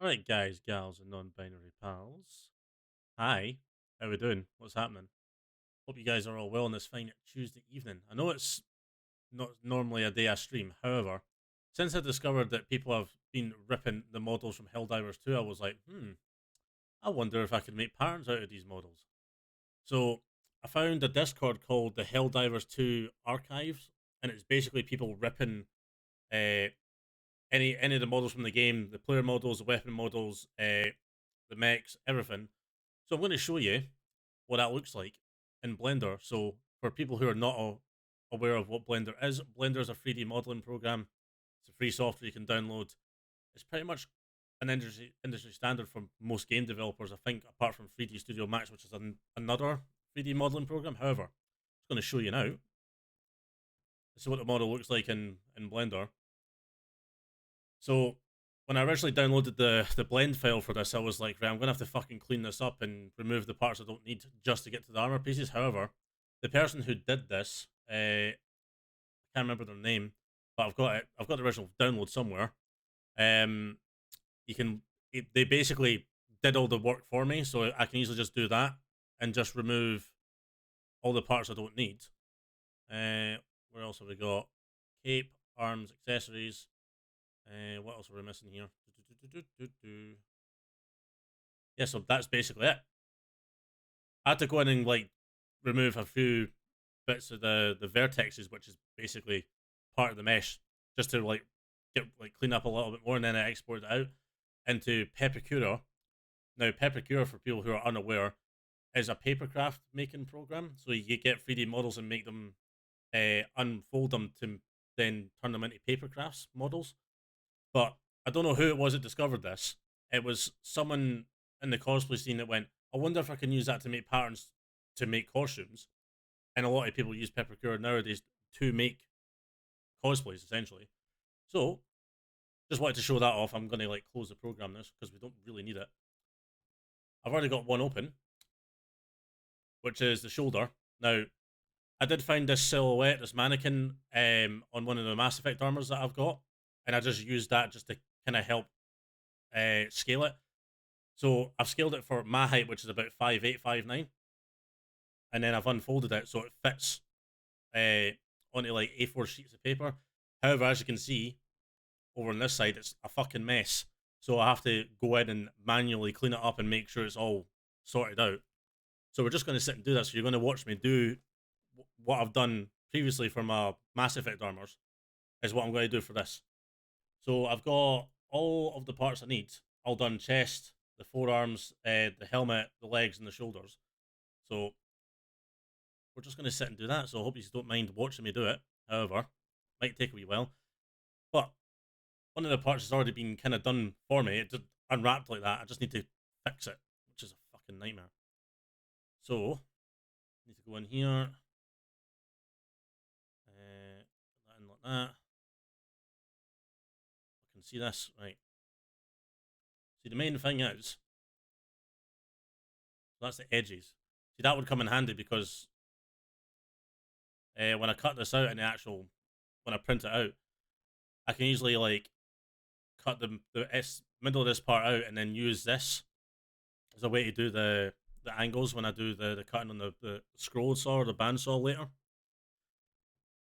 Alright, guys, gals, and non-binary pals. Hi, how we doing? What's happening? Hope you guys are all well on this fine Tuesday evening. I know it's not normally a day I stream. However, since I discovered that people have been ripping the models from Helldivers 2, I was like, I wonder if I could make patterns out of these models. So I found a Discord called the Helldivers 2 Archives, and it's basically people ripping uh, any of the models from the game, the player models, the weapon models, the mechs, everything. So I'm going to show you what that looks like in Blender. So for people who are not aware of what Blender is a 3D modeling program. It's a free software you can download. It's pretty much an industry standard for most game developers, I think, apart from 3D Studio Max, which is another 3D modeling program. However, it's going to show you now. This is what the model looks like in Blender. So when I originally downloaded the blend file for this, I was like, right, I'm gonna have to fucking clean this up and remove the parts I don't need just to get to the armor pieces. However, the person who did this, I can't remember their name, but I've got it. I've got the original download somewhere. Um, you can. They basically did all the work for me, so I can easily just do that and just remove all the parts I don't need. Where else have we got? Cape, arms, accessories. What else are we missing here? Yeah, so that's basically it. I had to go in and like remove a few bits of the vertexes, which is basically part of the mesh, just to like get like clean up a little bit more, and then I export it out into Pepakura. Now, Pepakura, for people who are unaware, is a papercraft making program. So you get 3D models and make them, unfold them to then turn them into papercrafts models. But I don't know who it was that discovered this. It was someone in the cosplay scene that went, I wonder if I can use that to make patterns to make costumes. And a lot of people use Peppercure nowadays to make cosplays, essentially. So, just wanted to show that off. I'm going to like close the program this because we don't really need it. I've already got one open, which is the shoulder. Now, I did find this silhouette, this mannequin, on one of the Mass Effect armors that I've got, and I just used that just to kind of help scale it. So I've scaled it for my height, which is about 5'8", 5'9", and then I've unfolded it so it fits onto like A4 sheets of paper. However, as you can see over on this side, it's a fucking mess. So I have to go in and manually clean it up and make sure it's all sorted out. So we're just going to sit and do that. So you're going to watch me do what I've done previously for my Mass Effect armors, is what I'm going to do for this. So I've got all of the parts I need all done: chest, the forearms, the helmet, the legs, and the shoulders. So we're just going to sit and do that. So I hope you don't mind watching me do it. However, might take a wee while. But one of the parts has already been kind of done for me. It just unwrapped like that. I just need to fix it, which is a fucking nightmare. So, need to go in here. That in like that. I can see this. Right. See, the main thing is, that's the edges. See, that would come in handy because when I cut this out in the actual, when I print it out, I can easily like cut the middle of this part out and then use this as a way to do the angles when I do the cutting on the scroll saw or the bandsaw later.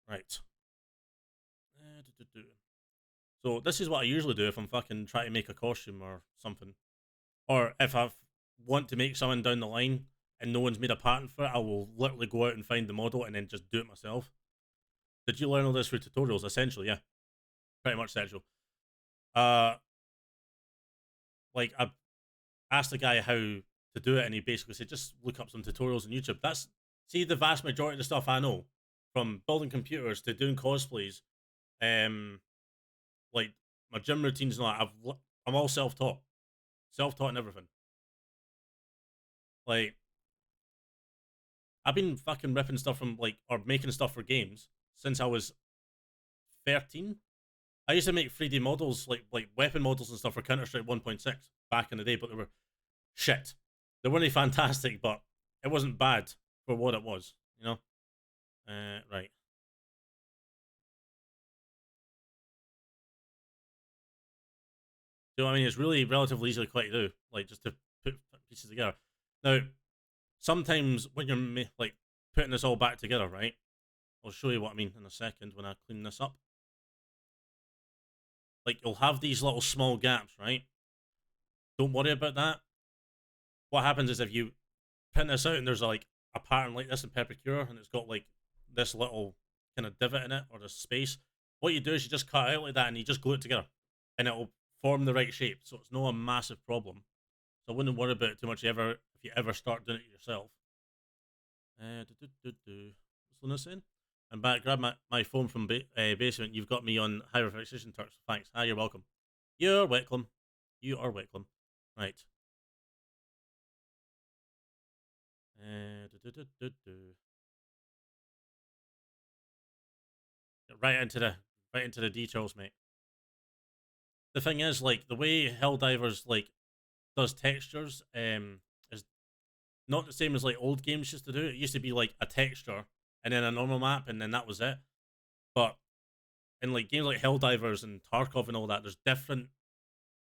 Right. So this is what I usually do if I'm fucking trying to make a costume or something. Or if I want to make something down the line and no one's made a pattern for it, I will literally go out and find the model and then just do it myself. Did you learn all this through tutorials? Essentially, yeah. Pretty much essential. Like I asked the guy how to do it, and he basically said just look up some tutorials on YouTube. That's see the vast majority of the stuff I know, from building computers to doing cosplays, like my gym routines and all that. I'm all self-taught, self-taught and everything. Like I've been fucking ripping stuff from like or making stuff for games since I was 13. I used to make 3D models like weapon models and stuff for Counter Strike 1.6 back in the day, but they were shit. They weren't fantastic, but it wasn't bad for what it was, you know? Right. You know what I mean? It's really relatively easily quite to do, like just to put pieces together. Now, sometimes when you're like putting this all back together, right? I'll show you what I mean in a second when I clean this up. Like you'll have these little small gaps, right? Don't worry about that. What happens is if you print this out and there's like a pattern like this in Pepakura and it's got like this little kind of divot in it or the space, what you do is you just cut it out like that and you just glue it together and it'll form the right shape. So it's not a massive problem. So I wouldn't worry about it too much if you ever start doing it yourself. What's Luna saying? I'm back. Grab my phone from basement. You've got me on high reflection Turks. Thanks. You're welcome. You're welcome. You are welcome. Right. Right into the details, mate. The thing is, like the way Helldivers like does textures, is not the same as like old games used to do. It used to be like a texture and then a normal map, and then that was it. But in like games like Helldivers and Tarkov and all that, there's different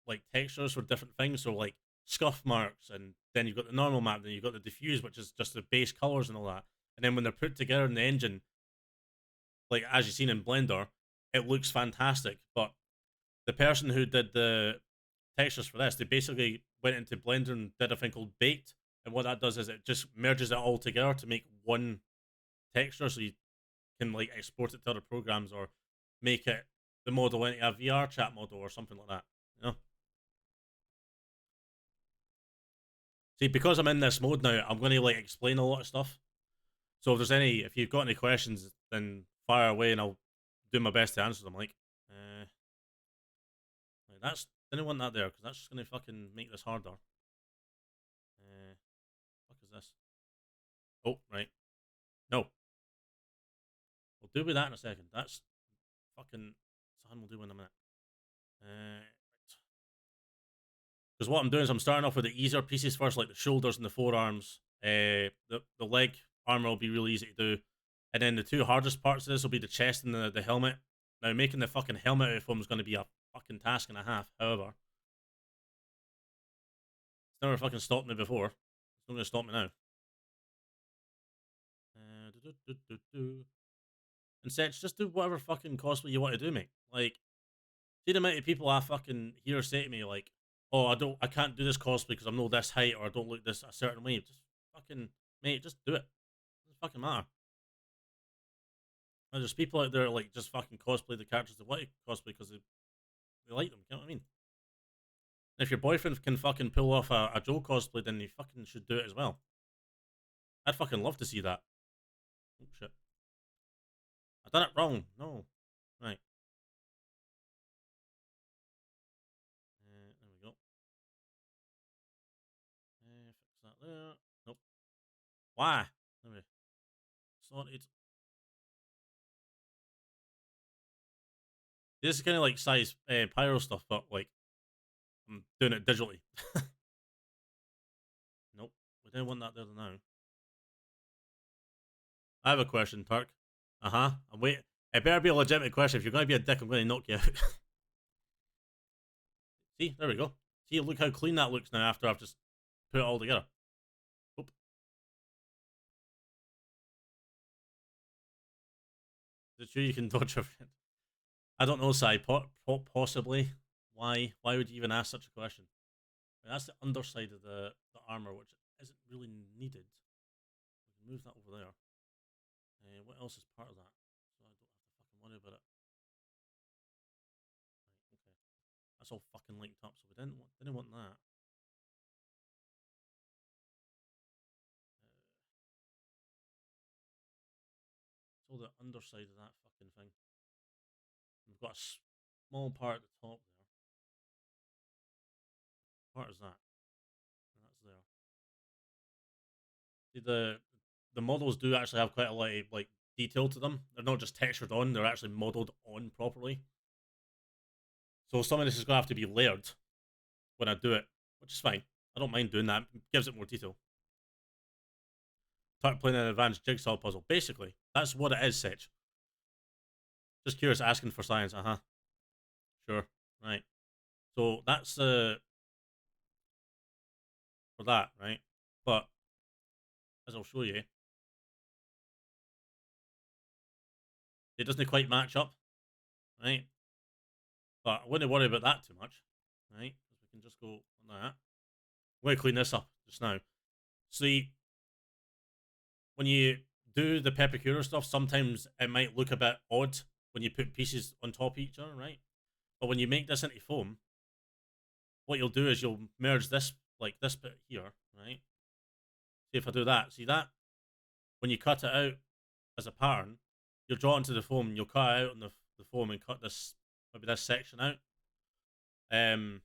like textures for different things. So like scuff marks, and then you've got the normal map, then you've got the diffuse, which is just the base colors and all that. And then when they're put together in the engine, like as you've seen in Blender, it looks fantastic. But the person who did the textures for this, they basically went into Blender and did a thing called Baked. And what that does is it just merges it all together to make one texture, so you can like export it to other programs or make it the model into a VR chat model or something like that. You know. See, because I'm in this mode now, I'm going to like explain a lot of stuff. So if you've got any questions, then fire away and I'll do my best to answer them. Like that's I didn't want that there because that's just going to fucking make this harder. Fuck is this? Oh, right. No. We'll do with that in a second. That's fucking something we'll do in a minute. Because what I'm doing is I'm starting off with the easier pieces first, like the shoulders and the forearms. The leg armor will be really easy to do. And then the two hardest parts of this will be the chest and the helmet. Now, making the fucking helmet out of foam is going to be a fucking task and a half. However, it's never fucking stopped me before. It's not going to stop me now. And Seth, just do whatever fucking cosplay you want to do, mate. Like, see the amount of people I fucking hear say to me, like, oh, I can't do this cosplay because I'm not this height or I don't look this a certain way. Just fucking, mate, just do it. It doesn't fucking matter. And there's people out there like just fucking cosplay the characters they want to cosplay because they like them. You know what I mean? And if your boyfriend can fucking pull off a Joe cosplay, then you fucking should do it as well. I'd fucking love to see that. Oh shit. I done it wrong. No. Right. There we go. Fix that there. Nope. Why? Anyway. Sorted. This is kind of like size pyro stuff, but like I'm doing it digitally. Nope. We didn't want that there now. I have a question, Turk. I'm waiting. It better be a legitimate question. If you're going to be a dick, I'm going to knock you out. See, there we go. See, look how clean that looks now after I've just put it all together. Oop. Is it true you can dodge a friend? I don't know, Sai. Possibly. Why? Why would you even ask such a question? I mean, that's the underside of the armor, which isn't really needed. We can move that over there. What else is part of that? So I don't have to fucking worry about it. Right, okay. That's all fucking linked up, so we didn't want that. It's all the underside of that fucking thing. We've got a small part at the top there. What part is that? And that's there. See, the models do actually have quite a lot of like detail to them. They're not just textured on; they're actually modeled on properly. So some of this is gonna have to be layered when I do it, which is fine. I don't mind doing that. It gives it more detail. Start playing an advanced jigsaw puzzle. Basically, that's what it is, Sech. Just curious, asking for science. Sure. Right. So that's for that, right? But as I'll show you, it doesn't quite match up, right? But I wouldn't worry about that too much, right? We can just go on that. I'm going to clean this up just now. See, when you do the Pepakura stuff, sometimes it might look a bit odd when you put pieces on top of each other, right? But when you make this into foam, what you'll do is you'll merge this, like this bit here, right? See if I do that. See that? When you cut it out as a pattern, you'll draw it into the foam, and you'll cut it out on the foam and cut this, maybe this section out. And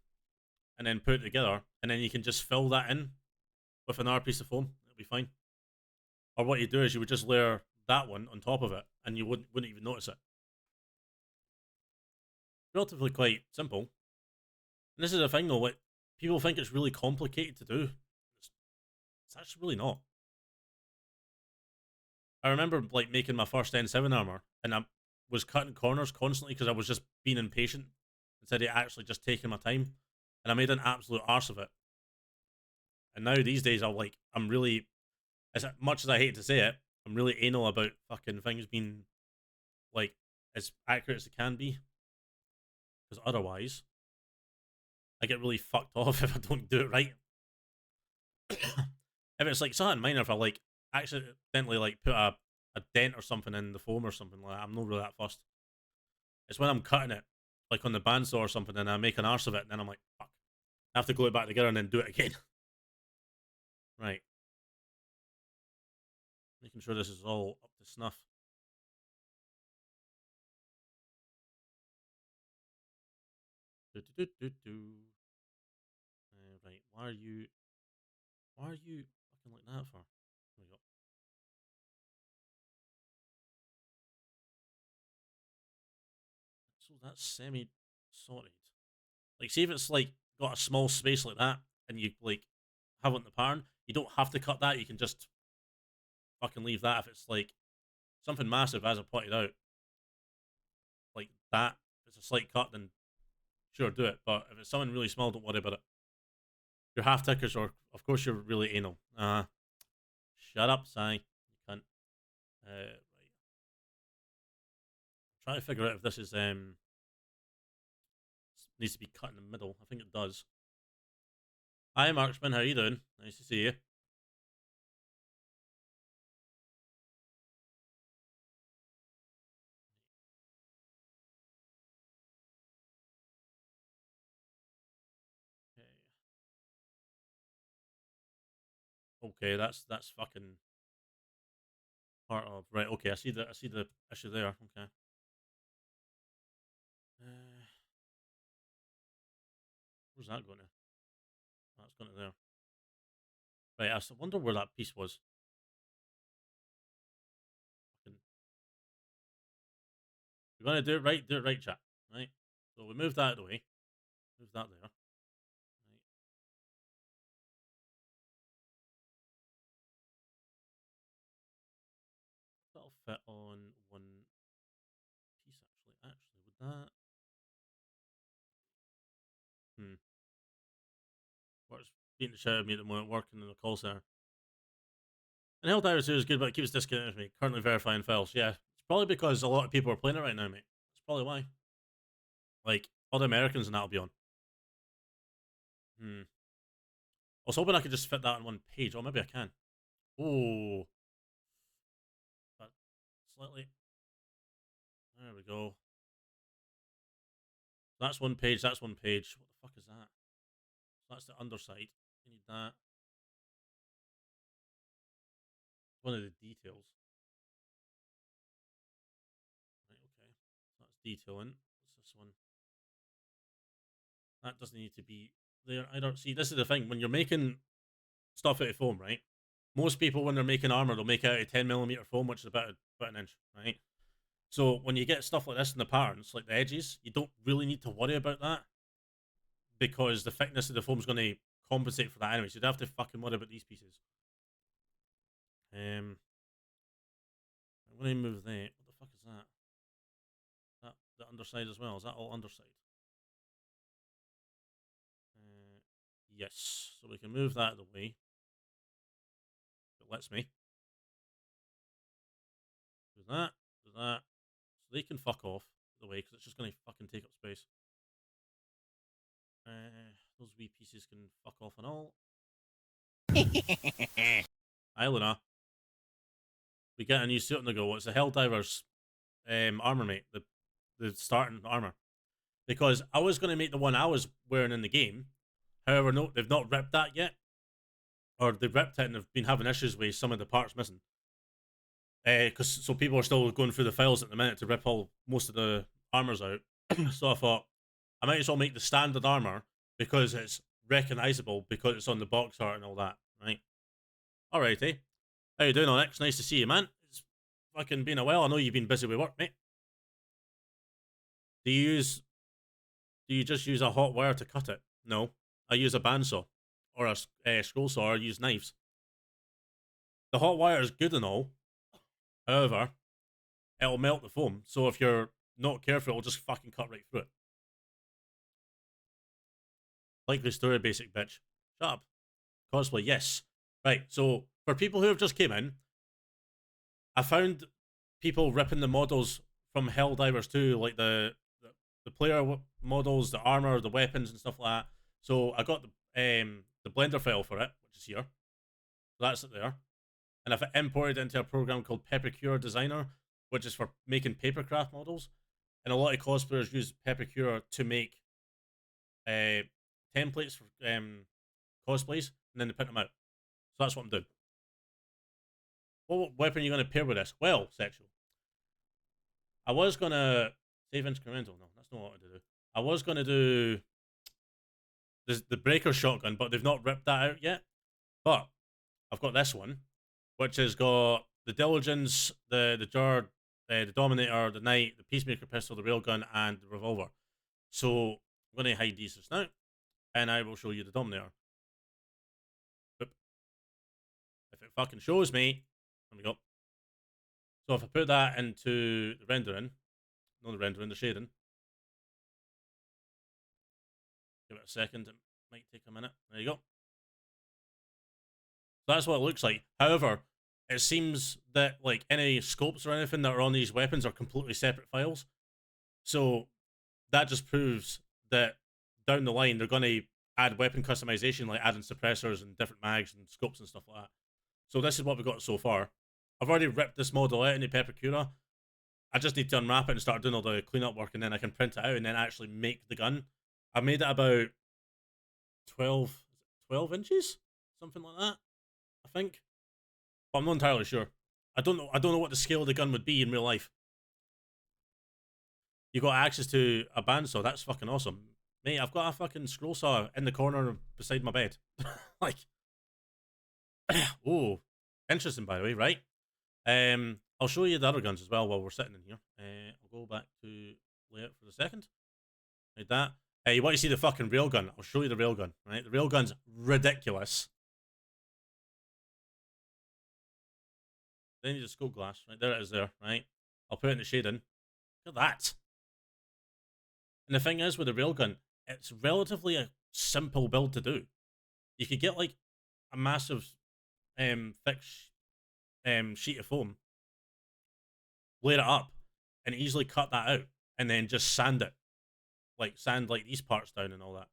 then put it together, and then you can just fill that in with another piece of foam. It'll be fine. Or what you do is you would just layer that one on top of it, and you wouldn't even notice it. Relatively quite simple. And this is the thing though, like people think it's really complicated to do. It's actually really not. I remember like making my first N7 armor, and I was cutting corners constantly because I was just being impatient instead of actually just taking my time, and I made an absolute arse of it. And now these days, I'm really, as much as I hate to say it, I'm really anal about fucking things being like as accurate as it can be, because otherwise, I get really fucked off if I don't do it right. If it's like something minor, if I like accidentally like put a dent or something in the foam or something like that, I'm not really that fussed. It's when I'm cutting it, like on the bandsaw or something, and I make an arse of it, and then I'm like, fuck, I have to glue it back together and then do it again. Right. Making sure this is all up to snuff. Right, why are you fucking like that for? There we go. So that's semi-sorted. Like, see if it's like got a small space like that, and you like have it in the pattern, you don't have to cut that. You can just fucking leave that. If it's like something massive, as I pointed out, like that, it's a slight cut, then sure, do it. But if it's something really small, don't worry about it. Your half tickers are, of course, you're really anal. Shut up, Sai. You cunt. Right. Trying to figure out if this is needs to be cut in the middle. I think it does. Hi, Marksman. How you doing? Nice to see you. Okay, that's fucking part of right. Okay, I see the issue there. Okay. Where's that going to? That's going to there. Right. I wonder where that piece was. Fucking, we're gonna do it right. Do it right, chat. Right. So we move that out of the way. Move that there. Right. That'll fit on one piece actually. Actually, would that? What's beating the shit out of me at the moment, working in the call center. And Helldivers 2 is good, but it keeps disconnecting me. Currently verifying files. Yeah, it's probably because a lot of people are playing it right now, mate. That's probably why. Like, all the Americans and that'll be on. I was hoping I could just fit that on one page. Or maybe I can. Oh. But slightly. There we go. That's one page. That's one page. What the fuck is that? That's the underside. You need that. One of the details. Right, okay. So that's detailing. What's this one? That doesn't need to be there either. See, this is the thing. When you're making stuff out of foam, right? Most people, when they're making armor, they'll make it out of 10mm foam, which is about an inch, right? So when you get stuff like this in the patterns, like the edges, you don't really need to worry about that because the thickness of the foam is going to compensate for that anyway. So you don't have to fucking worry about these pieces. I'm going to move that. What the fuck is that? That the underside as well. Is that all underside? Yes. So we can move that out of the way. It lets me. Do that. Do that. So they can fuck off the way because it's just going to fucking take up space. Those wee pieces can fuck off and all. Hi, Luna. We get a new suit on the go. It's the Helldivers armor, mate. The starting armor. Because I was going to make the one I was wearing in the game. However, no, they've not ripped that yet. Or they've ripped it and they've been having issues with some of the parts missing. So people are still going through the files at the minute to rip most of the armors out. So I thought I might as well make the standard armor because it's recognizable because it's on the box art and all that, right? Alrighty. How you doing, Onyx? Nice to see you, man. It's fucking been a while. I know you've been busy with work, mate. Do you just use a hot wire to cut it? No. I use a bandsaw or a scroll saw or use knives. The hot wire is good and all. However, it'll melt the foam. So if you're not careful, it'll just fucking cut right through it. Likely story, basic bitch. Shut up. Cosplay, yes. Right, so for people who have just came in, I found people ripping the models from Helldivers 2, like the player models, the armor, the weapons, and stuff like that. So I got the Blender file for it, which is here. So that's it there. And I've imported it into a program called Pepakura Designer, which is for making papercraft models. And a lot of cosplayers use Pepakura to make templates for cosplays, and then they print them out. So that's what I'm doing. What weapon are you going to pair with this? Well, sexual. I was going to save incremental. No, that's not what I want to do. I was going to do the breaker shotgun, but they've not ripped that out yet. But I've got this one, which has got the diligence, the jar, the dominator, the knight, the peacemaker pistol, the railgun, and the revolver. So I'm going to hide these just now, and I will show you the dominator. Boop. If it fucking shows me, there we go. So if I put that into the rendering, not the rendering, the shading. Give it a second, it might take a minute. There you go. So that's what it looks like. However, it seems that like any scopes or anything that are on these weapons are completely separate files. So that just proves that down the line they're going to add weapon customization, like adding suppressors and different mags and scopes and stuff like that. So this is what we've got so far. I've already ripped this model out in the Pepakura. I just need to unwrap it and start doing all the cleanup work, and then I can print it out and then actually make the gun. I made it about 12 inches, something like that, I think. But I'm not entirely sure. I don't know what the scale of the gun would be in real life. You got access to a bandsaw. That's fucking awesome, mate. I've got a fucking scroll saw in the corner beside my bed. Like, oh, interesting, by the way, right? I'll show you the other guns as well while we're sitting in here. I'll go back to layout for a second. Like that. You want to see the fucking railgun? I'll show you the railgun, right? The railgun's ridiculous. Then you just scope glass, right? There it is there, right? I'll put it in the shading. Look at that. And the thing is, with the railgun, it's relatively a simple build to do. You could get like a massive thick sheet of foam, layer it up, and easily cut that out, and then just sand it. Like sand like these parts down and all that.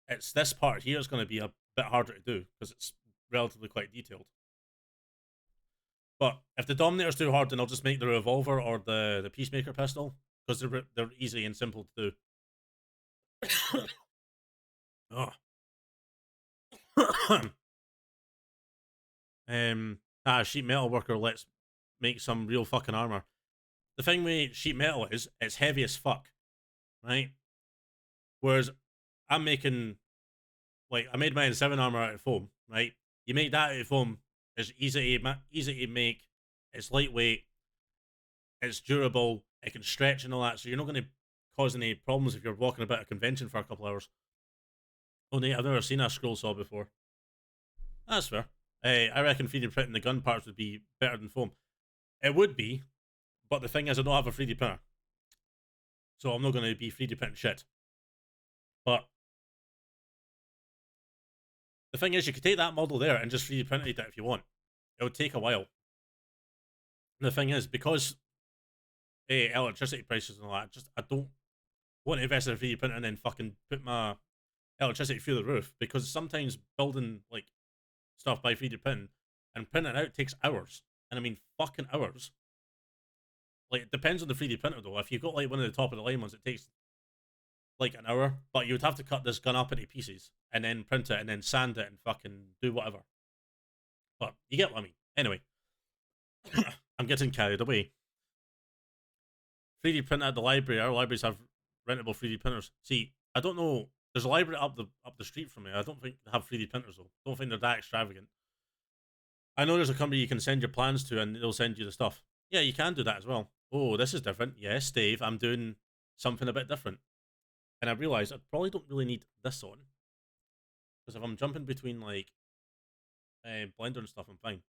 It's this part here is going to be a bit harder to do because it's relatively quite detailed. But if the Dominator's too hard, then I'll just make the revolver or the Peacemaker pistol because they're easy and simple to do. Oh. Sheet metal worker, let's make some real fucking armor. The thing with sheet metal is it's heavy as fuck, right? Whereas I'm making, like, I made mine 7 armor out of foam, right? You make that out of foam, it's easy to make, it's lightweight, it's durable, it can stretch and all that, so you're not going to cause any problems if you're walking about a convention for a couple hours. Oh, Nate, I've never seen a scroll saw before. That's fair. I reckon 3D printing the gun parts would be better than foam. It would be, but the thing is I don't have a 3D printer. So I'm not going to be 3D printing shit. But The thing is, you could take that model there and just 3D print it if you want. It would take a while. And the thing is, because electricity prices and all that, I don't want to invest in a 3D printer and then fucking put my electricity through the roof, because sometimes building like stuff by 3D printing and printing it out takes hours. And I mean fucking hours. Like, it depends on the 3D printer though. If you've got like one of the top of the line ones, it takes like an hour, but you would have to cut this gun up into pieces and then print it and then sand it and fucking do whatever. But you get what I mean. Anyway, I'm getting carried away. 3D print at the library. Our libraries have rentable 3D printers. See, I don't know. There's a library up the street from me. I don't think they have 3D printers though. Don't think they're that extravagant. I know there's a company you can send your plans to and they'll send you the stuff. Yeah, you can do that as well. Oh, this is different. Yes, Dave, I'm doing something a bit different. And I realised I probably don't really need this on. Because if I'm jumping between like Blender and stuff, I'm fine.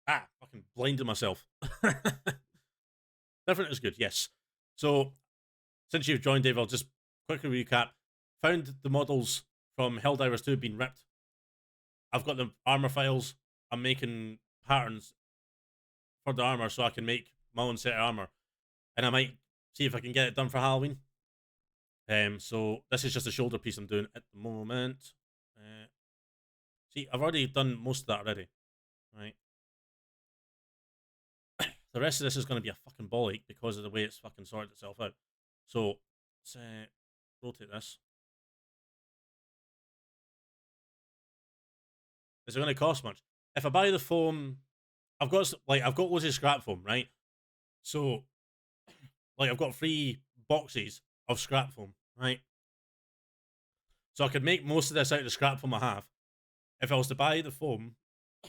Ah, fucking blinded myself. Different is good, yes. So, since you've joined, Dave, I'll just quickly recap. Found the models from Helldivers 2 being ripped. I've got the armor files. I'm making patterns for the armor so I can make my own set of armor. And I might see if I can get it done for Halloween. So this is just a shoulder piece I'm doing at the moment. See, I've already done most of that already. Right. The rest of this is going to be a fucking ball ache because of the way it's fucking sorted itself out. So, let's rotate this. Is it going to cost much? If I buy the foam, I've got loads of scrap foam, right? So, like, I've got 3 boxes of scrap foam, right? So I could make most of this out of the scrap foam I have. If I was to buy the foam,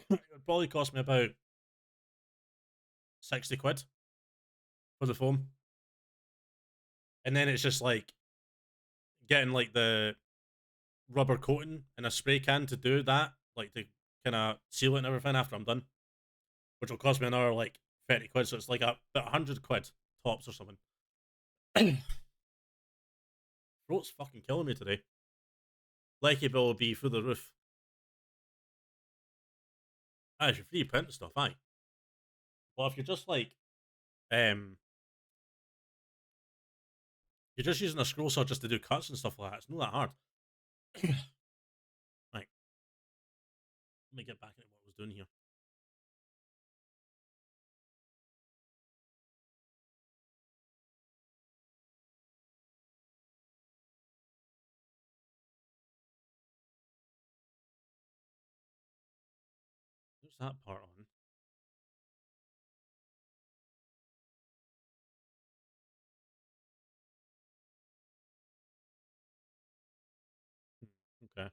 it would probably cost me about 60 quid for the foam. And then it's just like getting like the rubber coating in a spray can to do that, like to kind of seal it and everything after I'm done, which will cost me another like 30 quid. So it's like about 100 quid tops or something. Throat's fucking killing me today. Lecky bill will be through the roof. If you're 3D printing stuff, aye. Well, if you're just like, you're just using a scroll saw just to do cuts and stuff like that, it's not that hard. Right. Let me get back into what I was doing here. What's that part on? Okay.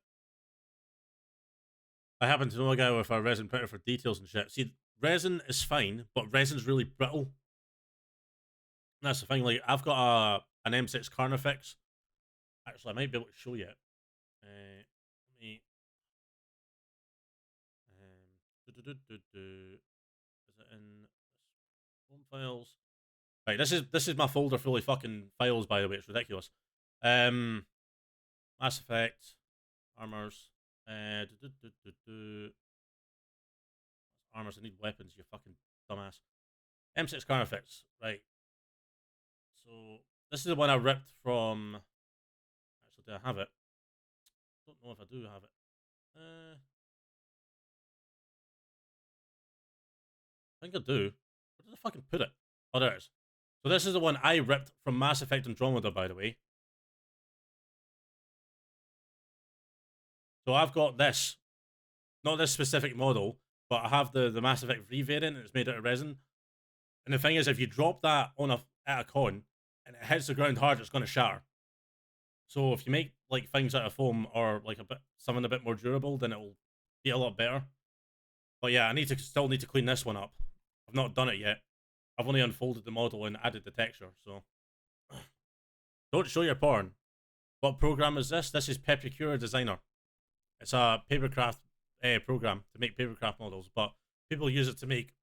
I happen to know a guy with a resin printer for details and shit. See, resin is fine, but resin's really brittle. That's the thing. Like, I've got an M6 Carnifex. Actually, I might be able to show you it. Let me. Is it in home files? Right, this is my folder full of fucking files. By the way, it's ridiculous. Mass Effect, armors. Armors. I need weapons. You fucking dumbass. M6 Carnifex. Right. So this is the one I ripped from. Actually, do I have it? Don't know if I do have it. I think I do. Where did I fucking put it? Oh, there it is. So this is the one I ripped from Mass Effect Andromeda, by the way. So I've got this. Not this specific model, but I have the Mass Effect 3 variant, and it's made out of resin. And the thing is, if you drop that at a con, and it hits the ground hard, it's going to shatter. So if you make like things out of foam or like something a bit more durable, then it'll be a lot better. But yeah, I still need to clean this one up. I've not done it yet. I've only unfolded the model and added the texture, so don't show your porn. What program is this? This is Pepakura Designer. It's a papercraft program to make papercraft models, but people use it to make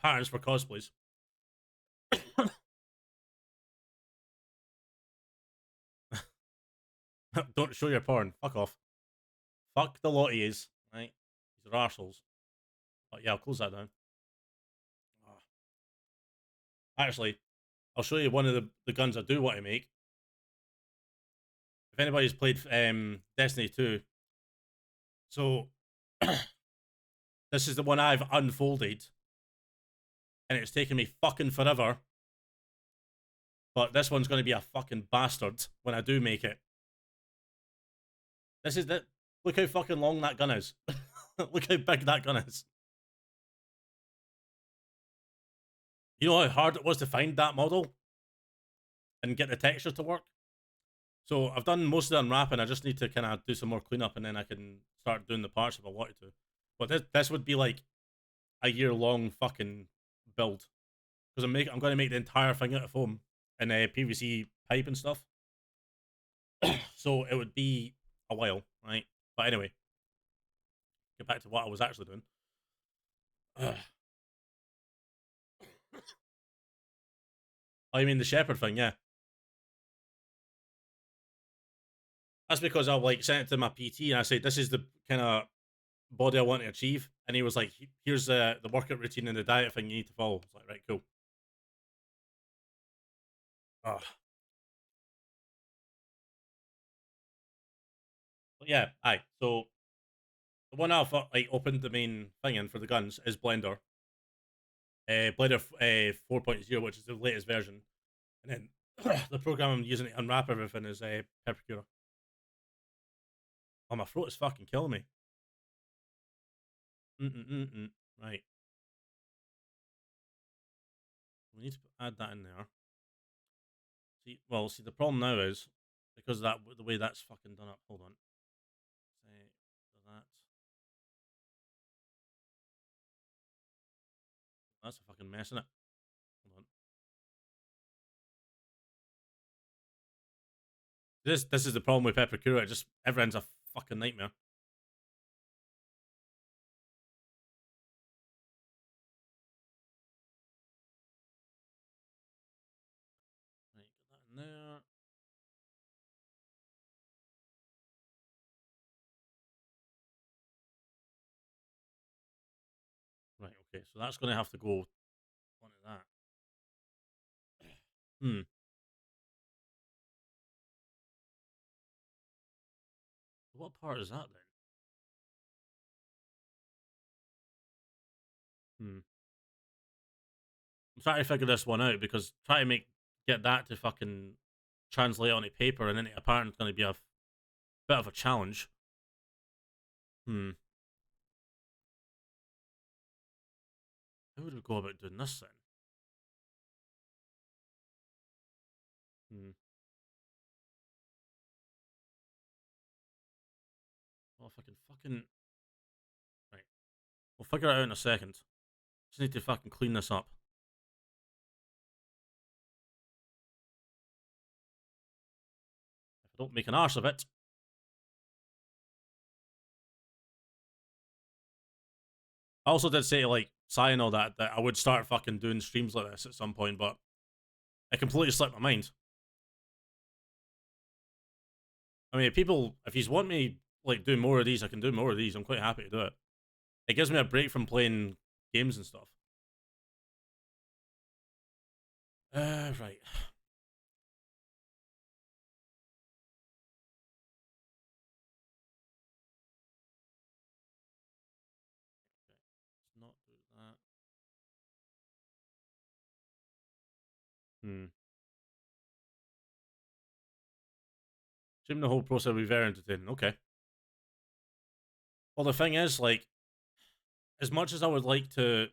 patterns for cosplays. Don't show your porn. Fuck off. Fuck the lot of yous, right? These are arseholes. But yeah, I'll close that down. Ah. Actually, I'll show you one of the guns I do want to make. If anybody's played Destiny 2, so this is the one I've unfolded, and it's taken me fucking forever. But this one's going to be a fucking bastard when I do make it. This is the. Look how fucking long that gun is. Look how big that gun is. You know how hard it was to find that model and get the texture to work? So I've done most of the unwrapping. I just need to kind of do some more cleanup, and then I can start doing the parts if I wanted to. But this would be like a year-long fucking build, because I'm going to make the entire thing out of foam and PVC pipe and stuff. So it would be a while, right? But anyway, get back to what I was actually doing. Oh, you mean the shepherd thing? Yeah, that's because I like sent it to my PT and I said this is the kind of body I want to achieve, and he was like, "Here's the workout routine and the diet thing you need to follow." I was like, "Right, cool." Oh. But yeah, aye. So the one I've like opened the main thing in for the guns is Blender. Blender 4.0, which is the latest version, and then the program I'm using to unwrap everything is Pepakura. Oh, my throat is fucking killing me. Right. We need to add that in there. See, the problem now is because that the way that's fucking done up. Hold on. Say that. That's a fucking mess, isn't it? Hold on. This is the problem with Pepakura. It just everyone's a fucking nightmare. Right, get that in there. Right, okay, so that's going to have to go onto that. Hmm. What part is that then? Hmm. I'm trying to figure this one out because try to get that to fucking translate onto paper and then apparently it's going to be a bit of a challenge. Hmm. How would we go about doing this then? Hmm. Well, if I can fucking right, we'll figure it out in a second. Just need to fucking clean this up. If I don't make an arse of it. I also did say like Cy all that I would start fucking doing streams like this at some point, but it completely slipped my mind. I mean, if you want me like do more of these, I can do more of these. I'm quite happy to do it. It gives me a break from playing games and stuff. Right. Let's not do that. Hmm. Seem the whole process will be very entertaining. Okay. Well, the thing is, like, as much as I would like to,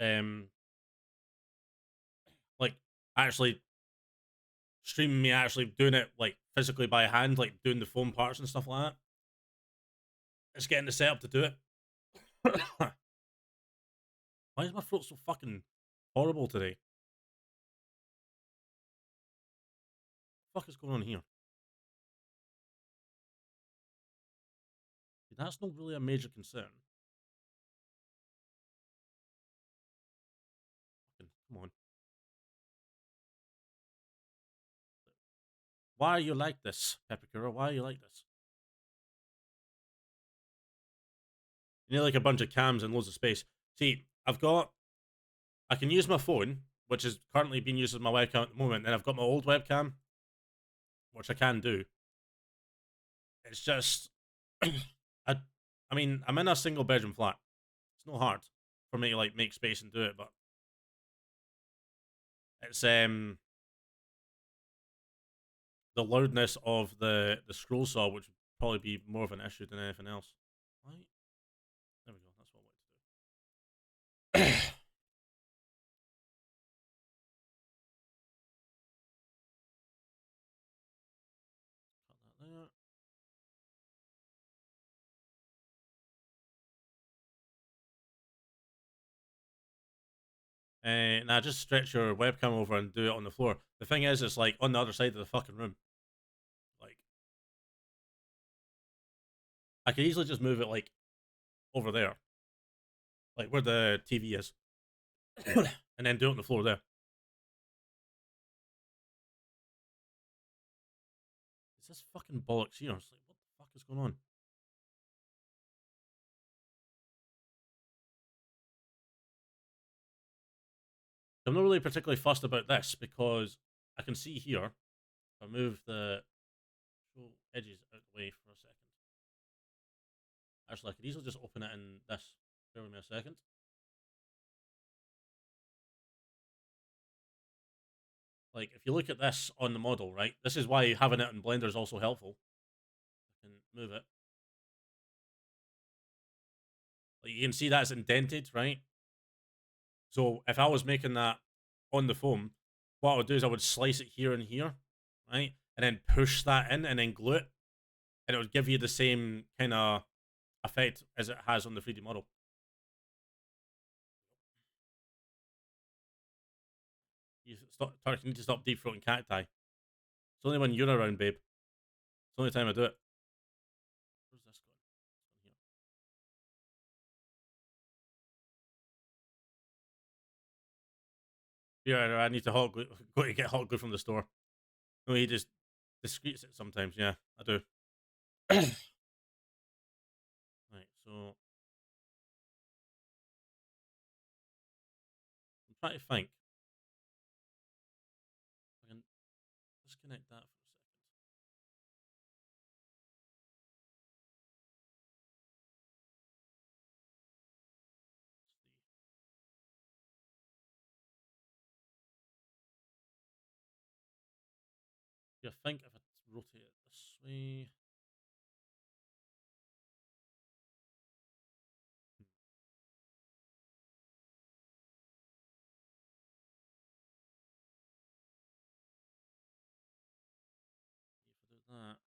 um, like, actually stream me actually doing it like physically by hand, like doing the foam parts and stuff like that, it's getting the setup to do it. Why is my throat so fucking horrible today? What the fuck is going on here? That's not really a major concern. Fucking, come on. Why are you like this, Pepakura? Why are you like this? You need like a bunch of cams and loads of space. See, I can use my phone, which is currently being used as my webcam at the moment, and I've got my old webcam, which I can do. It's just, I, I mean, I'm in a single bedroom flat. It's not hard for me to like make space and do it, but it's the loudness of the scroll saw, which would probably be more of an issue than anything else. Right? There we go. That's what I wanted to do. Cut that there. Now just stretch your webcam over and do it on the floor. The thing is, it's like on the other side of the fucking room. Like, I could easily just move it like over there, like where the TV is, and then do it on the floor there. Is this fucking bollocks here? It's like, what the fuck is going on? I'm not really particularly fussed about this because I can see here. If I move the edges out the way for a second. Actually, I could easily just open it in this. Bear with me a second. Like, if you look at this on the model, right? This is why having it in Blender is also helpful. I can move it. Like, you can see that it's indented, right? So if I was making that on the foam, what I would do is I would slice it here and here, right? And then push that in and then glue it. And it would give you the same kind of effect as it has on the 3D model. You need to stop deep throating cacti. It's only when you're around, babe. It's the only time I do it. Where's this going? Here. Yeah, I need to go to get hot glue from the store. No, he just discretes it sometimes. Yeah, I do. Right, so I'm trying to think. I can disconnect that for a second. Yeah, I think if I rotate it this way. If I do that.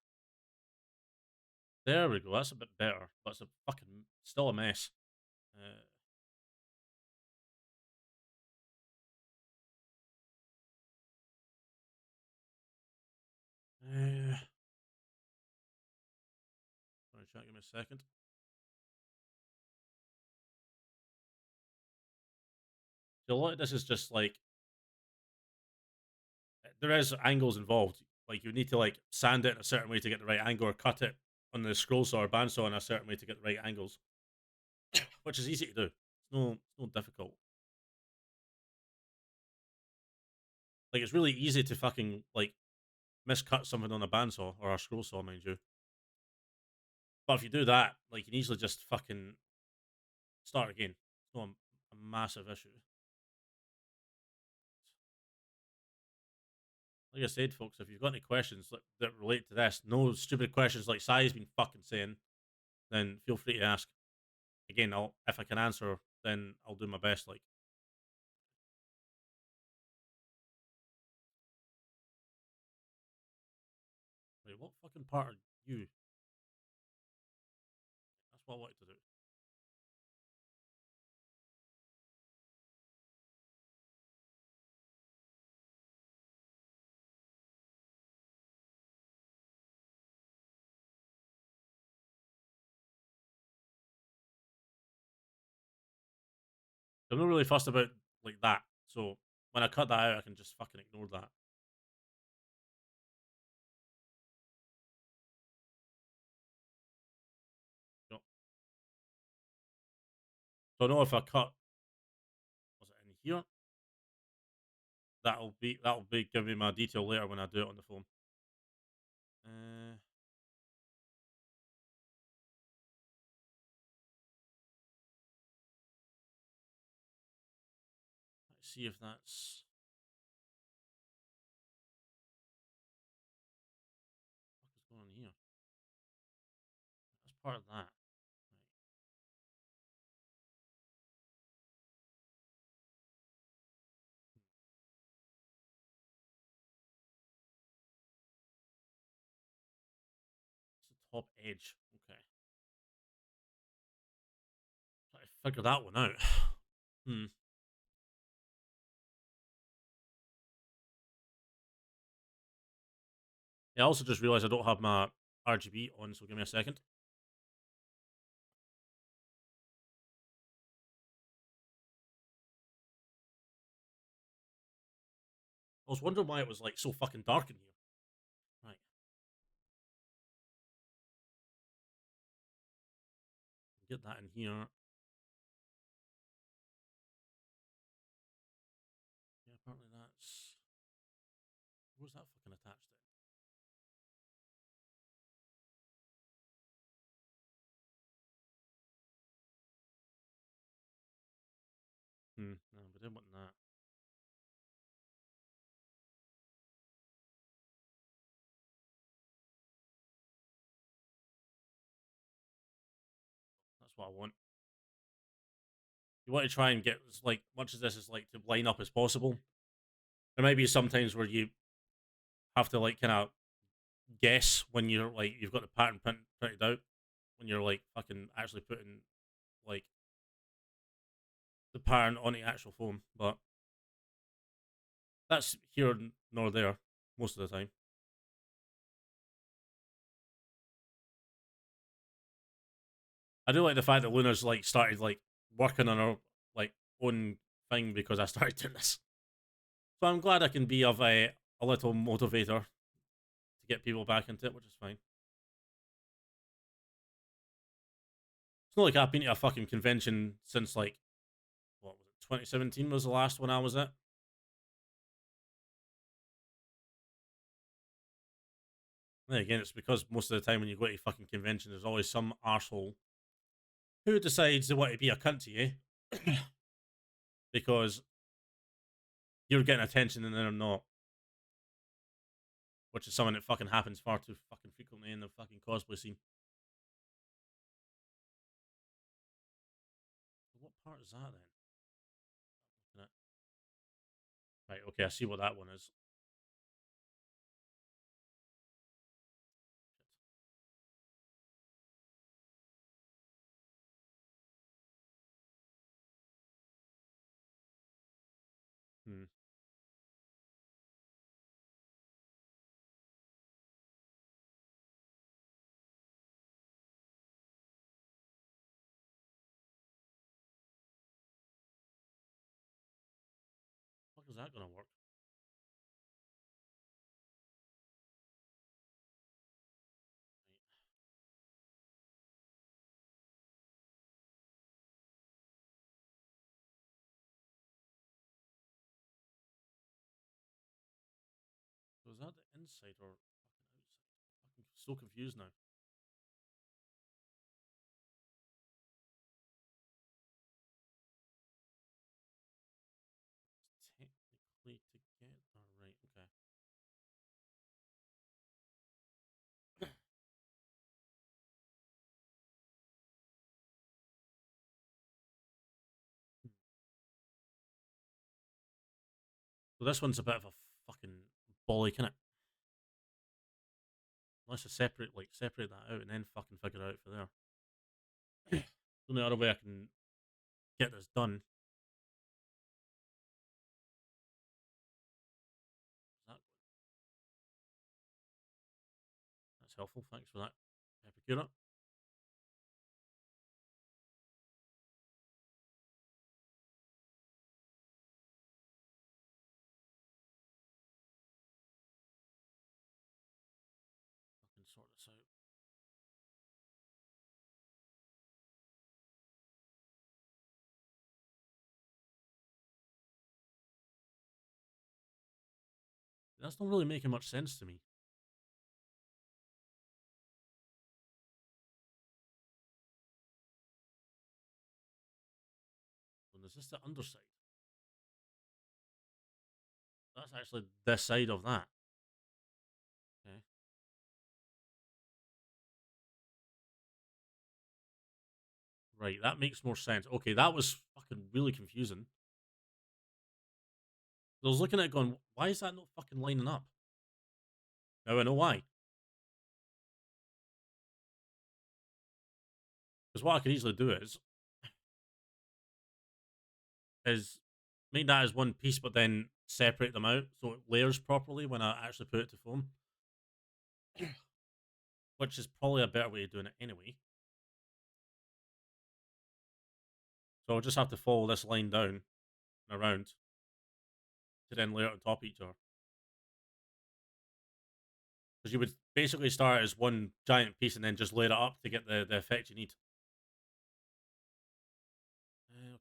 There we go. That's a bit better, but it's a fucking still a mess. Uh, uh, sorry, chat. Give me a second. So a lot of this is just like there is angles involved. Like you need to like sand it in a certain way to get the right angle, or cut it on the scroll saw or bandsaw in a certain way to get the right angles, which is easy to do. It's no difficult. Like it's really easy to fucking like miscut something on a bandsaw or a scroll saw, mind you. But if you do that, like you can easily just fucking start again. It's not a massive issue. Like I said, folks, if you've got any questions that relate to this, no stupid questions like Sai's been fucking saying, then feel free to ask. Again, if I can answer, then I'll do my best. Like, wait, what fucking part are you? That's what I wanted to do. I'm not really fussed about like that. So when I cut that out, I can just fucking ignore that. So I know if I cut, was it in here? That'll be give me my detail later when I do it on the phone. Uh, let's see if that's what is going on here. That's part of that. Right. It's the top edge. Okay. Try to figure that one out. Hmm. Yeah, I also just realized I don't have my RGB on, so give me a second. I was wondering why it was like so fucking dark in here. Right. Get that in here. Yeah, apparently that's. Where's that fucking attached to? No, we didn't want that. That's what I want. You want to try and get as like much of this as like to line up as possible. There might be sometimes where you have to like kind of guess when you're like you've got the pattern printed out when you're like fucking actually putting like the pattern on the actual foam, but that's here nor there most of the time. I do like the fact that Luna's like started like working on her like own thing because I started doing this. So I'm glad I can be of a little motivator to get people back into it, which is fine. It's not like I've been to a fucking convention since like what was it, 2017 was the last one I was at. Then again, it's because most of the time when you go to a fucking convention, there's always some arsehole who decides they want to be a cunt to you because you're getting attention and they're not, which is something that fucking happens far too fucking frequently in the fucking cosplay scene. What part is that then? Right, okay, I see what that one is. Hmm. Fuck is that gonna work? So is that the inside or fucking outside? I'm so confused now. Technically together. Right, okay. So this one's a bit of a fucking bollock, innit? Unless I separate that out and then fucking figure it out for there. The only other way I can get this done. Is that that's helpful. Thanks for that, Pepakura. Fucking sort this out. That's not really making much sense to me. And is this the underside? That's actually this side of that. Okay. Right, that makes more sense. Okay, that was fucking really confusing. I was looking at it going, why is that not fucking lining up? Now I know why. Because what I could easily do is make that as one piece, but then separate them out so it layers properly when I actually put it to foam. Which is probably a better way of doing it anyway. So I'll just have to follow this line down and around to then layer it on top of each other. Because you would basically start as one giant piece and then just layer it up to get the effect you need.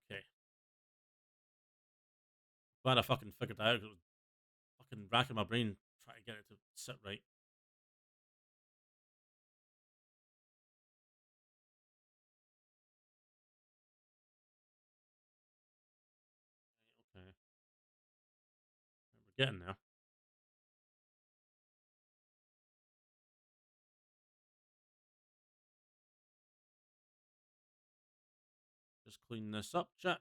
Okay. Glad I fucking figured that out. It was fucking racking my brain trying to get it to sit right. Okay. We're getting there. Just clean this up, chat.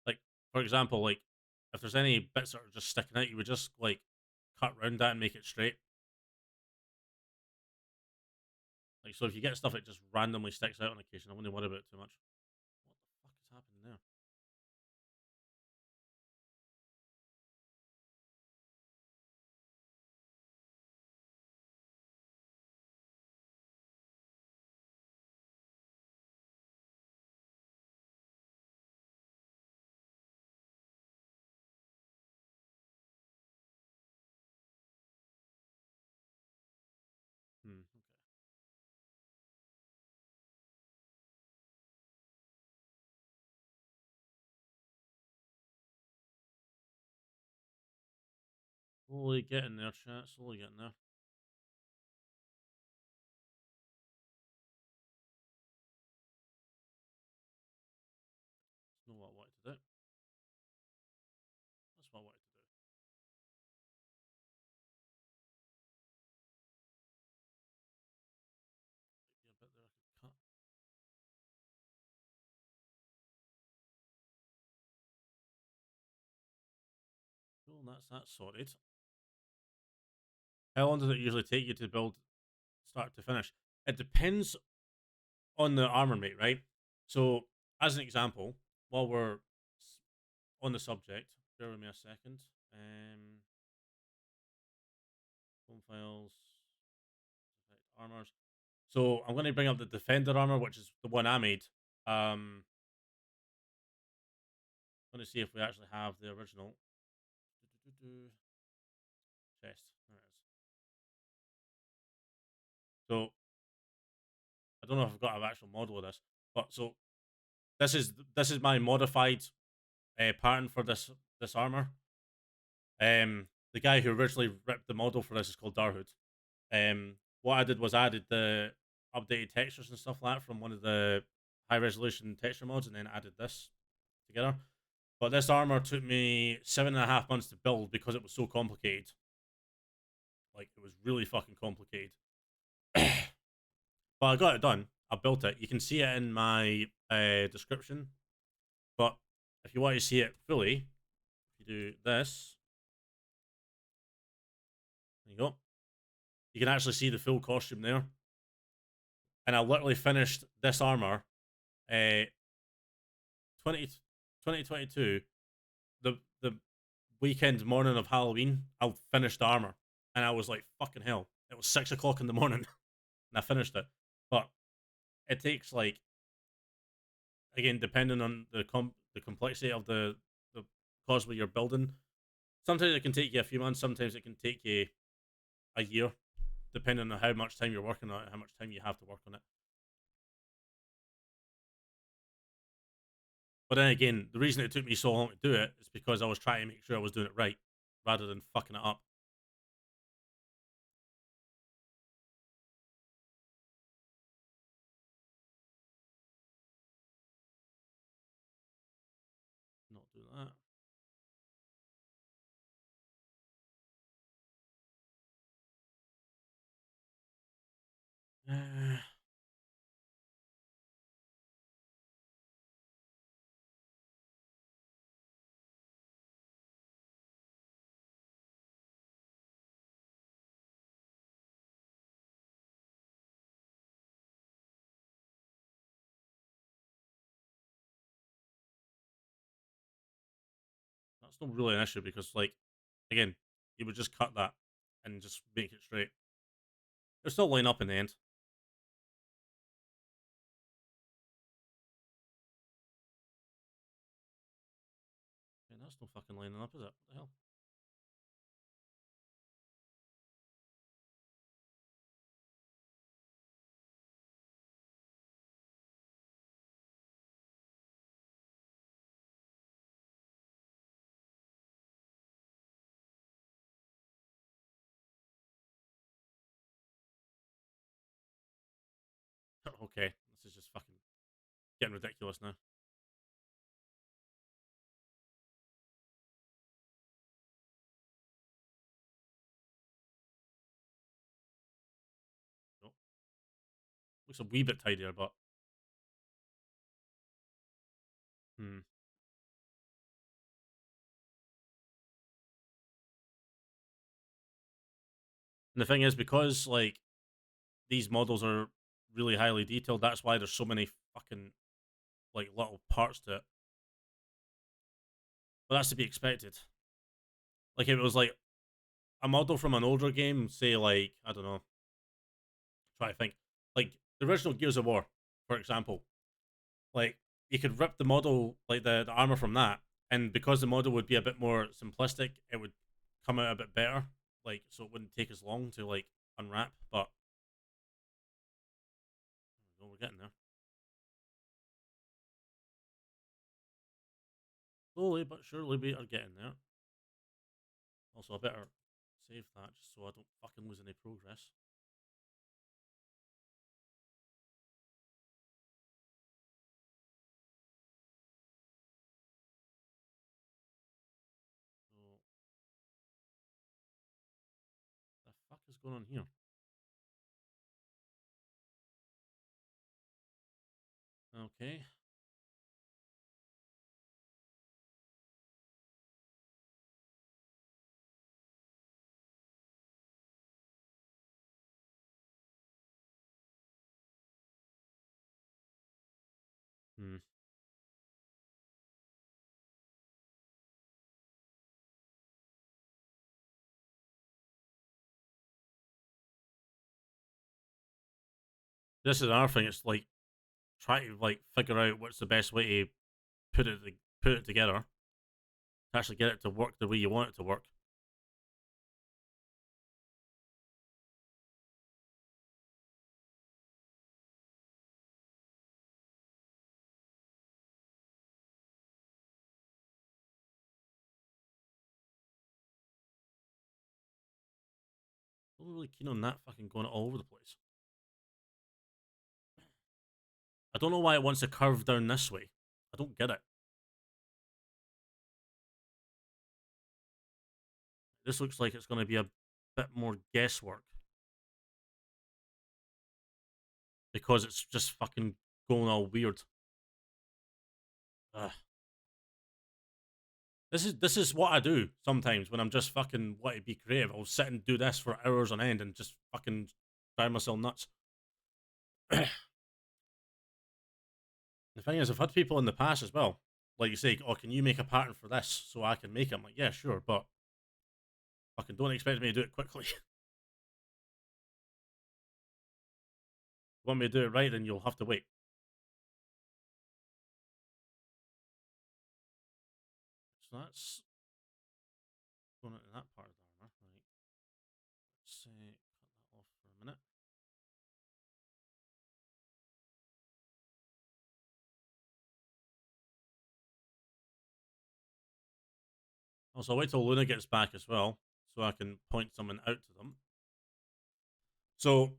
Like, for example, like, if there's any bits that are just sticking out, you would just, like, cut round that and make it straight. Like, so if you get stuff that just randomly sticks out on occasion, I wouldn't worry about it too much. What the fuck is happening there? Okay. Slowly getting there, chat. Slowly getting there. That's not what I wanted to do. That's what I wanted to do. Might be a bit there I could cut. Cool, that's that sorted. How long does it usually take you to build start to finish? It depends on the armor mate, right? So, as an example, while we're on the subject, bear with me a second. Home files, armors. So I'm going to bring up the defender armor, which is the one I made. I'm going to see if we actually have the original chest. There it is. So I don't know if I've got an actual model of this, but so this is my modified pattern for this armor. The guy who originally ripped the model for this is called Darhood. What I did was added the updated textures and stuff like that from one of the high resolution texture mods, and then added this together. But this armor took me 7.5 months to build because it was so complicated. Like, it was really fucking complicated. But I got it done. I built it. You can see it in my description. But if you want to see it fully, if you do this, there you go. You can actually see the full costume there. And I literally finished this armor 2022, the weekend morning of Halloween. I finished the armor. And I was like, fucking hell. It was 6 o'clock in the morning. And I finished it. But it takes, like, again, depending on the complexity of the cosplay you're building. Sometimes it can take you a few months. Sometimes it can take you a year, depending on how much time you're working on it, how much time you have to work on it. But then again, the reason it took me so long to do it is because I was trying to make sure I was doing it right rather than fucking it up. Not do that. That's not really an issue because, like, again, you would just cut that and just make it straight. It'll still line up in the end. Okay, that's no fucking lining up, is it? What the hell? Okay, this is just fucking getting ridiculous now. Nope. Looks a wee bit tidier, but hmm. And the thing is, because like these models are really highly detailed, that's why there's so many fucking like little parts to it. But that's to be expected. Like if it was like a model from an older game, say like I don't know, try to think, like the original Gears of War, for example. Like you could rip the model, like the armor from that, and because the model would be a bit more simplistic, it would come out a bit better. Like so, it wouldn't take as long to like unwrap. But we're getting there slowly but surely. We are getting there. Also, I better save that just so I don't fucking lose any progress. So, the fuck is going on here? Okay. Hmm. This is another thing. It's like try to like figure out what's the best way to put it put it together to actually get it to work the way you want it to work. I'm not really keen on that fucking going all over the place. I don't know why it wants to curve down this way. I don't get it. This looks like it's going to be a bit more guesswork because it's just fucking going all weird. Ugh. This is what I do sometimes when I'm just fucking want to be creative. I'll sit and do this for hours on end and just fucking drive myself nuts. The thing is, I've had people in the past as well, like you say, "Oh, can you make a pattern for this so I can make it?" I'm like, "Yeah, sure, but fucking don't expect me to do it quickly. If you want me to do it right, then you'll have to wait." So that's going into that part of the armor. Right. Let's cut that off for a minute. Also, I'll wait till Luna gets back as well, so I can point someone out to them. So,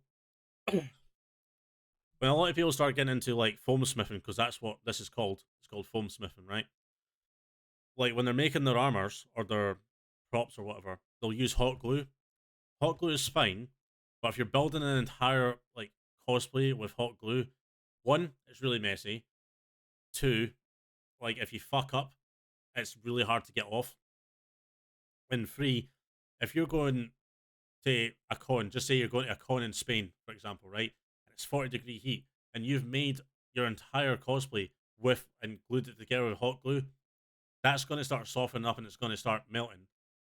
when a lot of people start getting into like foam smithing, because that's what this is called. It's called foam smithing, right? Like when they're making their armors or their props or whatever, they'll use hot glue. Hot glue is fine, but if you're building an entire like cosplay with hot glue, one, it's really messy. Two, like if you fuck up, it's really hard to get off. And three, if you're going to a con, just say you're going to a con in Spain, for example, right? And it's 40-degree heat, and you've made your entire cosplay with and glued it together with hot glue, that's going to start softening up and it's going to start melting,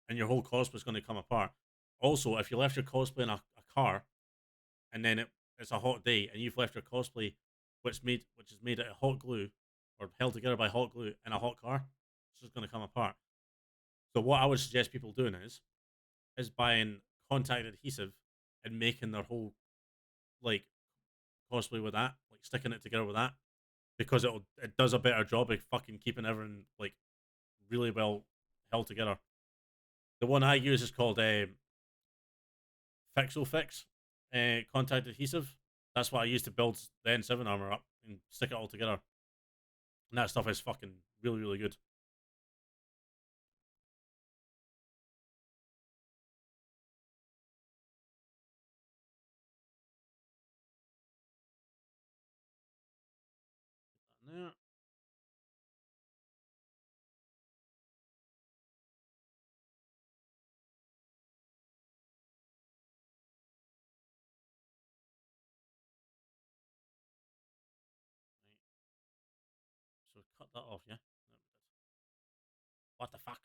and your whole cosplay is going to come apart. Also, if you left your cosplay in a car and then it's a hot day and you've left your cosplay which is made out of hot glue or held together by hot glue in a hot car, it's just going to come apart. So what I would suggest people doing is buying contact adhesive and making their whole like cosplay with that, like sticking it together with that, because it does a better job of fucking keeping everything like really well held together. The one I use is called Fixo Fix contact adhesive. That's what I use to build the N7 armor up and stick it all together. And that stuff is fucking really, really good. There. So cut that off, yeah? What the fuck?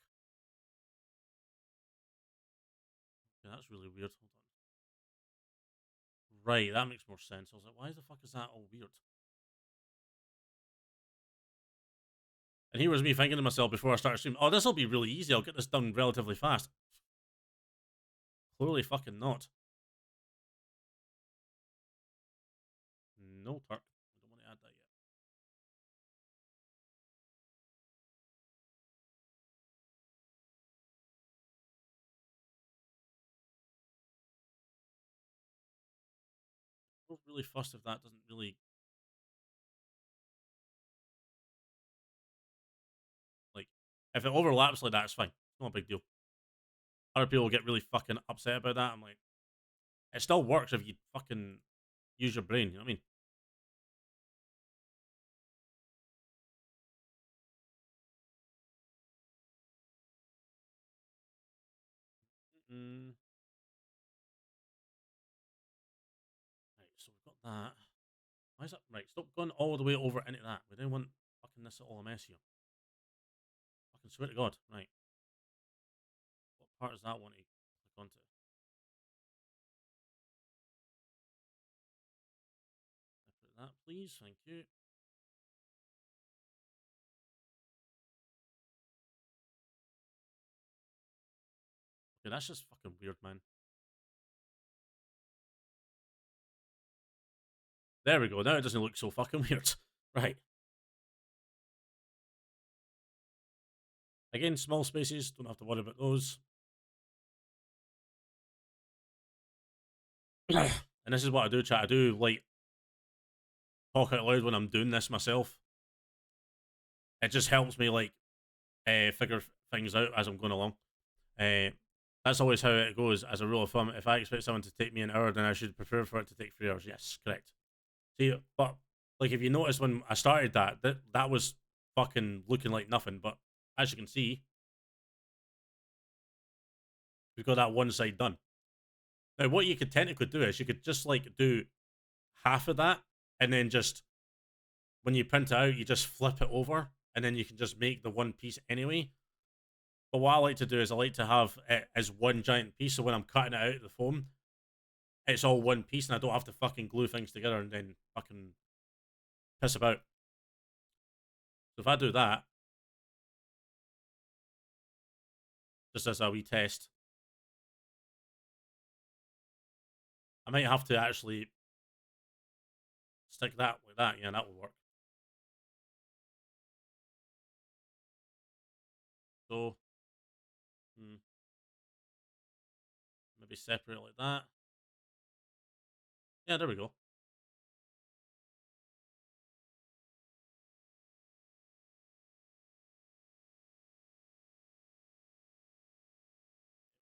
Okay, that's really weird. Hold on. Right, that makes more sense. I was like, why the fuck is that all weird? And here was me thinking to myself before I started streaming, oh, this will be really easy. I'll get this done relatively fast. Clearly fucking not. No, Turk. I don't want to add that yet. I'm really fussed if that doesn't really, like, if it overlaps like that, it's fine. It's not a big deal. Other people get really fucking upset about that. I'm like, it still works if you fucking use your brain, you know what I mean? Mm. Right, so we've got that. Why is that? Right, stop going all the way over into that. We don't want fucking this all a mess here. Fucking swear to God. Right. What part is that one to click onto? Put that, please. Thank you. Okay, that's just fucking weird, man. There we go. Now it doesn't look so fucking weird. Right. Again, small spaces. Don't have to worry about those. And this is what I do, chat. I do, like, talk out loud when I'm doing this myself. It just helps me, like, figure things out as I'm going along. That's always how it goes as a rule of thumb. If I expect someone to take me an hour, then I should prefer for it to take 3 hours. Yes, correct. See, but like if you notice when I started that was fucking looking like nothing. But as you can see, we've got that one side done. Now, what you could technically do is you could just like do half of that, and then just when you print it out, you just flip it over, and then you can just make the one piece anyway. But what I like to do is I like to have it as one giant piece, so when I'm cutting it out of the foam, it's all one piece, and I don't have to fucking glue things together and then fucking piss about. So if I do that, just as a wee test, I might have to actually stick that like that. Yeah, that will work. So be separated like that. Yeah, there we go.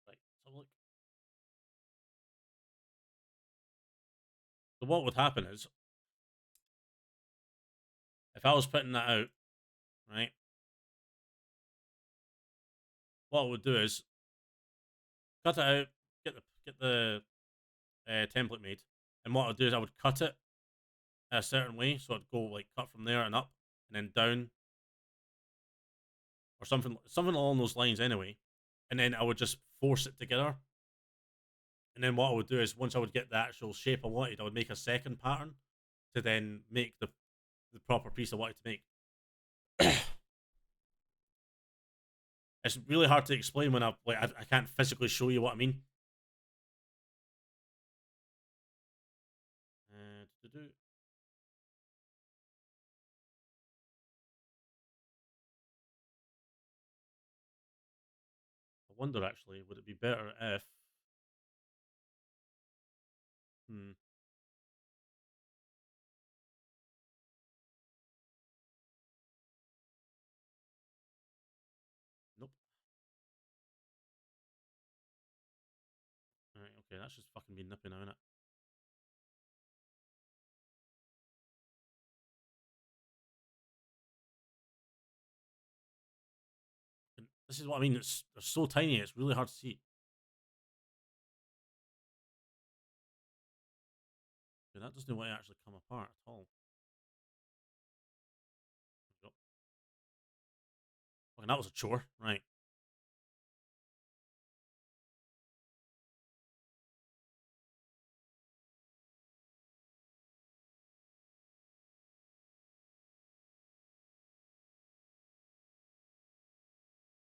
Right, let's have a look. So what would happen is, if I was putting that out, right, what I would do is cut it out, get the template made, and what I'd do is I would cut it a certain way, so I'd go like cut from there and up, and then down, or something along those lines anyway, and then I would just force it together. And then what I would do is once I would get the actual shape I wanted, I would make a second pattern to then make the proper piece I wanted to make. It's really hard to explain when I can't physically show you what I mean. I wonder actually, would it be better if? Hmm. Nope. All right. Okay. That's just fucking me nipping on it. And this is what I mean. They're so tiny. It's really hard to see. Okay, that doesn't want to actually come apart at all. Okay, that was a chore. Right.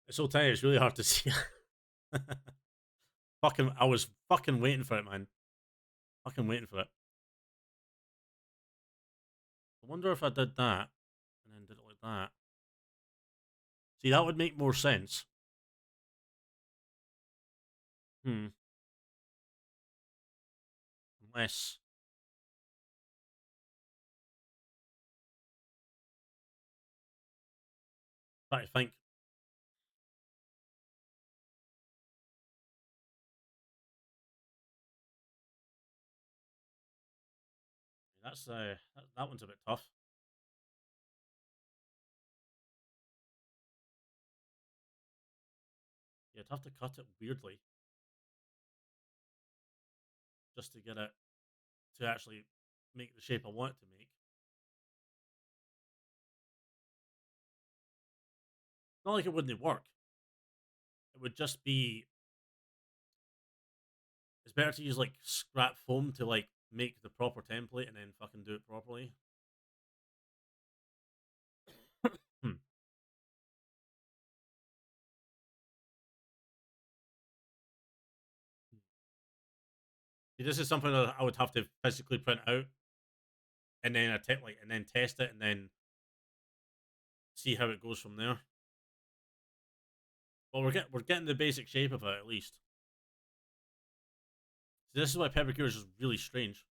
It's so tiny. It's really hard to see. I was fucking waiting for it, man. Fucking waiting for it. I wonder if I did that and then did it like that. See, that would make more sense. Hmm. Unless, I think that one's a bit tough. You'd have to cut it weirdly just to get it to actually make the shape I want it to make. Not like it wouldn't work. It would just be. It's better to use like scrap foam to like make the proper template and then fucking do it properly. Hmm. See, this is something that I would have to physically print out and then and then test it and then see how it goes from there. Well, we're getting the basic shape of it at least. So this is why Pepakura is just really strange.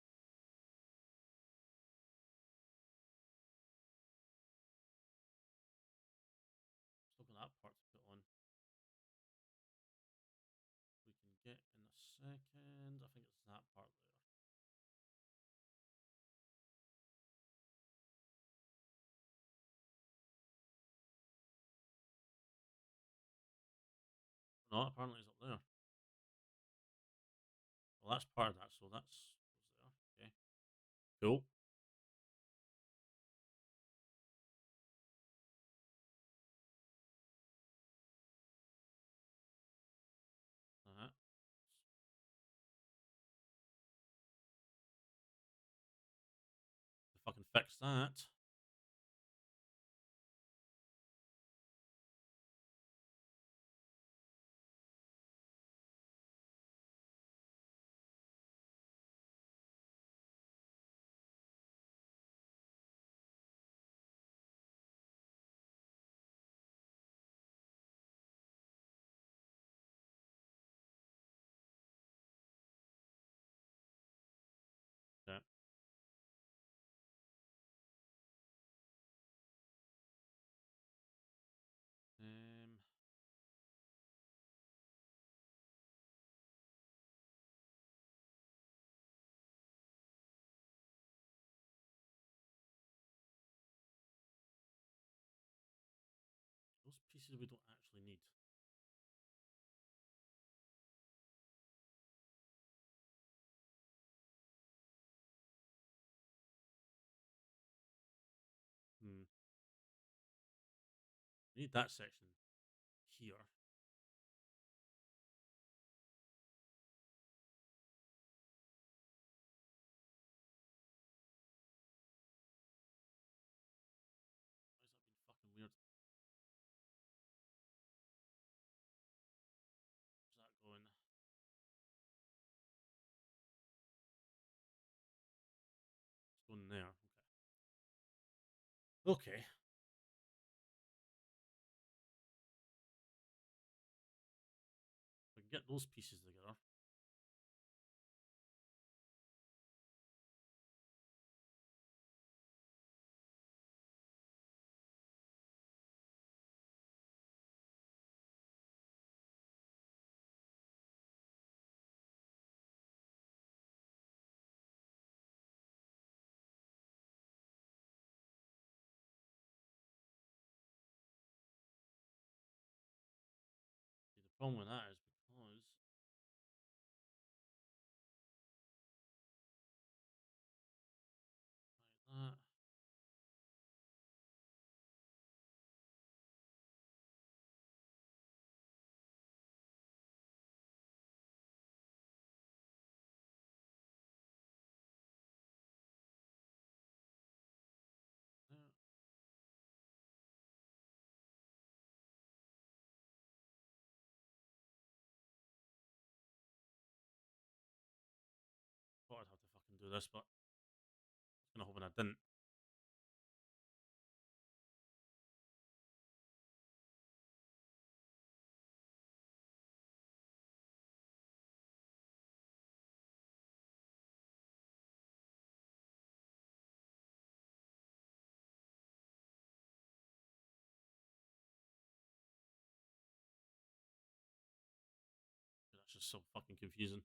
Still got that part to put on. We can get in a second. I think it's that part there. No, apparently it's up there. Well, that's part of that, so that's goes there. Okay, cool. Uh-huh. To fucking fix that. pieces we don't actually need. Hmm. We need that section here. Why is that being fucking weird? Where's that going? It's going there. Okay. Okay. We can get those pieces together. See, the problem with that is because like that. There. Thought I'd have to fucking do this, but I was kind of hoping I didn't. That's just so fucking confusing.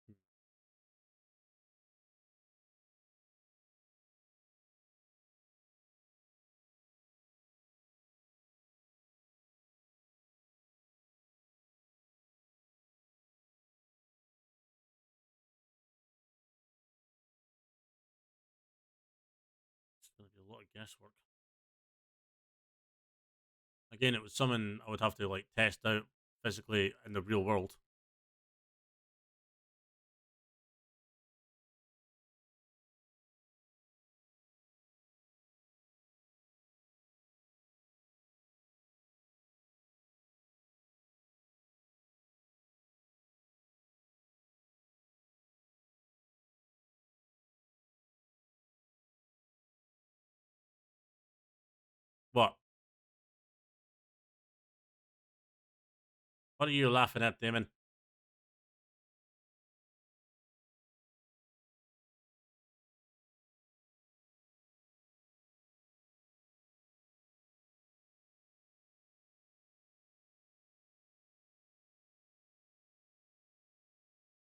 Hmm. It's going to be a lot of guesswork. Again, it was something I would have to like test out physically in the real world. What? What are you laughing at, Damon?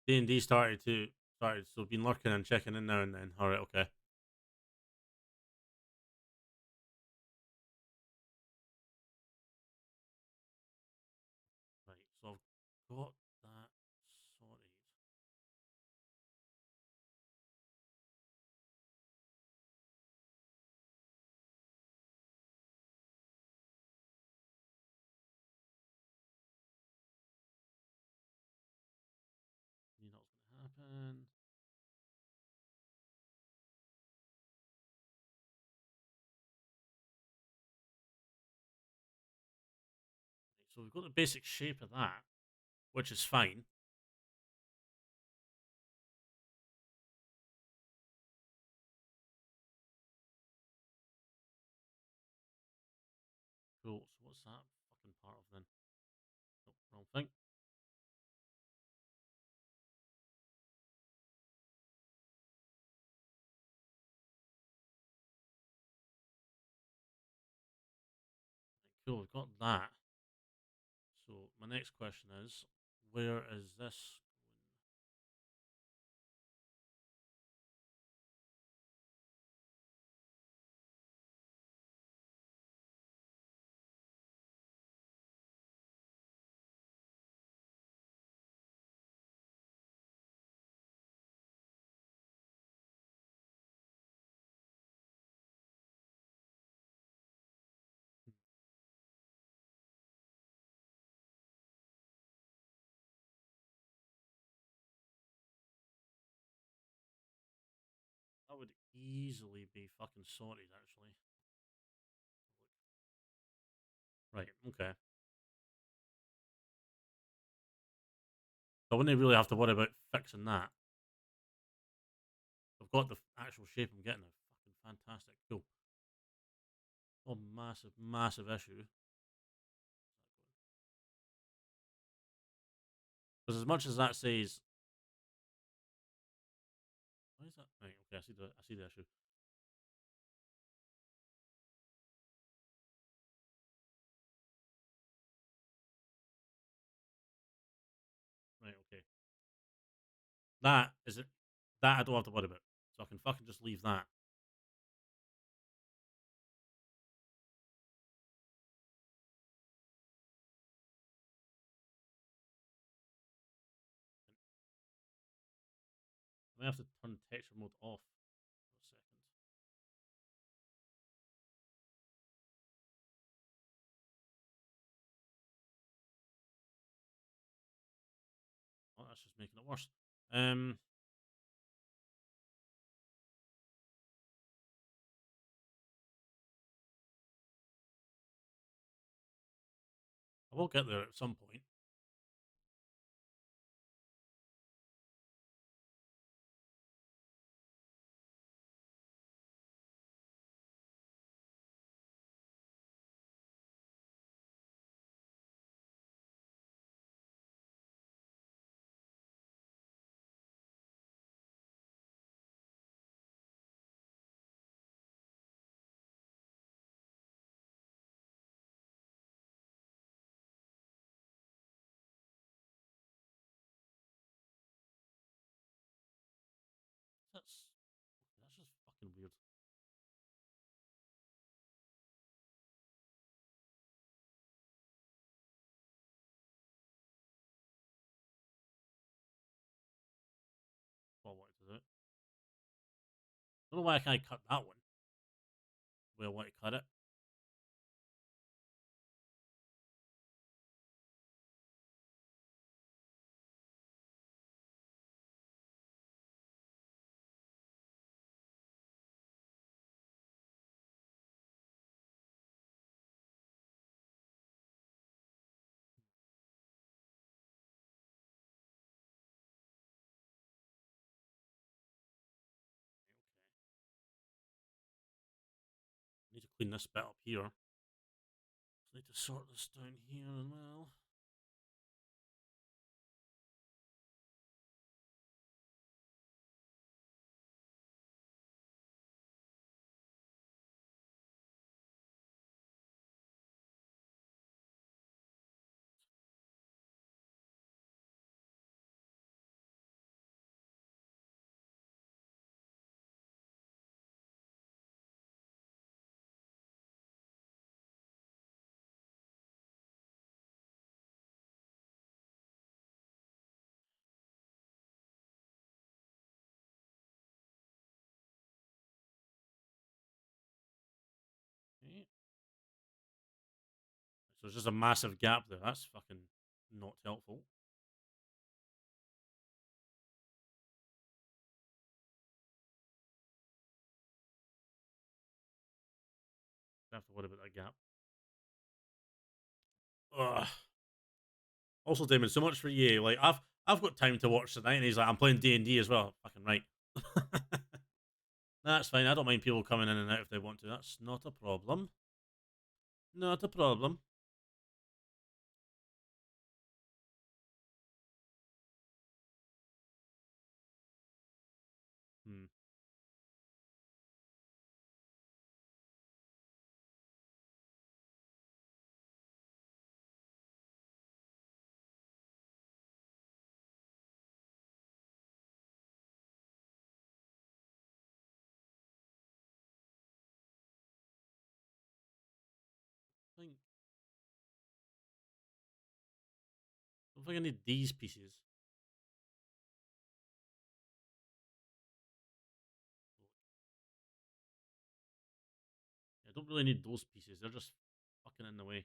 D&D started, so been lurking and checking in now and then. All right, okay. Right, so I've got that sorted. You know what's going to happen. So we've got the basic shape of that, which is fine. Cool. So what's that fucking part of then? Nope, wrong thing. Right, cool, we've got that. So my next question is, where is this going? That would easily be fucking sorted, actually. Right, okay. So I wouldn't really have to worry about fixing that. I've got the actual shape I'm getting. Fucking fantastic. Cool. Oh, massive, massive issue. Because as much as that says, why is that? Right, okay, I see the issue. Right, okay. That is it. That I don't have to worry about. So I can fucking just leave that. I may have to turn texture mode off for a second. Oh, that's just making it worse. Um, I will get there at some point. That's just fucking weird. What I wanted to do. I don't know why I can't cut that one. Where I want to cut it. Okay. I need to clean this bit up here. I need to sort this down here as well. Okay. So there's just a massive gap there. That's fucking not helpful. I have to worry about that gap. Ugh. Also, Damon, so much for you. Like, I've got time to watch tonight, and he's like, I'm playing D&D as well. Fucking right. That's fine. I don't mind people coming in and out if they want to. That's not a problem. Not a problem. Hmm. I don't think I need these pieces. I don't really need those pieces. They're just fucking in the way.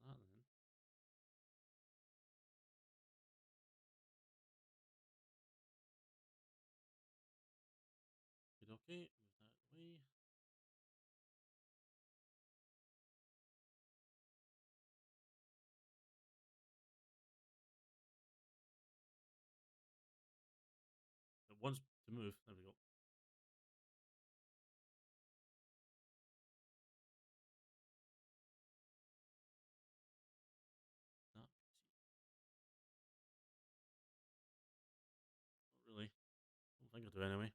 What is that then? Good, okay. Move that away. It wants to move. There we go. That piece. Not really. Don't think I do anyway.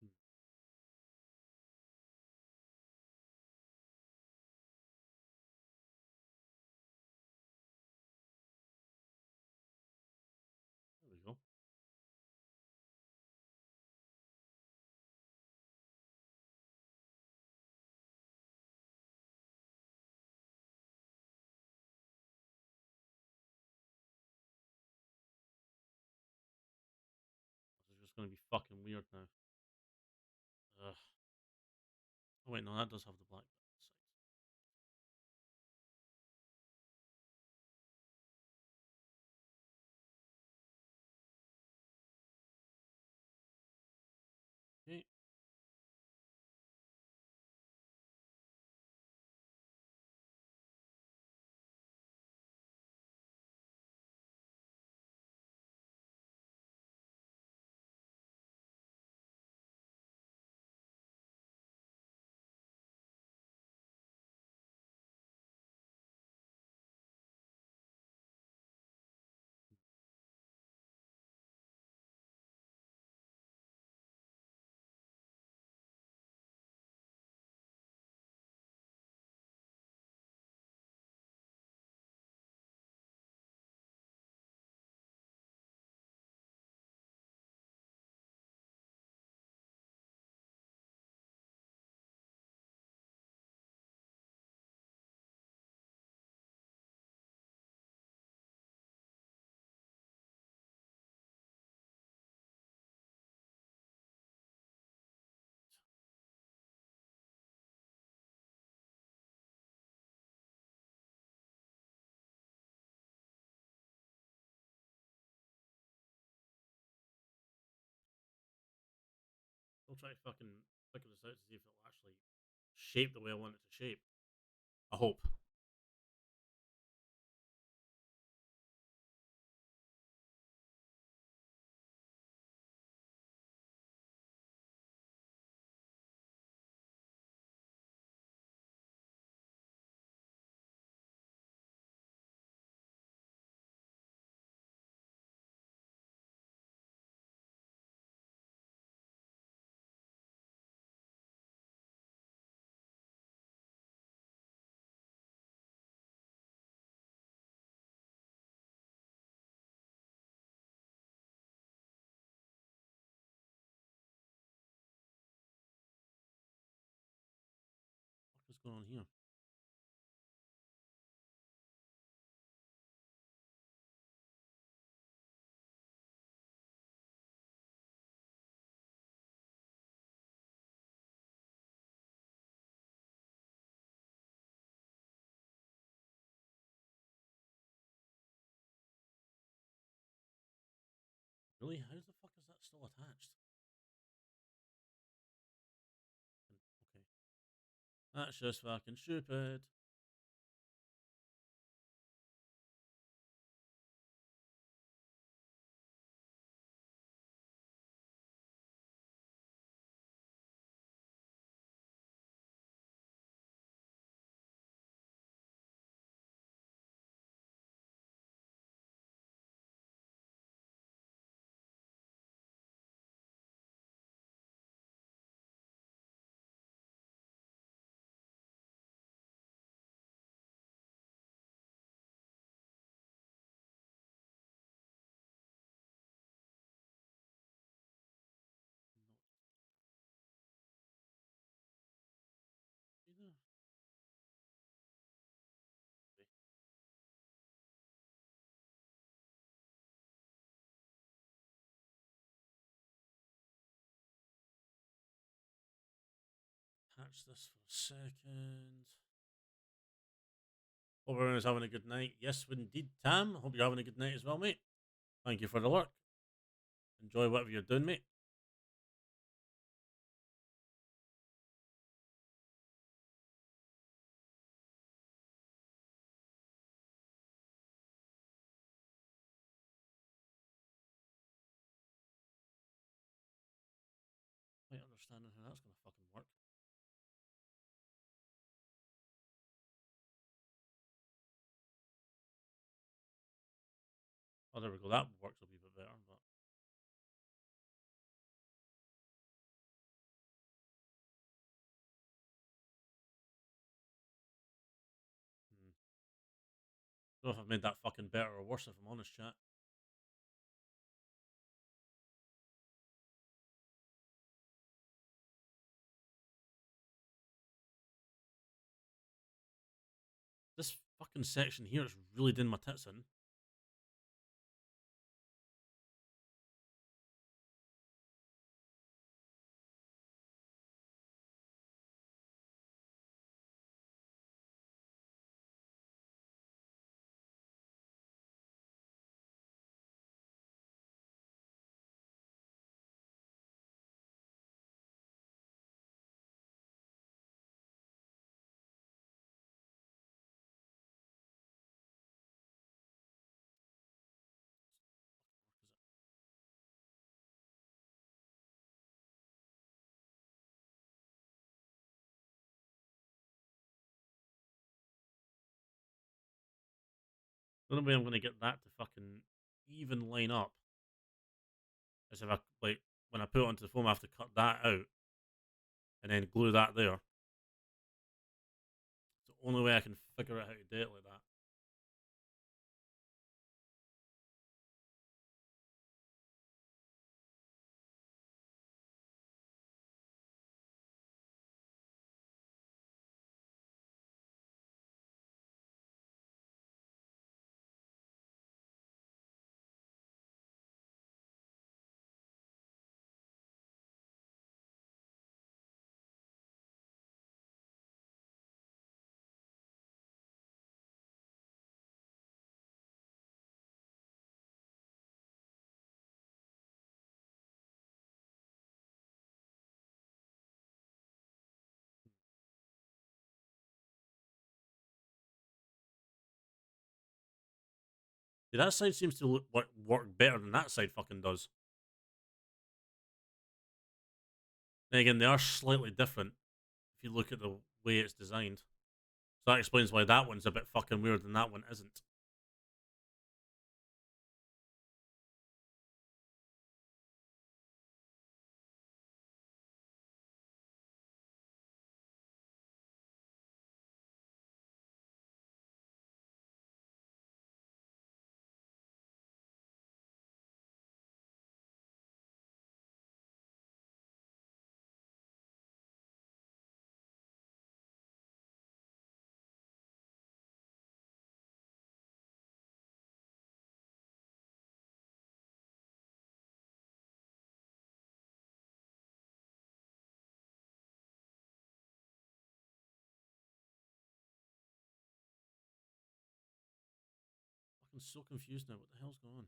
Hmm. There we go. This is just going to be fucking weird now. Ugh. Oh wait, no, that does have the black bit on the side. Okay. I'll try to fucking figure this out to see if it'll actually shape the way I want it to shape. I hope. going on here? Really? How the fuck is that still attached? Okay. That's just fucking stupid. No, either. Okay. Attach this for a second. Hope everyone's having a good night. Yes, indeed, Tam. Hope you're having a good night as well, mate. Thank you for the work. Enjoy whatever you're doing, mate. I understand how that's gonna fucking work. Oh, there we go. That works a wee bit better, but don't know if I've made that fucking better or worse. If I'm honest, chat. This fucking section here is really doing my tits in. Is it? The only way I'm going to get that to fucking even line up is if I like when I put it onto the foam, I have to cut that out and then glue that there. It's the only way I can figure out how to do it like that. See, that side seems to work better than that side fucking does. Then again, they are slightly different if you look at the way it's designed. So that explains why that one's a bit fucking weird and that one isn't. I'm so confused now. What the hell's going on?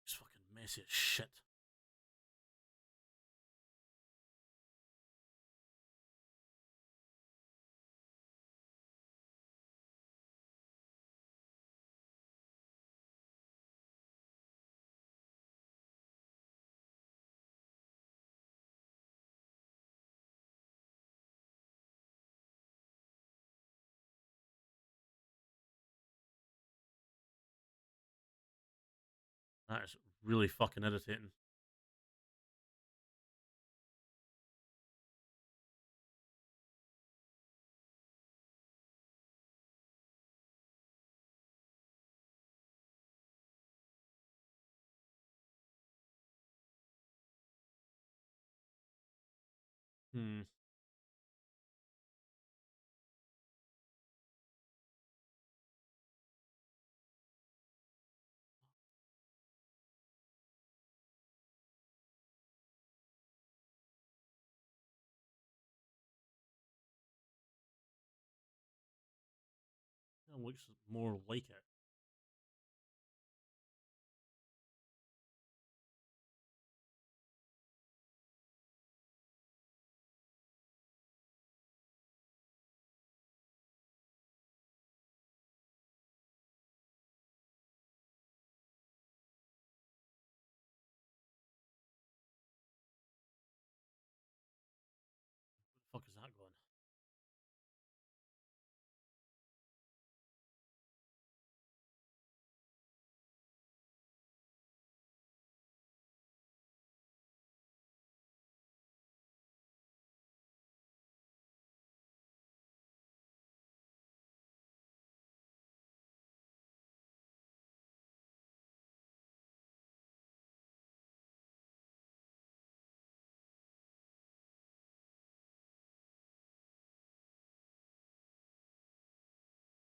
It's fucking messy as shit. That is really fucking irritating. Hmm. It looks more like it. What the fuck is that going?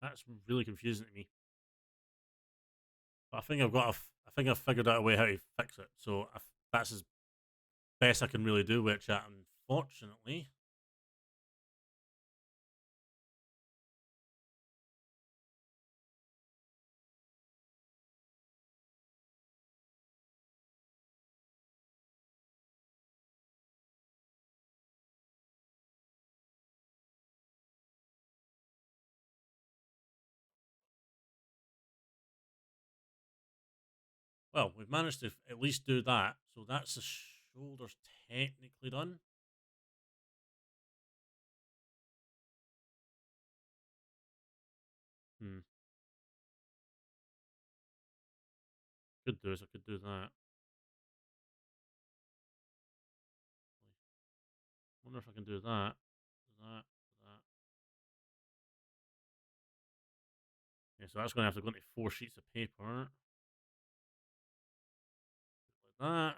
That's really confusing to me. But I think I think I've figured out a way how to fix it. So that's as best I can really do with chat. Unfortunately, well, we've managed to at least do that. So that's the shoulders technically done. Hmm. Could do is I could do that. Wonder if I can do that. That. That. Yeah, so that's going to have to go into 4 sheets of paper. Like that.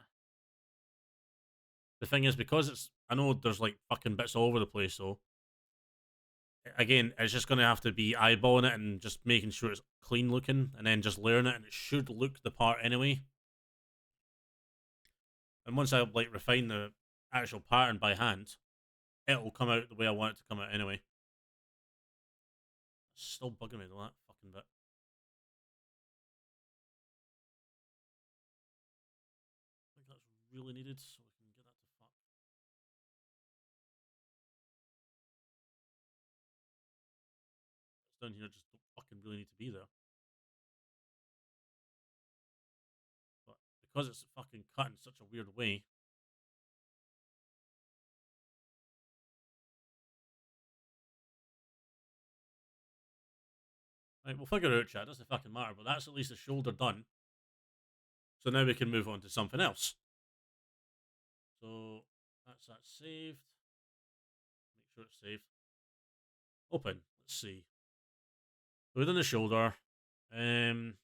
The thing is, because it's, I know there's like fucking bits all over the place, so again, it's just going to have to be eyeballing it and just making sure it's clean looking and then just layering it, and it should look the part anyway. And once I like refine the actual pattern by hand, it'll come out the way I want it to come out anyway. It's still bugging me though, that fucking bit. I think that's really needed so we can get that to fuck. It's down here just don't fucking really need to be there. But because it's fucking cut in such a weird way, right, we'll figure it out, Chad. Doesn't fucking matter. But that's at least the shoulder done. So now we can move on to something else. So that's that saved. Make sure it's saved. Open. Let's see. Within the shoulder. Forearm's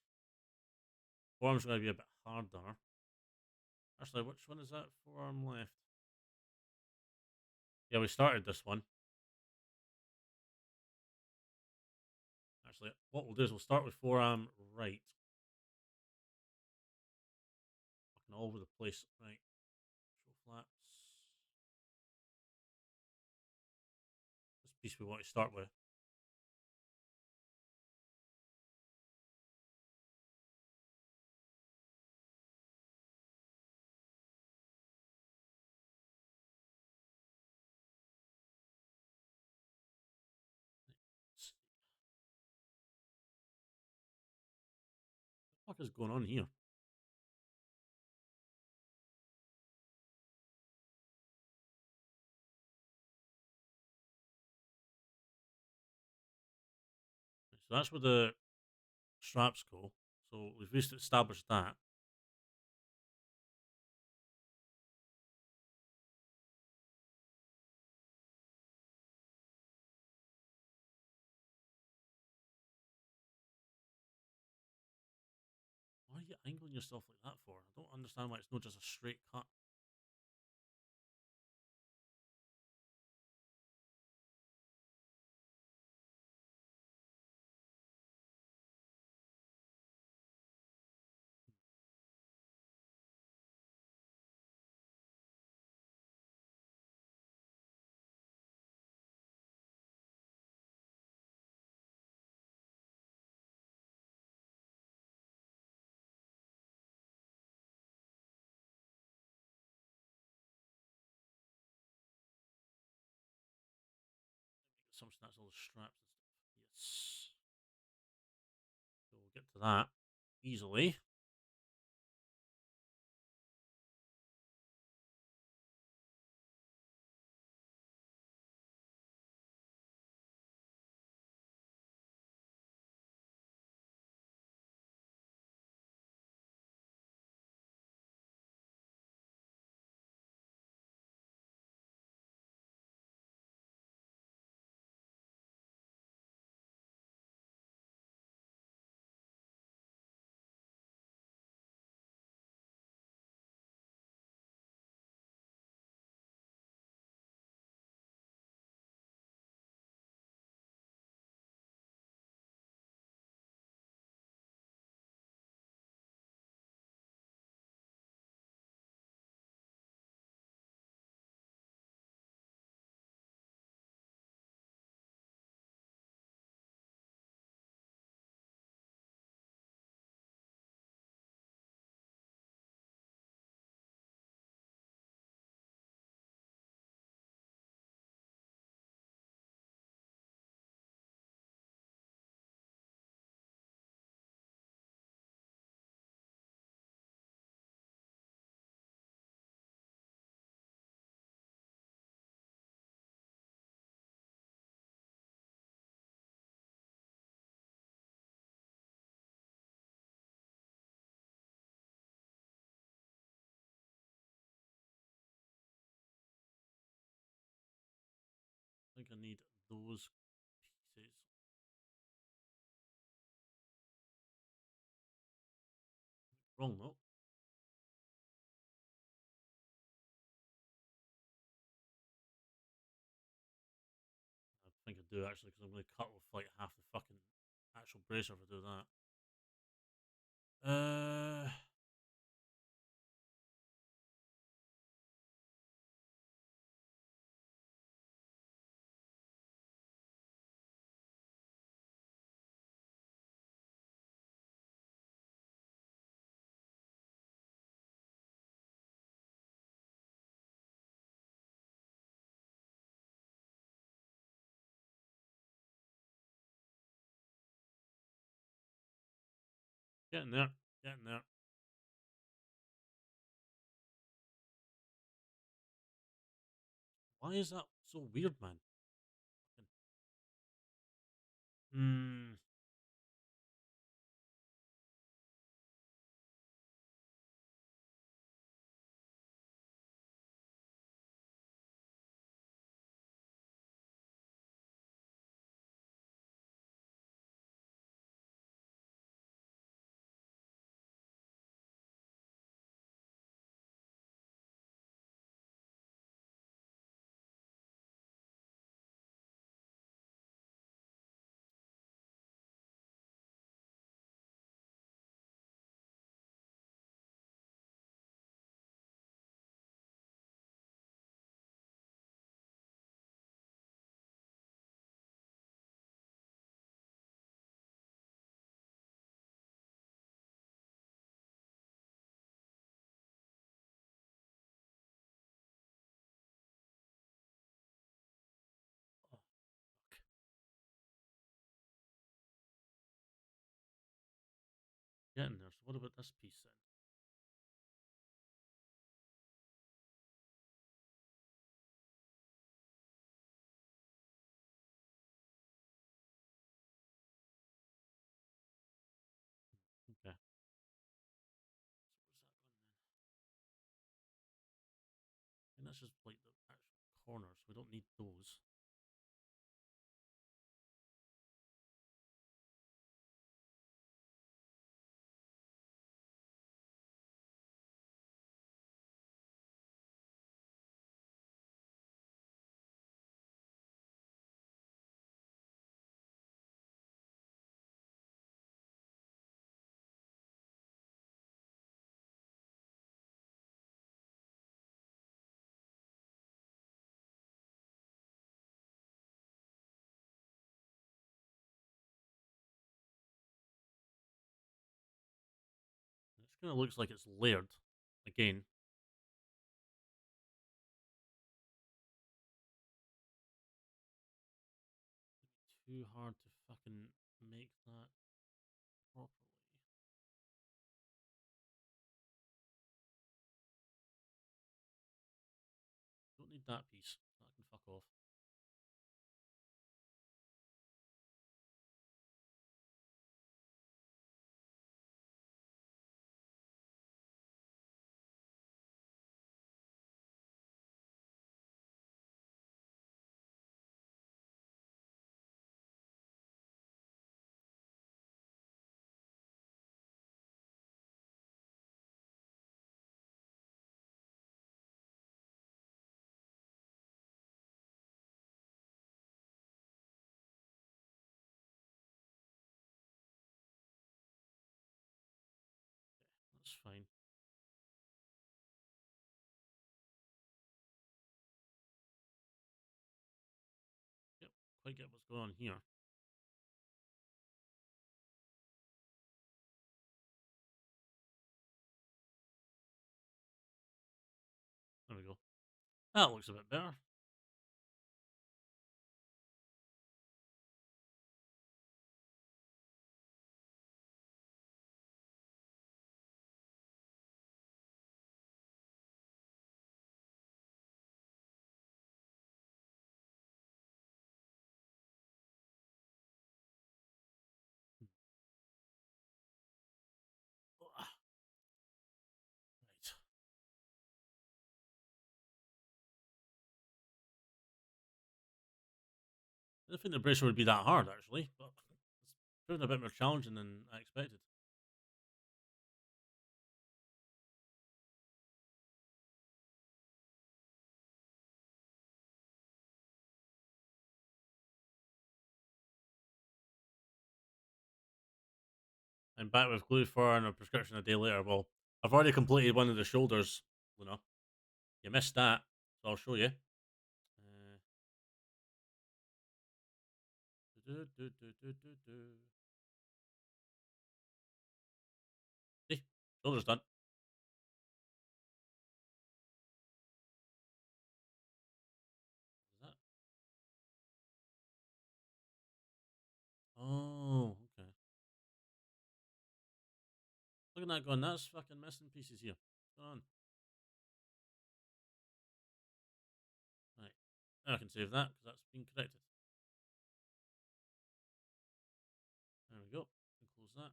going to be a bit harder. Actually, which one is that forearm left? Yeah, we started this one. Actually, what we'll do is we'll start with forearm right. all over the place. Right. Show flaps. This piece we want to start with. What the fuck is going on here? So that's where the straps go. So we've just established that. Why are you angling yourself like that for? I don't understand why it's not just a straight cut. Assumption that's all the straps and stuff. Yes. So we'll get to that easily. I think I need those pieces. Wrong though. I think I do actually because I'm going to cut off like half the fucking actual bracer if I do that. Getting there. Getting there. Why is that so weird, man? Hmm. getting there. So what about this piece then? Okay. So where's that gone then? And that's just like the actual corners. We don't need those. It kind of looks like it's layered again. Too hard to fucking make that properly. Don't need that piece. That can fuck off. That's fine. Yep. Quite get what's going on here. There we go. That looks a bit better. Right. I didn't think the bracer would be that hard actually, but it's proven a bit more challenging than I expected. I'm back with glue for and a prescription a day later. Well, I've already completed one of the shoulders, Luna. You missed that, so I'll show you. See, shoulder's done. Is that? Oh, okay. Look at that going. That's fucking missing pieces here. Go on. Right. Now I can save that because that's been corrected. There we go. Can close that.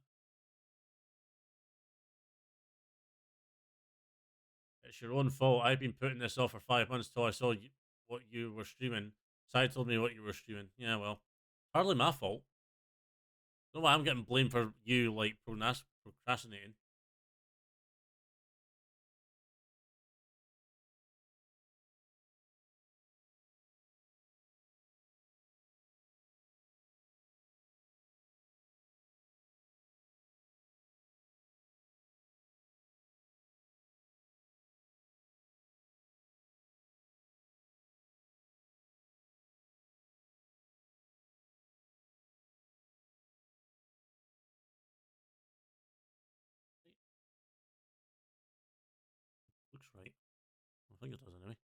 It's your own fault. I've been putting this off for 5 months till I saw what you were streaming. Sai told me what you were streaming. Yeah, well, hardly my fault. No, why I'm getting blamed for you like procrastinating. Looks right. I think it does anyway.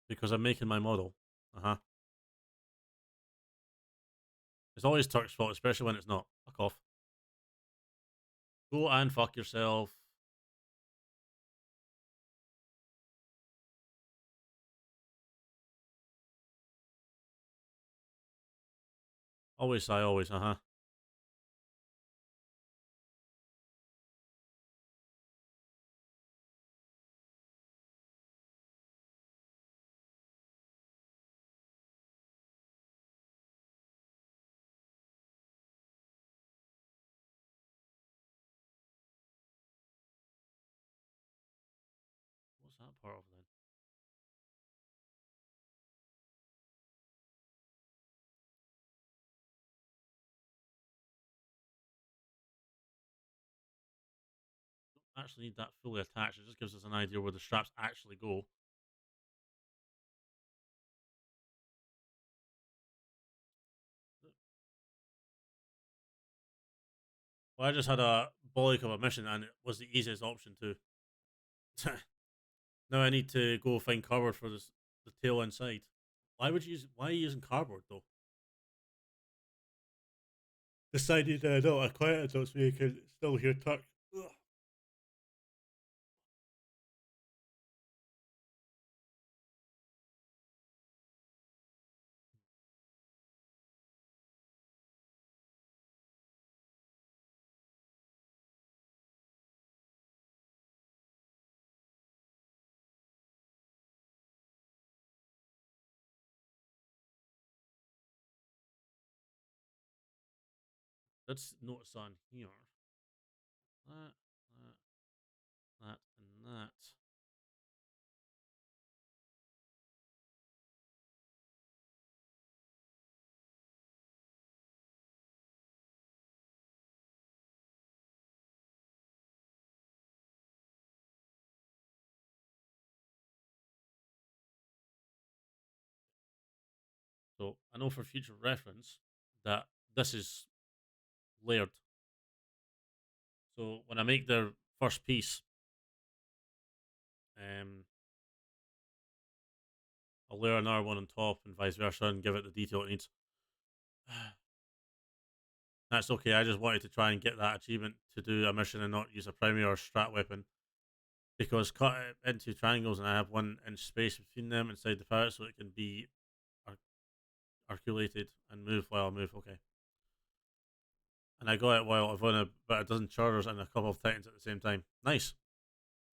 Because I'm making my model. Uh huh. It's always Turk's fault, especially when it's not. Fuck off. Go and fuck yourself. Always I always. Uh huh. What's that part of then? Actually need that fully attached. It just gives us an idea where the straps actually go. Well, I just had a bollock of a mission and it was the easiest option too. Now I need to go find cardboard for this the tail inside. Why would you use? Why are you using cardboard though? Decided not acquainted so you can still hear Turk. Ugh. Let's notice on here that, and that. So I know for future reference that this is layered. So when I make the first piece, um, I'll layer another one on top and vice versa and give it the detail it needs. That's okay. I just wanted to try and get that achievement to do a mission and not use a primary or strat weapon because cut it into triangles and I have 1 inch space between them inside the palette so it can be articulated and move while I move. Okay. And I got it while I've run about a dozen charters and a couple of titans at the same time. Nice.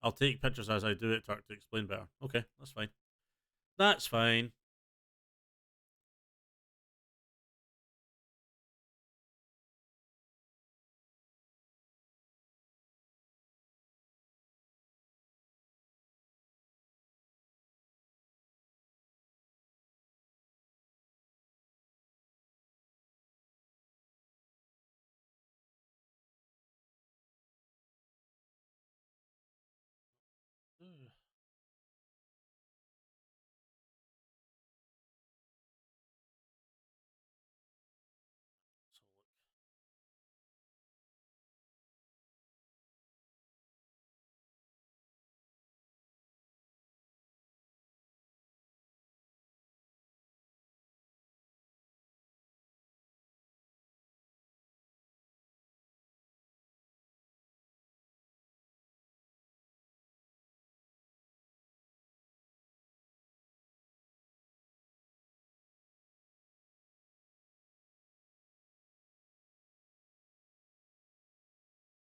I'll take pictures as I do it to explain better. Okay, that's fine. That's fine.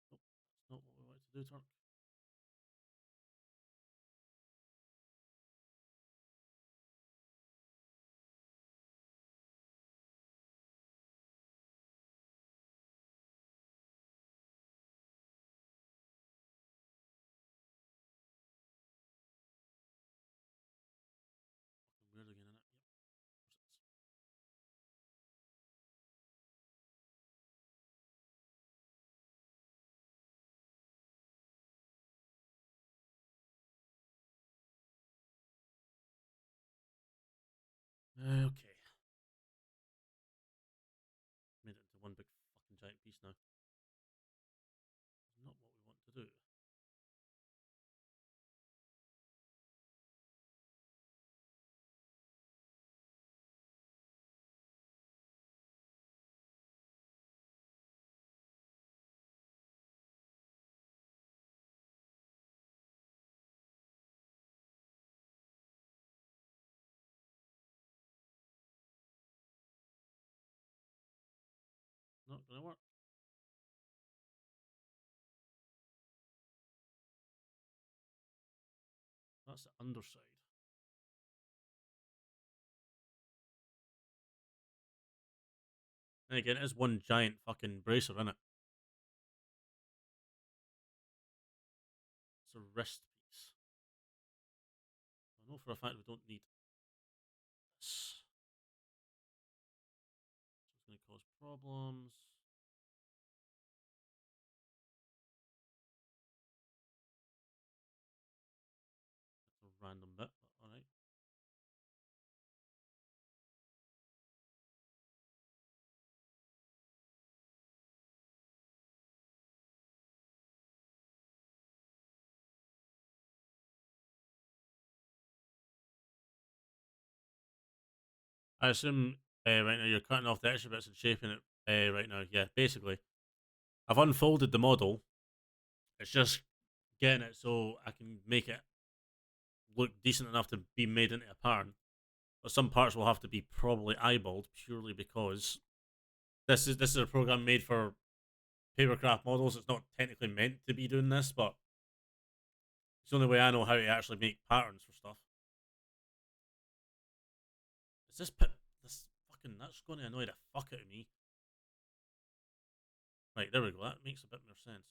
So that's not what we wanted to do, Turk. Fucking weird again, innit? Yep. Okay. Made it into one big fucking giant piece now. Not what we want to do. not going to work. That's the underside. And again, it is one giant fucking bracer, isn't it? It's a wrist piece. I know for a fact we don't need this. So it's going to cause problems. That's a random bit, but alright. I assume right now you're cutting off the extra bits and shaping it right now. Yeah, basically. I've unfolded the model. It's just getting it so I can make it look decent enough to be made into a pattern. But some parts will have to be probably eyeballed purely because this is a program made for papercraft models. It's not technically meant to be doing this, but it's the only way I know how to actually make patterns for stuff. Is this fucking that's going to annoy the fuck out of me? Right, there we go. That makes a bit more sense.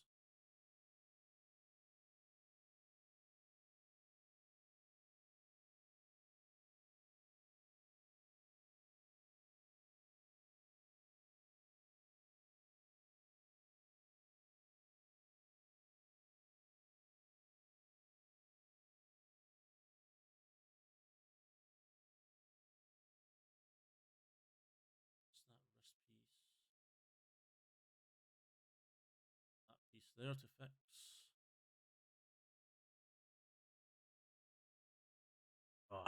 What's that wrist piece? That piece there to fix. Oh,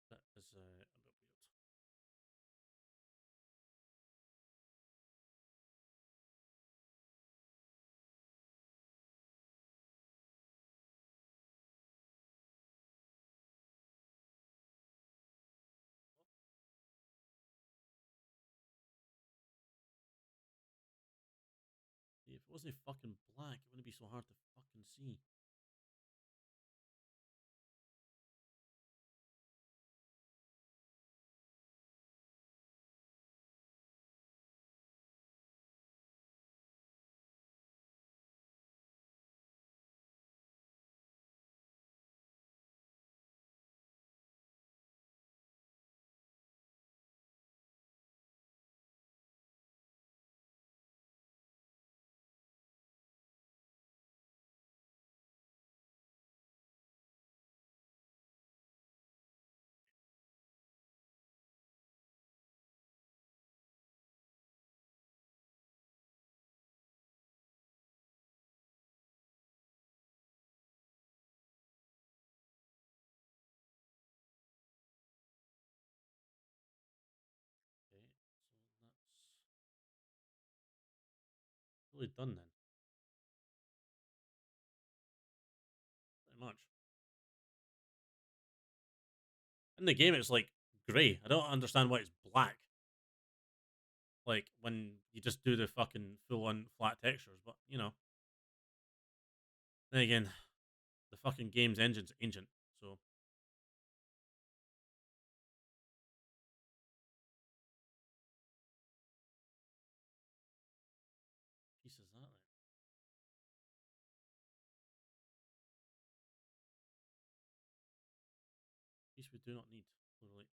that is a bit weird. See, if it wasn't fucking black, it wouldn't be so hard to fucking see. Okay, so that's really done then. Pretty much. In the game, it's like grey. I don't understand why it's black. Like when you just do the fucking full on flat textures, but you know. Then again, the fucking game's engine's ancient, so piece is that then? Piece we do not need, clearly.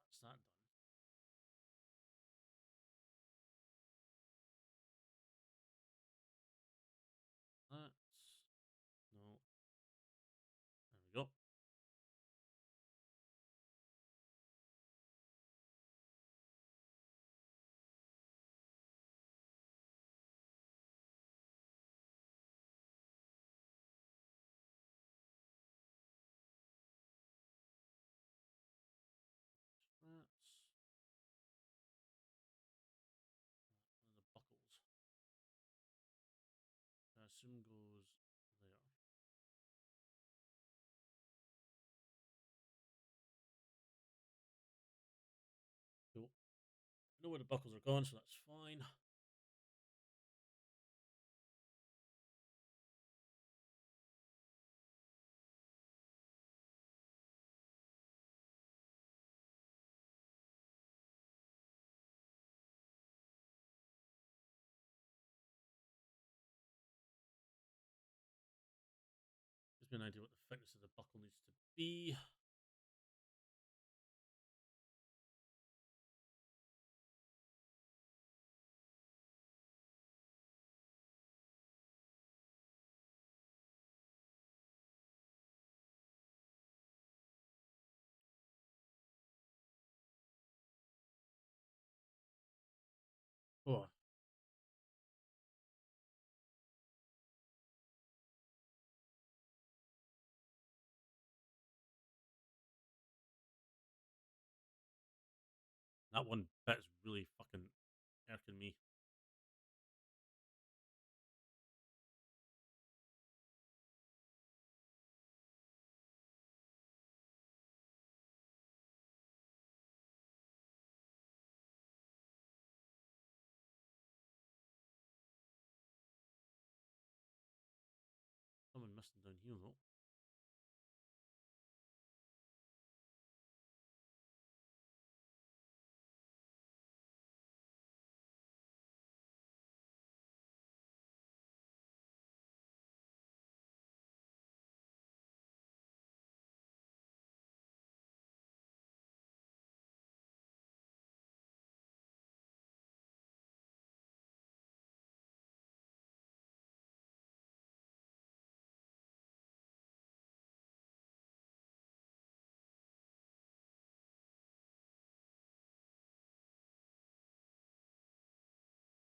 That's that done. assume goes there. Cool. I know where the buckles are gone, so that's fine. Gives me an idea what the thickness of the buckle needs to be. Oh, that one bit's really fucking irking me. Something missing down here though.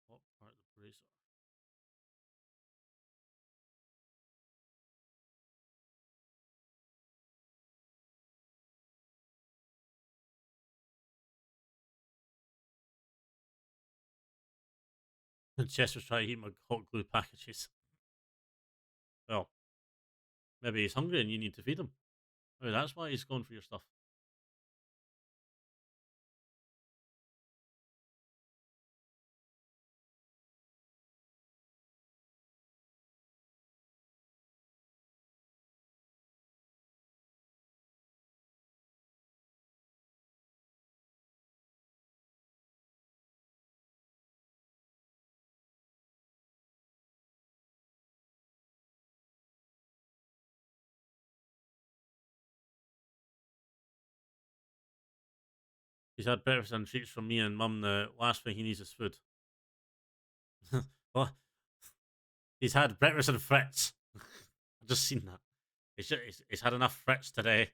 What part of the bracer? And Chester's trying to eat my hot glue packages. Well, maybe he's hungry and you need to feed him. Maybe that's why he's going for your stuff. He's had breakfast and treats from me and mum. The last thing he needs is food. Well, he's had breakfast and frits. I've just seen that. He's had enough frits today.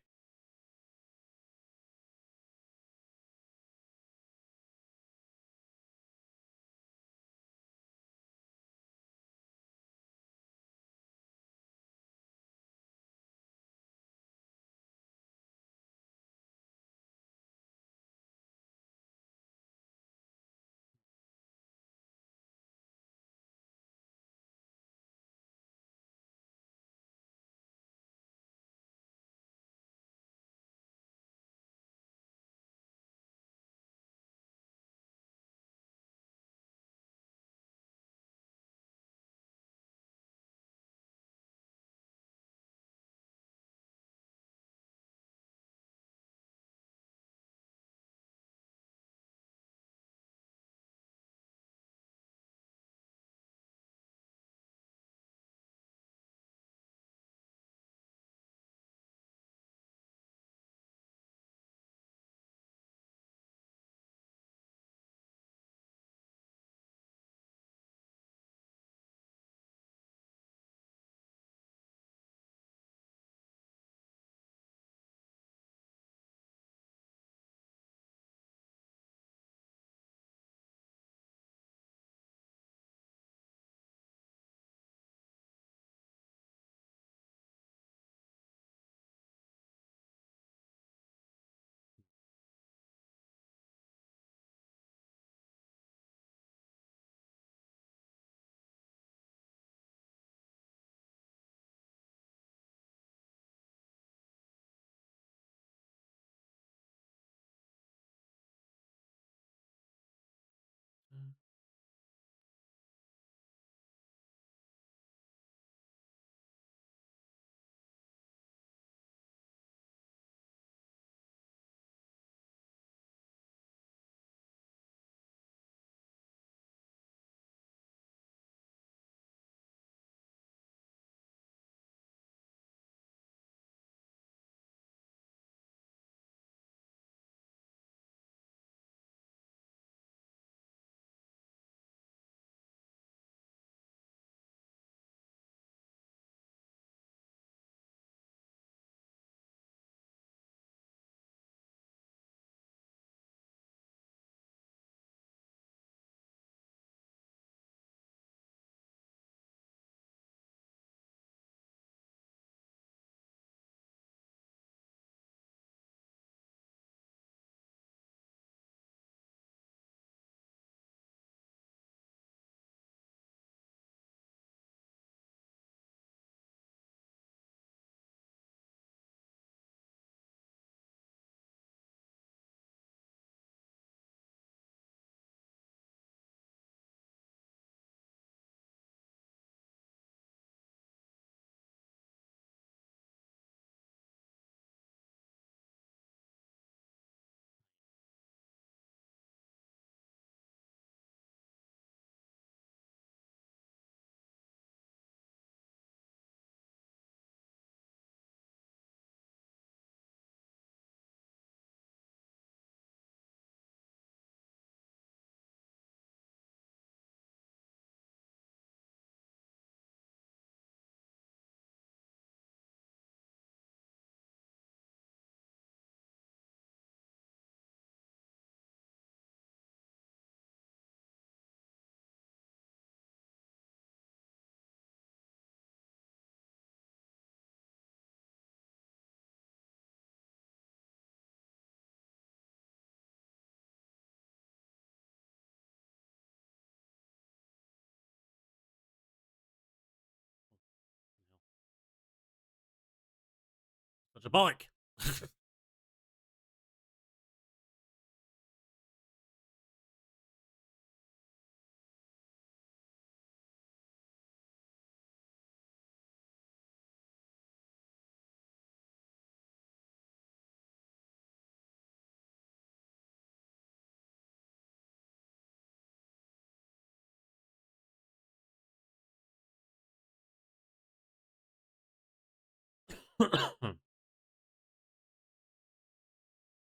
Such a bollock.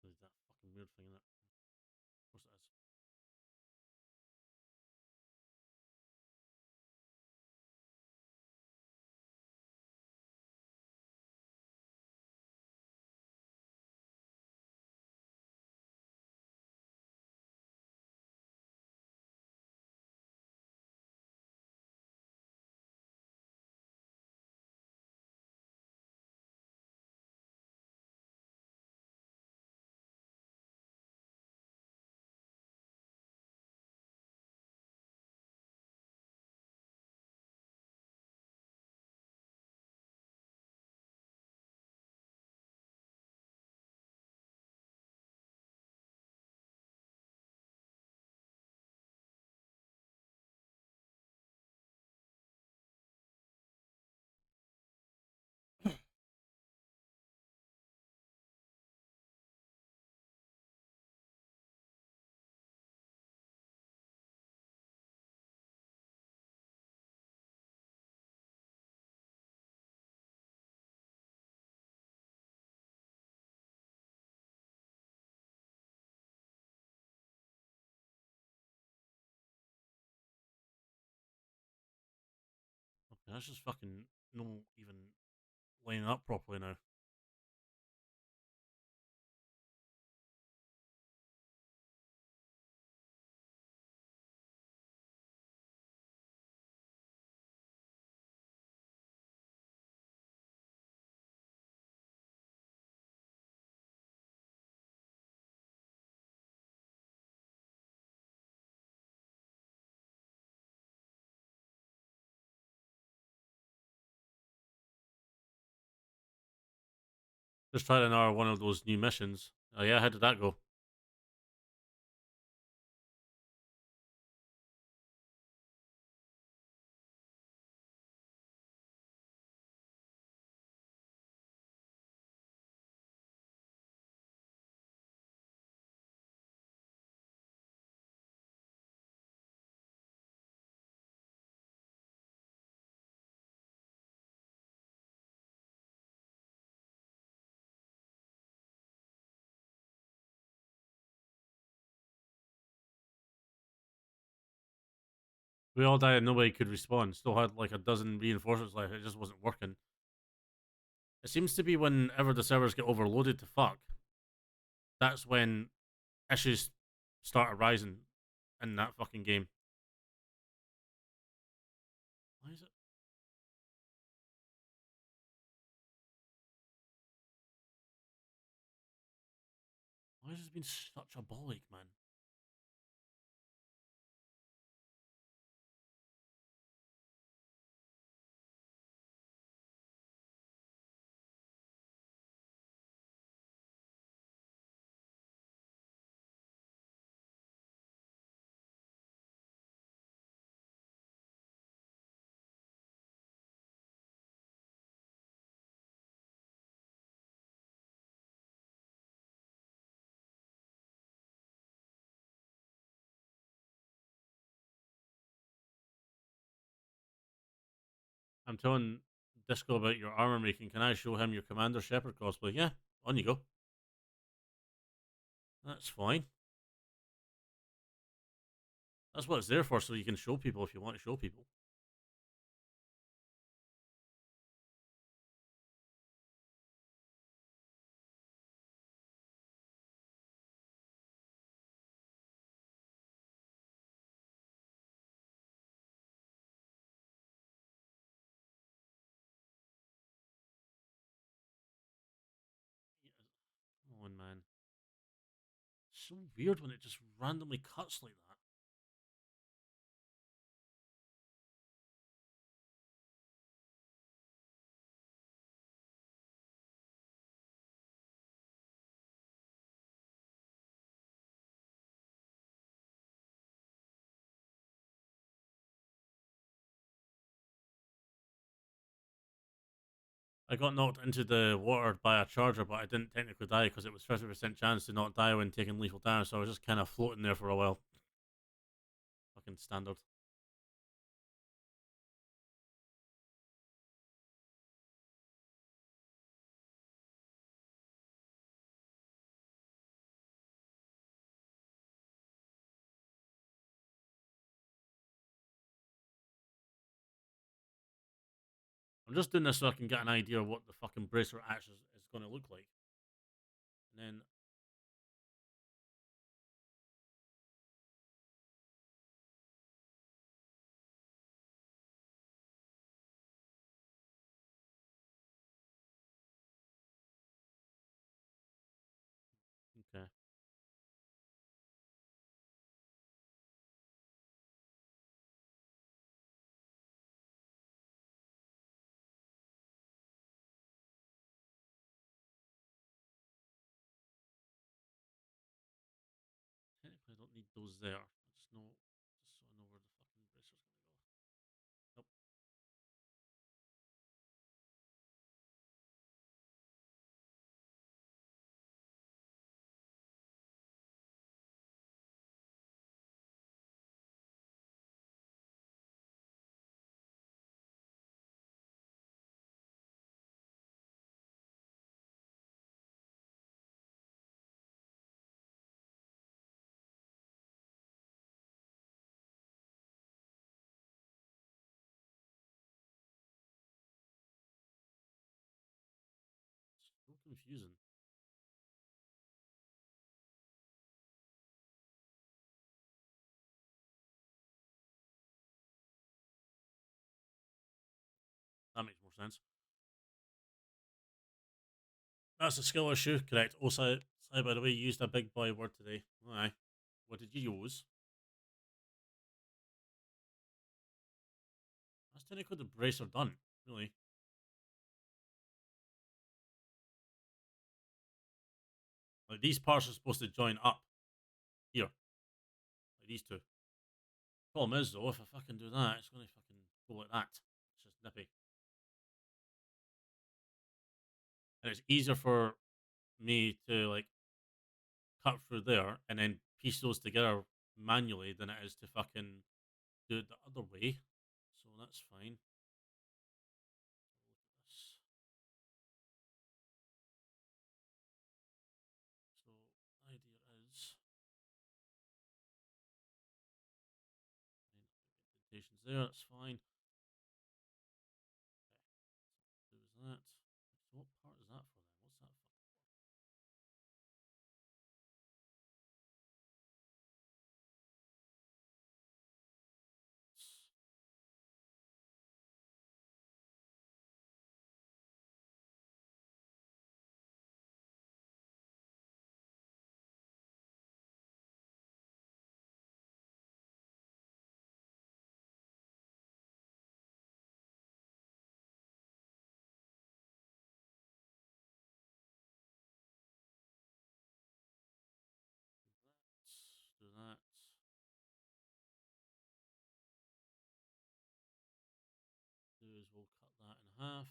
There's that fucking weird thing in it. Of course it is. Okay, that's just fucking no even lining up properly now. Just tried another one of those new missions. Oh yeah, how did that go? We all died and nobody could respawn. Still had like a dozen reinforcements left. It just wasn't working. It seems to be whenever the servers get overloaded to fuck, that's when issues start arising in that fucking game. Why is it? Why has this been such a bollock, man? I'm telling Disco about your armor making. Can I show him your Commander Shepard cosplay? Yeah, on you go. That's fine. That's what it's there for, so you can show people if you want to show people. Come on, man. It's so weird when it just randomly cuts like that. I got knocked into the water by a charger, but I didn't technically die because it was 50% chance to not die when taking lethal damage, so I was just kind of floating there for a while. Fucking standard. I'm just doing this so I can get an idea of what the fucking bracer actually is going to look like. And then, okay. Technically, I don't need those there. I just know, just so I know where the fucking bracer's going to go. Nope. So confusing. That makes more sense. That's a skill issue, correct. Also, by the way, you used a big boy word today. Aye. What did you use? That's technically the bracer done, really. Like, these parts are supposed to join up here. Like these two. Problem is, though, if I fucking do that, it's going to fucking go like that. It's just nippy. And it's easier for me to, like, cut through there and then piece those together manually than it is to fucking do it the other way. So that's fine. Look at this. So the idea is indentations there, that's fine. Okay, so that. So what part is that for then? What's that for? Do that. Do is we'll cut that in half.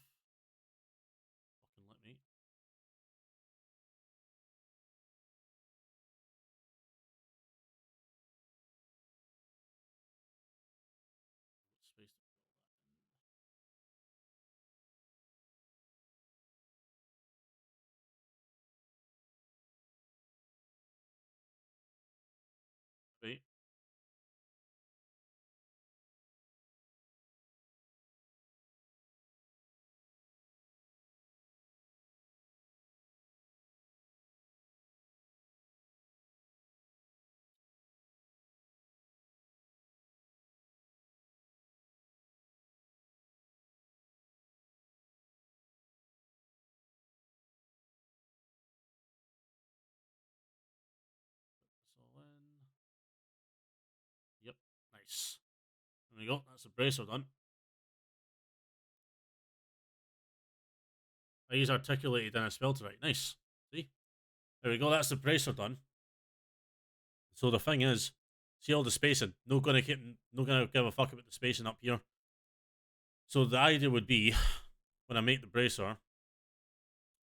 Fucking let me. What space to put all that in? Wait. Put this all in. Yep. Nice. There we go. That's the bracer done. I use articulated and I spelled it right. Nice. See? There we go. That's the bracer done. So the thing is, see all the spacing. No gonna give a fuck about the spacing up here. So the idea would be, when I make the bracer,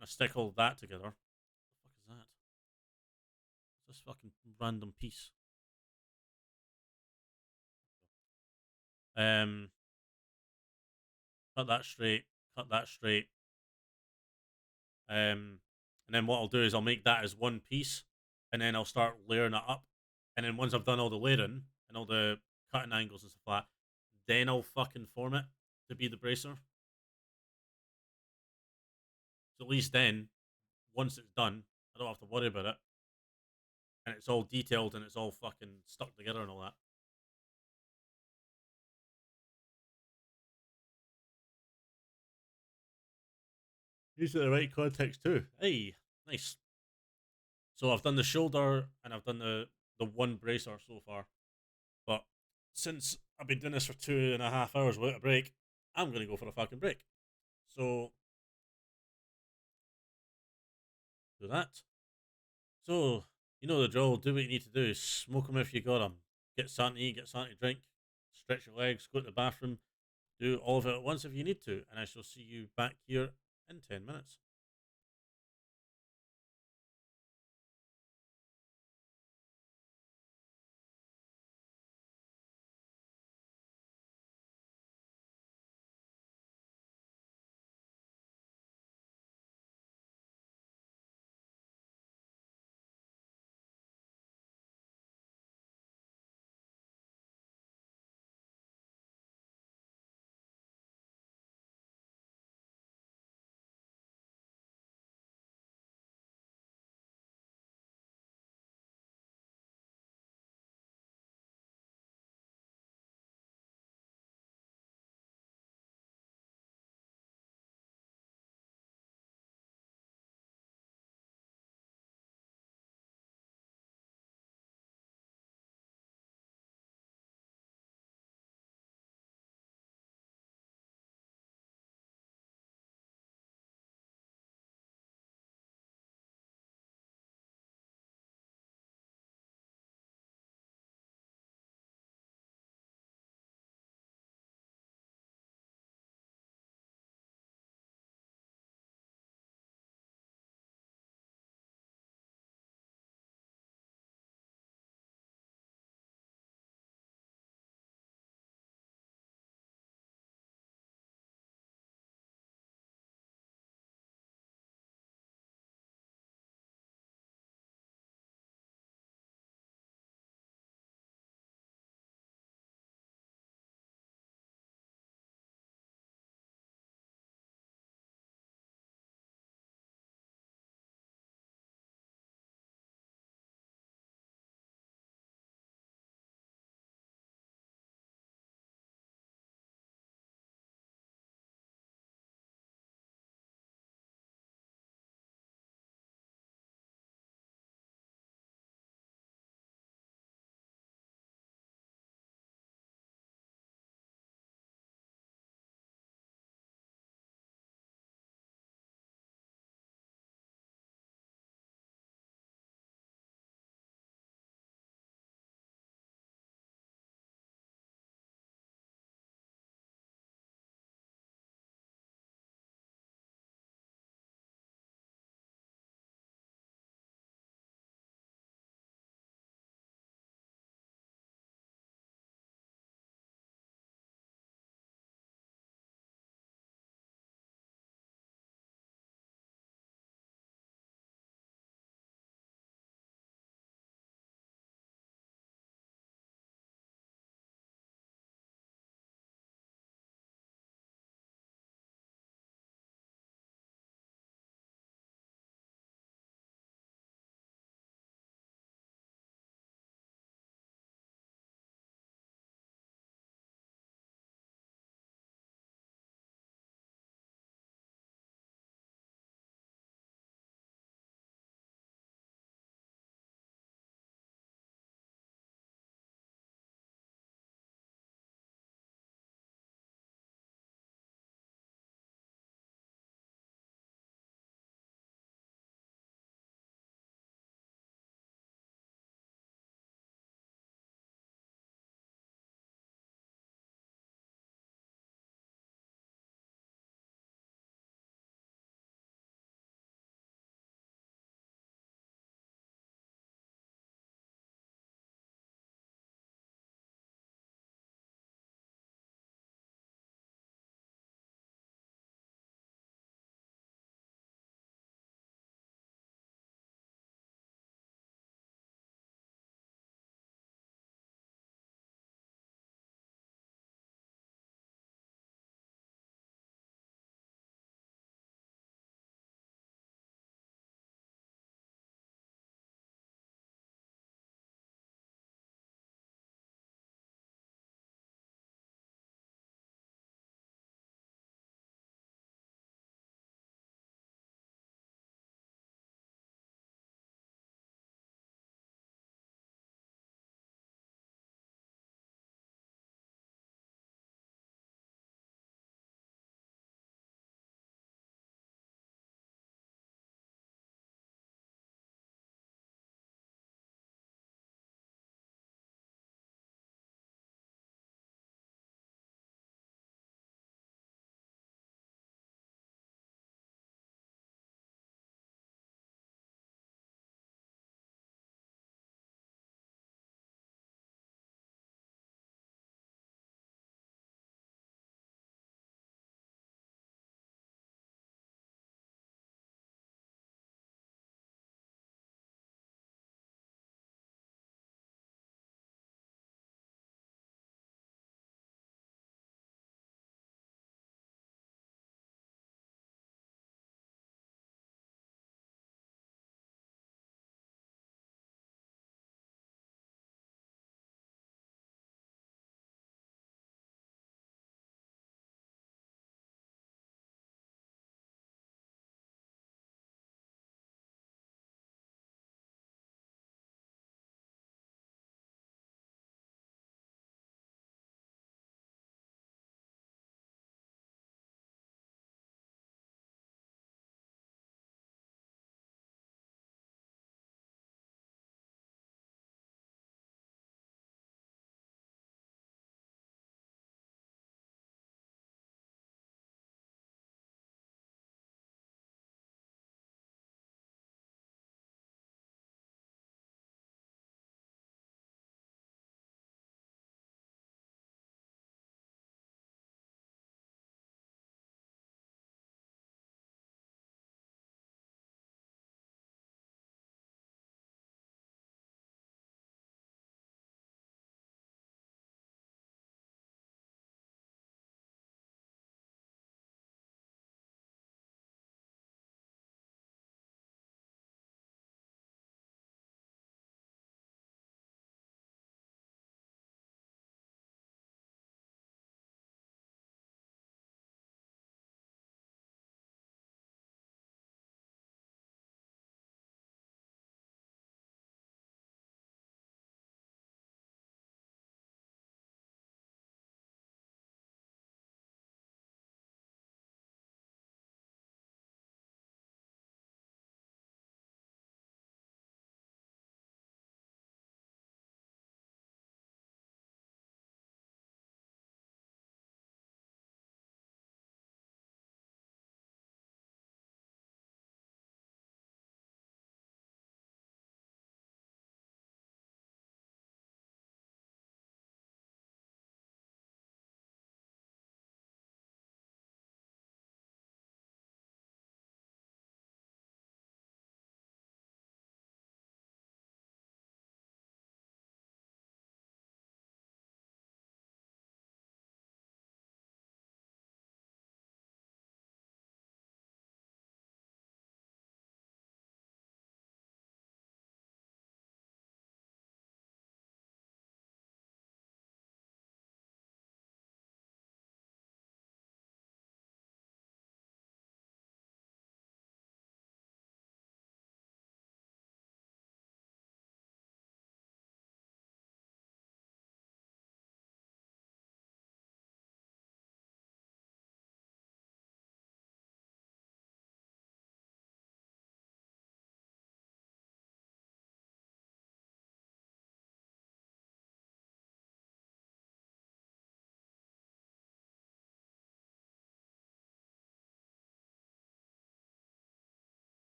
I stick all that together. What the fuck is that? What's this fucking random piece? Um, cut that straight. Cut that straight. And then what I'll do is I'll make that as one piece, and then I'll start layering it up. And then once I've done all the layering and all the cutting angles and stuff like that, then I'll fucking form it to be the bracer. So at least then, once it's done, I don't have to worry about it, and it's all detailed and it's all fucking stuck together and all that. These are the right context too. Hey, nice. So I've done the shoulder and I've done the one bracer so far. But since I've been doing this for 2.5 hours without a break, I'm gonna go for a fucking break. So do that. So you know the drill. Do what you need to do. Smoke them if you got them. Get something to eat. Get something to drink. Stretch your legs. Go to the bathroom. Do all of it at once if you need to. And I shall see you back here in 10 minutes.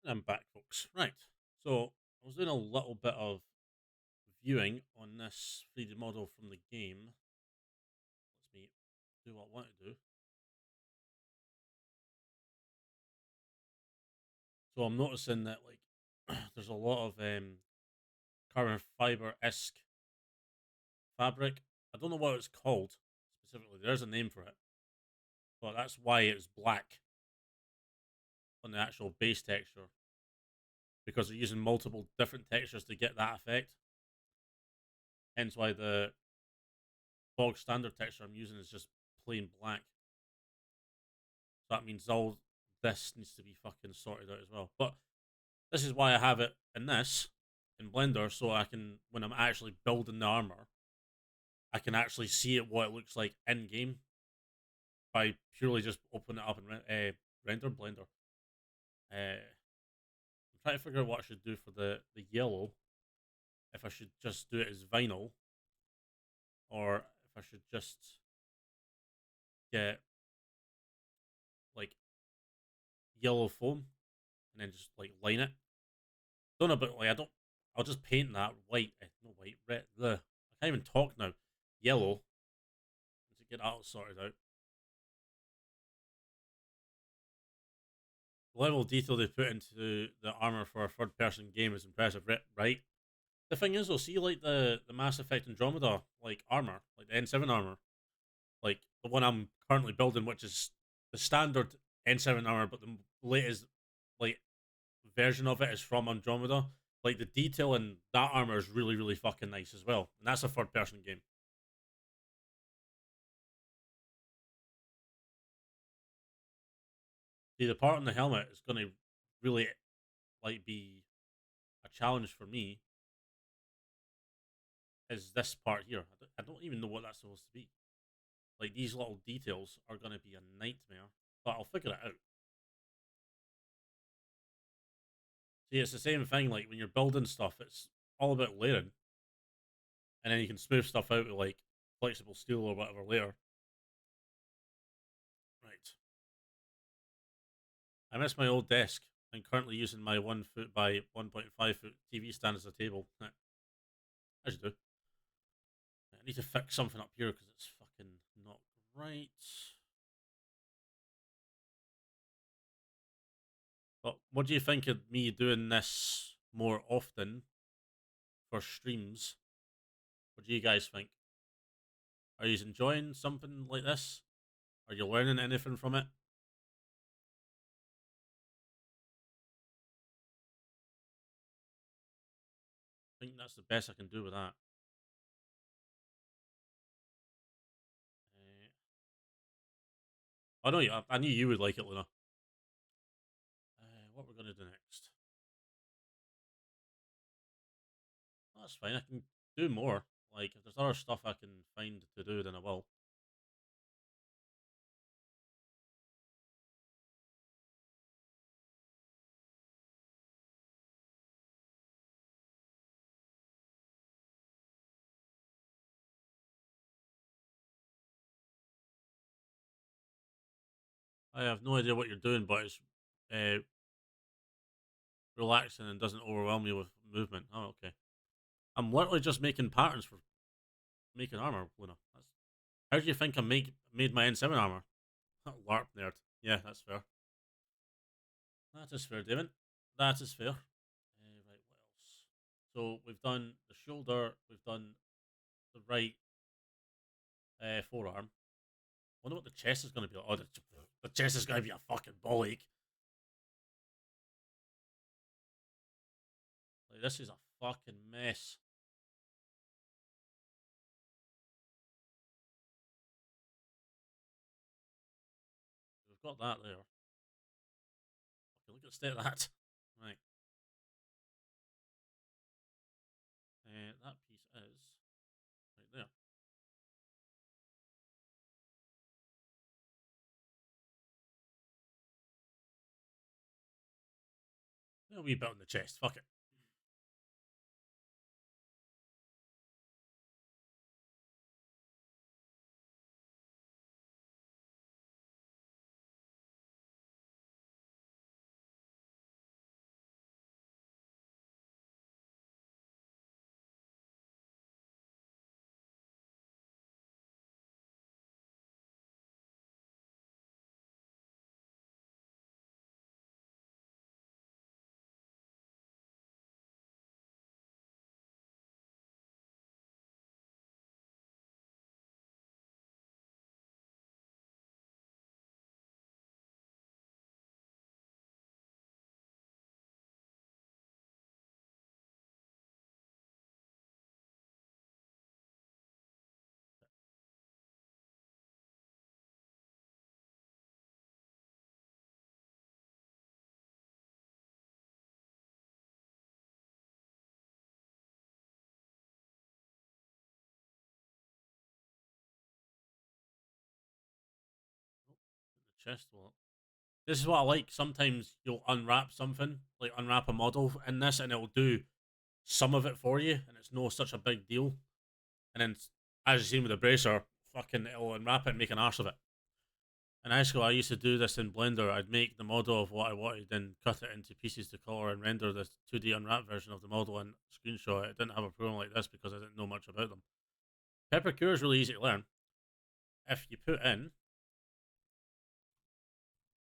I'm back, folks. Right. So I was doing a little bit of viewing on this 3D model from the game. Let's me do what I want to do. So I'm noticing that like there's a lot of carbon fiber esque fabric. I don't know what it's called specifically. There's a name for it, but that's why it's black on the actual base texture because they're using multiple different textures to get that effect. Hence why the bog standard texture I'm using is just plain black. So that means all this needs to be fucking sorted out as well. But this is why I have it in this in Blender, so I can, when I'm actually building the armor, I can actually see it what it looks like in game by purely just opening it up and render Blender. I'm trying to figure out what I should do for the yellow. If I should just do it as vinyl, or if I should just get like yellow foam and then just like line it. Don't know, but like I don't. I'll just paint that white. No white, red. I can't even talk now. Yellow to get that all sorted out. The level of detail they put into the armor for a third-person game is impressive, right? The thing is, though, see, like the Mass Effect Andromeda like armor, like the N7 armor, like the one I'm currently building, which is the standard N7 armor, but the latest like version of it is from Andromeda. Like the detail in that armor is really, really fucking nice as well, and that's a third-person game. See, the part on the helmet is going to really like be a challenge for me. Is this part here? I don't even know what that's supposed to be. Like these little details are going to be a nightmare, but I'll figure it out. See, it's the same thing. Like when you're building stuff, it's all about layering, and then you can smooth stuff out with like flexible steel or whatever later. Right. I miss my old desk. I'm currently using my 1 foot by 1.5 foot TV stand as a table. As you do. I need to fix something up here because it's fucking not right. But what do you think of me doing this more often for streams? What do you guys think? Are you enjoying something like this? Are you learning anything from it? I think that's the best I can do with that. I know you. I knew you would like it, Luna. What we're gonna do next? Oh, that's fine. I can do more. Like if there's other stuff I can find to do, then I will. I have no idea what you're doing, but it's uh, relaxing and doesn't overwhelm you with movement. Oh, okay. I'm literally just making patterns for making armor, Luna. How do you think I made my N7 armor? LARP nerd. Yeah, that's fair. That is fair, David. That is fair. Right, what else? So we've done the shoulder, we've done the right forearm. I wonder what the chest is going to be like. Oh, the chest is going to be a fucking ball ache. Like, this is a fucking mess. We've got that there. Okay, look at the state of that. Right. That piece is right there. A wee bit on the chest. Fuck it. chest a lot. This is what I like. Sometimes you'll unwrap something, like unwrap a model in this, and it'll do some of it for you, and it's no such a big deal. And then, as you've seen with the bracer, fucking it'll unwrap it and make an arse of it. In high school, I used to do this in Blender. I'd make the model of what I wanted, then cut it into pieces to color and render the 2D unwrapped version of the model and screenshot it. I didn't have a program like this because I didn't know much about them. Pepakura is really easy to learn. If you put in,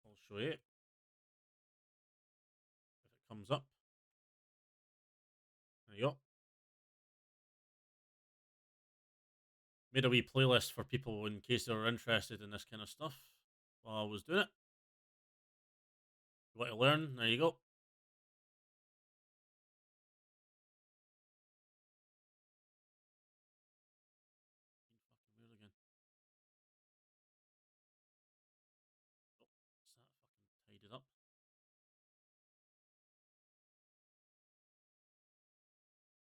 I'll show you if it comes up. There you go. Made a wee playlist for people in case they were interested in this kind of stuff while I was doing it. You want to learn? There you go. Fucking weird again. Oh, what's that? Fucking tied it up.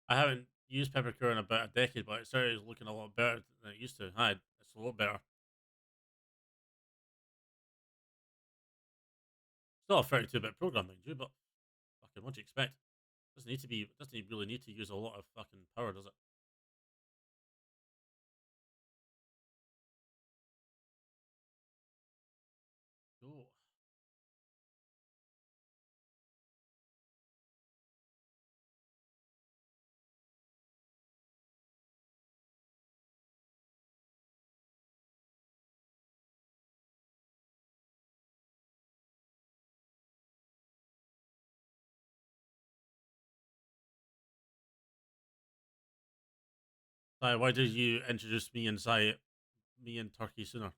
I haven't used Peppercore in about a decade, but it started looking a lot better than it used to. Hi, it's a lot better. Still a 32-bit program, mind you, but fucking what do you expect? Doesn't need to be. Doesn't really need to use a lot of fucking power, does it? Go. Hi, why did you introduce me and me and Turkey sooner?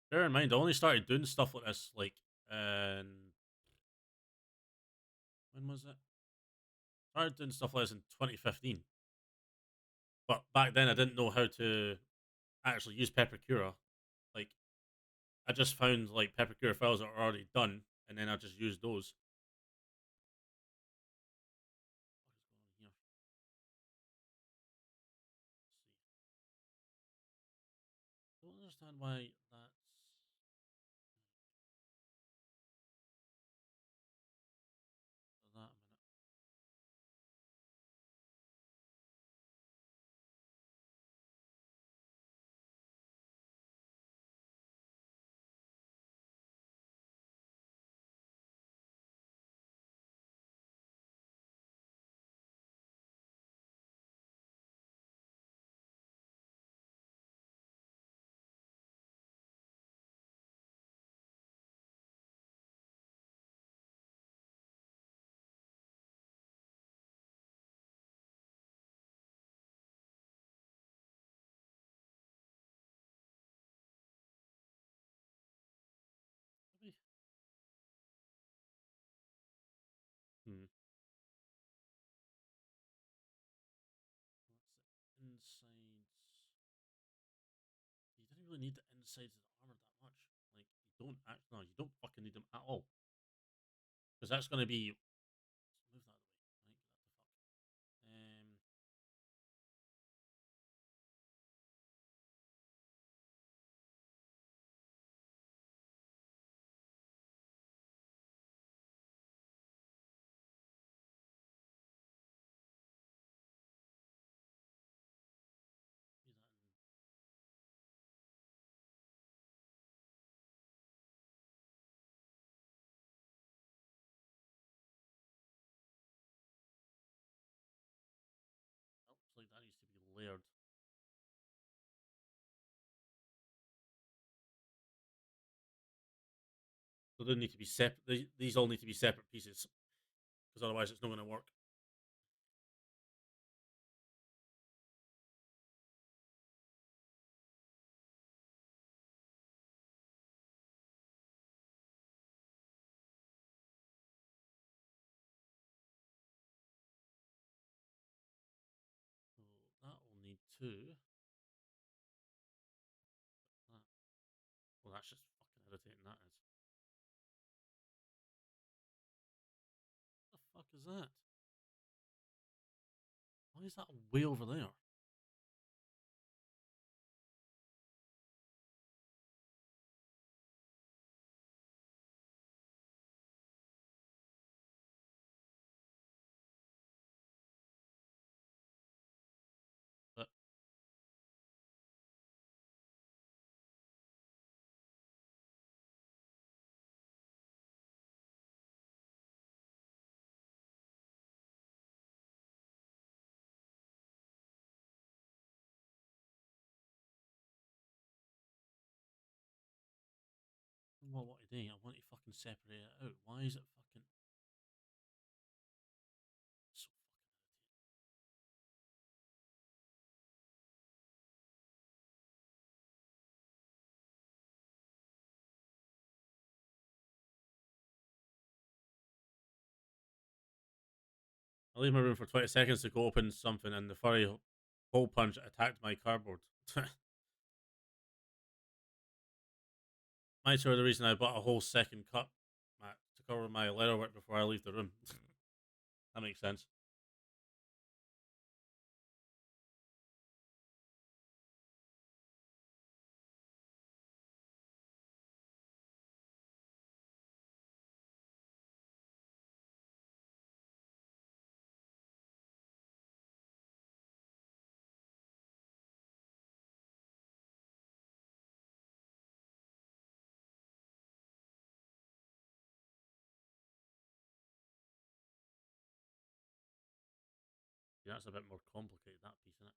Bear in mind, I only started doing stuff like this like, when was it? I started doing stuff like this in 2015. But back then, I didn't know how to actually use Pepakura. Like, I just found like Pepakura files that were already done, and then I just used those. What is going on here? Let's see. Don't understand why that's that a minute. Maybe. Hmm. What's the insides? You didn't really need the insides of the armor that much. Like, you don't actually. No, you don't fucking need them at all. Because that's going to be. Let's move that away. Right, get that the fuck. Use that in. Oh, looks like that needs to be layered. So they need to be separate. These all need to be separate pieces, because otherwise it's not going to work. So that will need two. That. Well, that's just fucking irritating. That is. What the fuck is that? Why is that way over there? what are you doing? I want to fucking separate it out. Why is it fucking so fucking irritating? I leave my room for 20 seconds to go open something, and the furry hole punch attacked my cardboard. Might show the reason I bought a whole second cup mat to cover my leather work before I leave the room. That makes sense. Yeah, that's a bit more complicated, that piece, isn't it?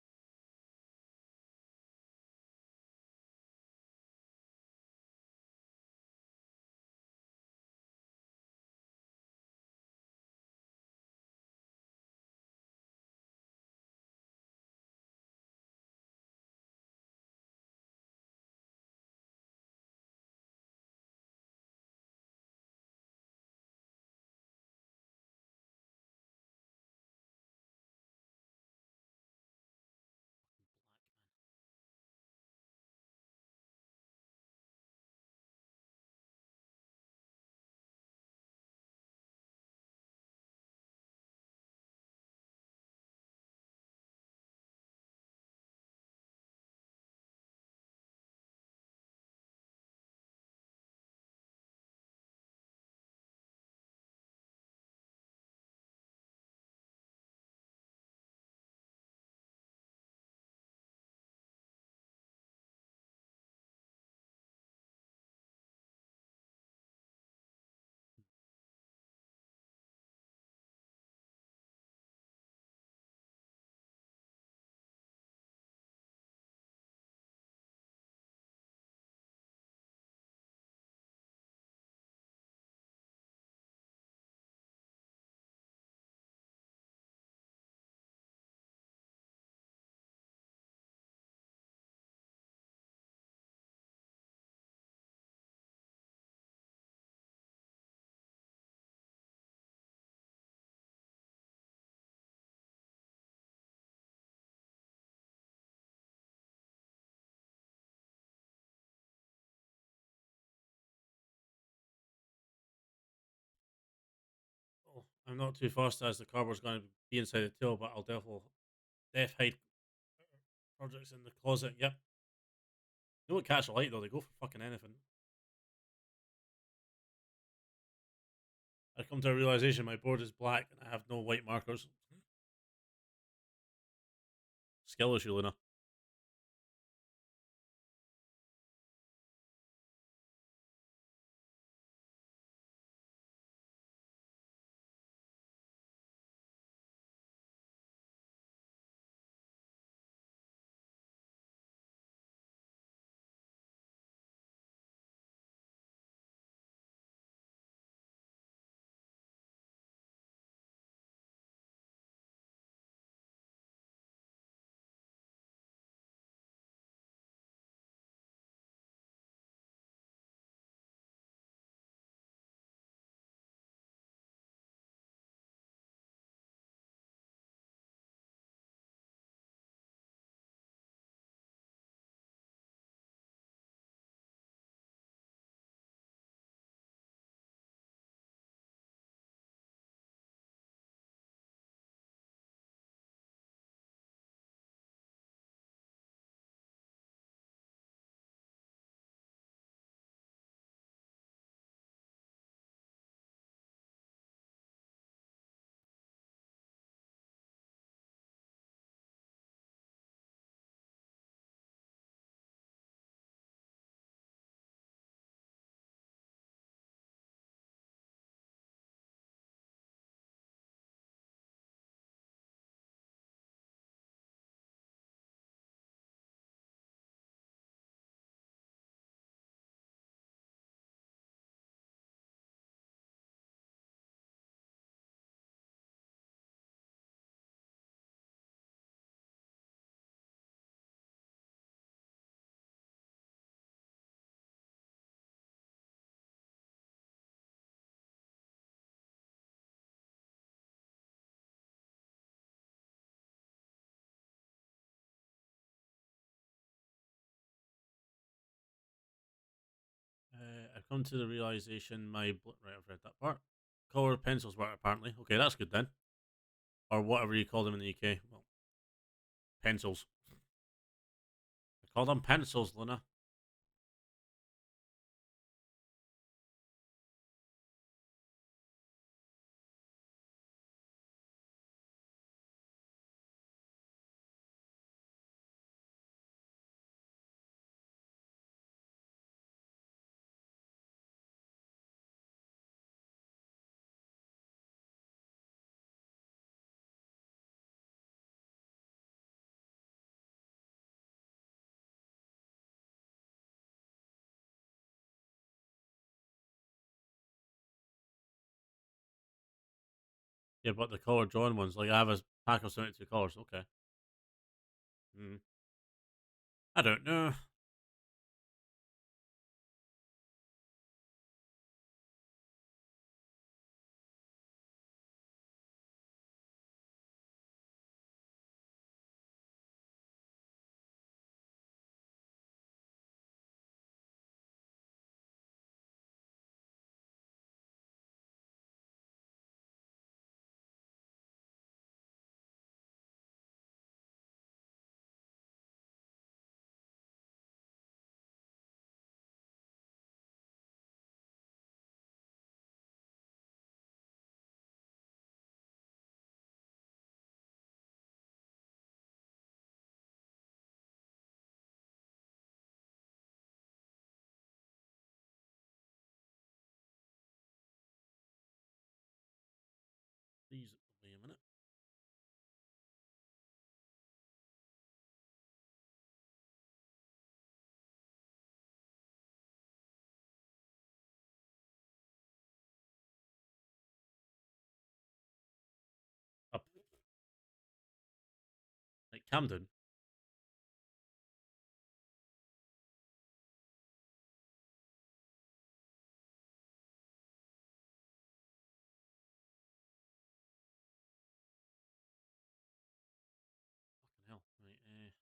Black man. Oh, I'm not too fast as the cardboard's going to be inside the till, but I'll definitely hide projects in the closet. Yep. You know what cats are like though? They go for fucking anything. I come to a realization my board is black and I have no white markers. Skill issue, Luna. come to the realization right, I've read that part. Colored pencils work apparently. Okay, that's good then. Or whatever you call them in the UK. Well, pencils. I call them pencils, Luna. Yeah, but the color drawn ones, like I have a pack of 72 colors. Okay. Mm. I don't know. Please wait a minute. Up. Like Camden. Fucking hell. Right, for a second.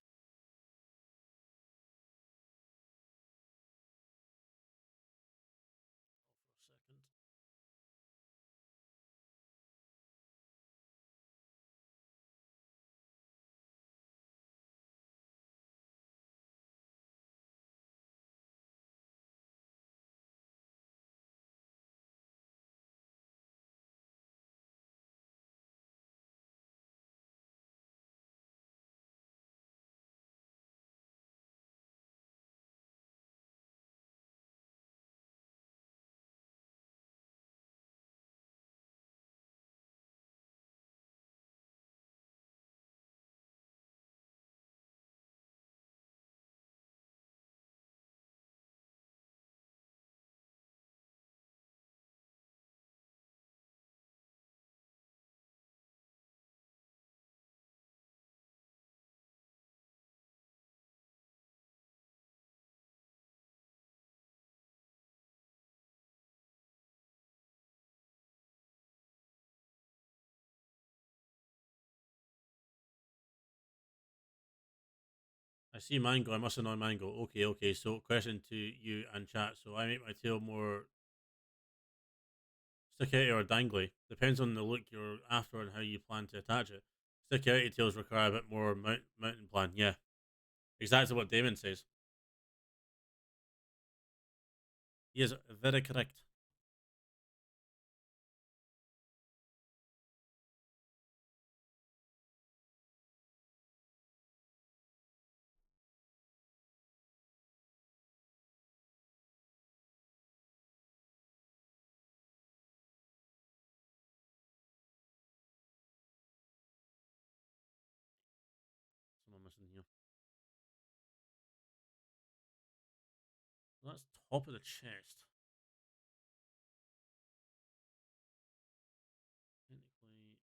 I see Mango. I must annoy Mango. Okay, okay. So, question to you and chat. So, I make my tail more sticky or dangly. Depends on the look you're after and how you plan to attach it. Sticky outy tails require a bit more mountain plan. Yeah, exactly what Damon says. He is very correct. Someone missing here. That's top of the chest. Technically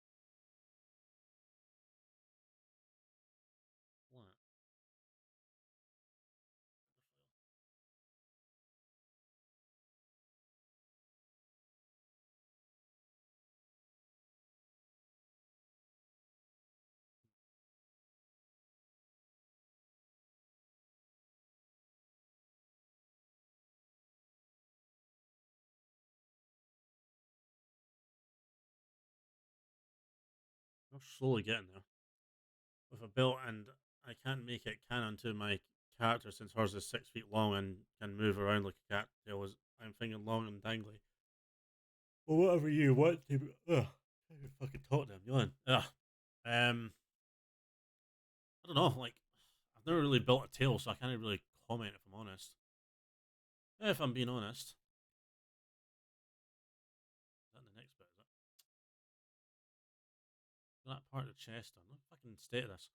flat. I'm slowly getting there. With a belt, and I can't make it canon to my character since hers is 6 feet long and can move around like a cat tail. I'm thinking long and dangly. Well, whatever you want to. Ugh, I can't fucking talk to him. Yawn. Ugh. Um, I don't know. Like, I've never really built a tail, so I can't really comment if I'm honest. If I'm being honest. Is that the next bit? Is it? That part of the chest on. Look, fucking state of this.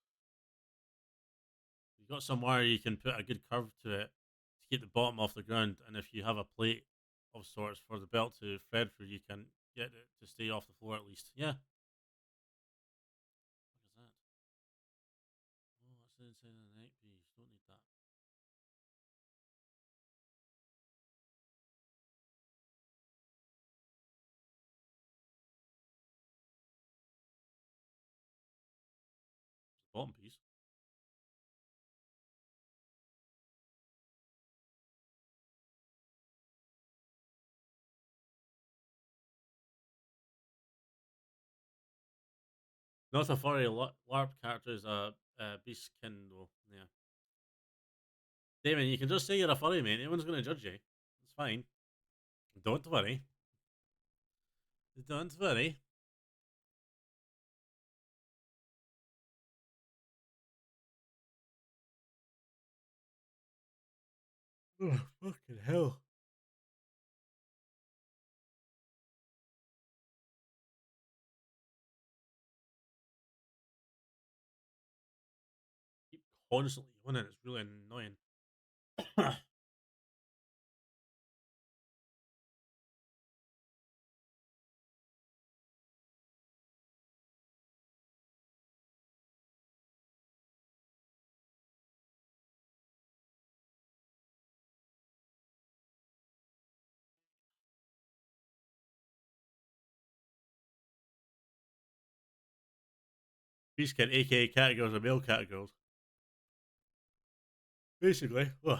You've got somewhere you can put a good curve to it to keep the bottom off the ground, and if you have a plate of sorts for the belt to thread through, you can get it to stay off the floor at least. Yeah. What is that? Oh, that's the inside of the neck piece. Don't need that. It's the bottom piece. Not a furry LARP character is a beastkin though. Yeah. Damon, you can just say you're a furry, mate. No one's going to judge you. It's fine. Don't worry. Don't worry. Oh, fucking hell. Keep constantly winning. It's really annoying. Beastkin, aka Catgirls, are male Catgirls. Basically. Ugh.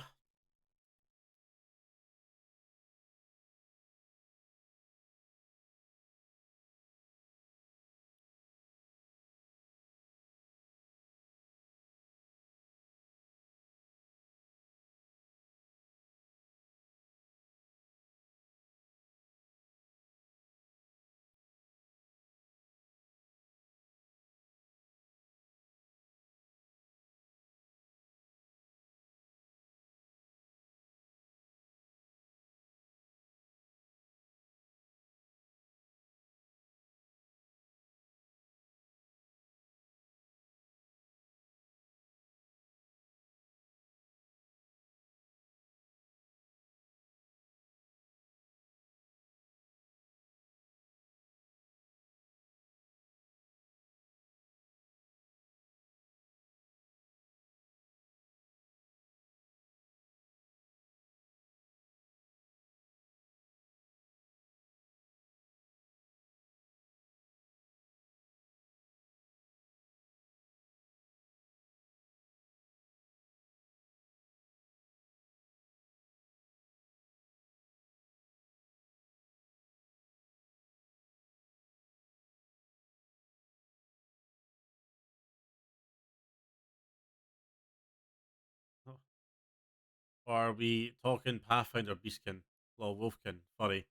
Or are we talking Pathfinder, Beastkin, Law Wolfkin, furry?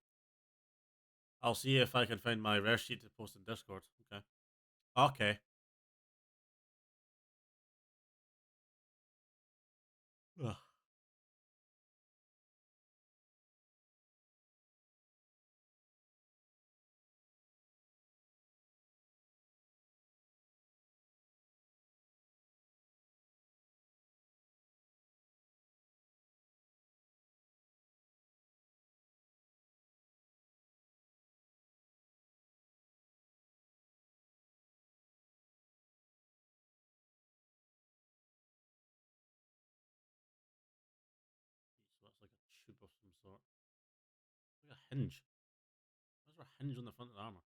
I'll see if I can find my rare sheet to post in Discord. Okay. Okay. Ugh. So that's like a tube of some sort. Like a hinge. Why is there a hinge on the front of the armor?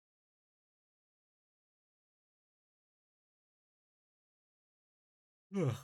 Ugh.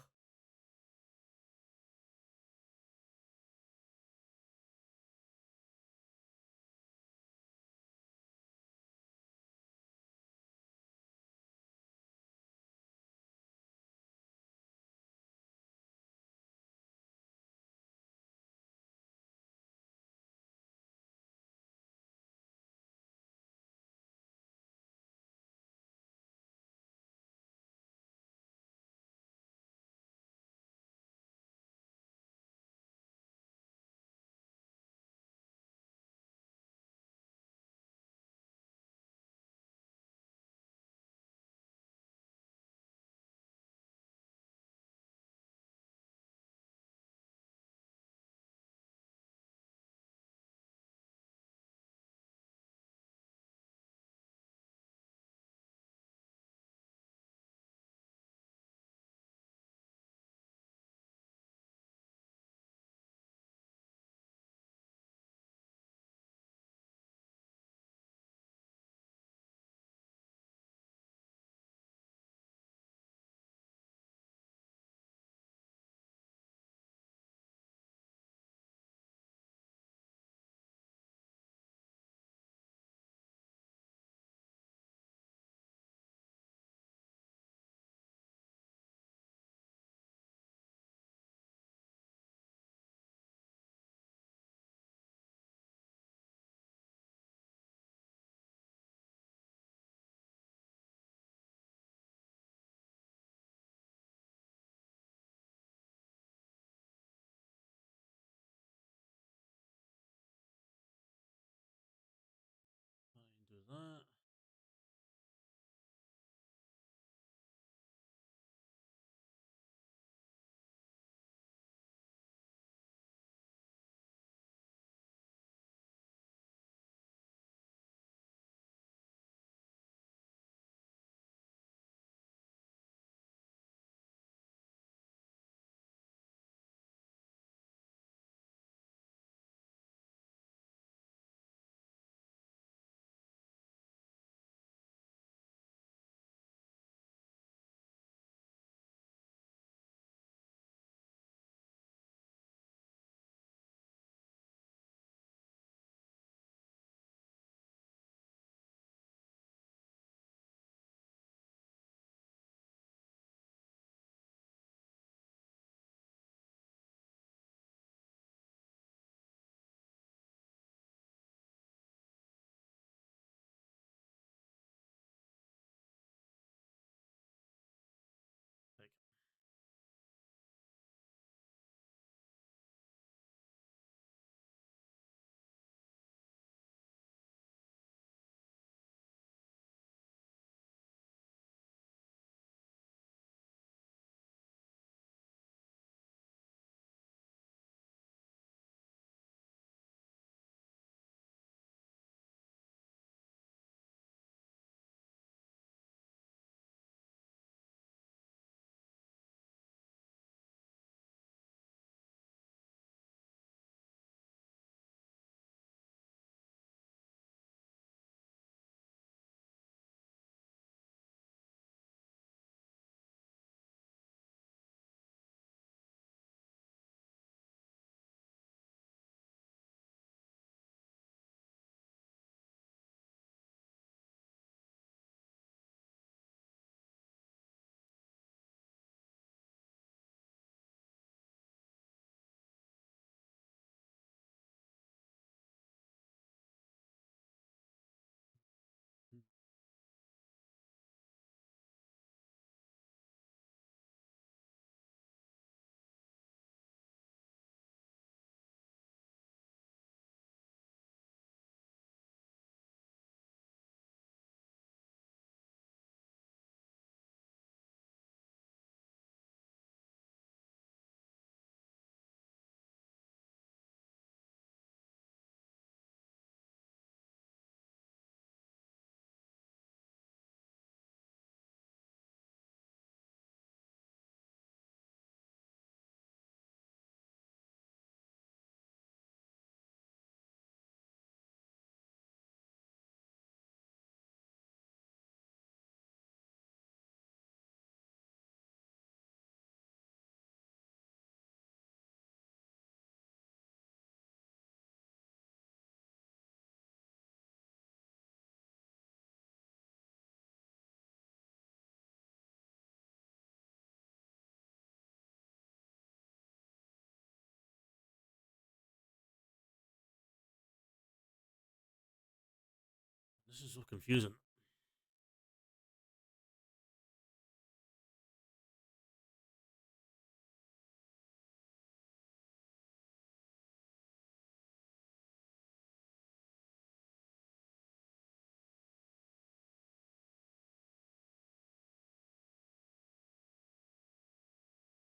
This is so confusing.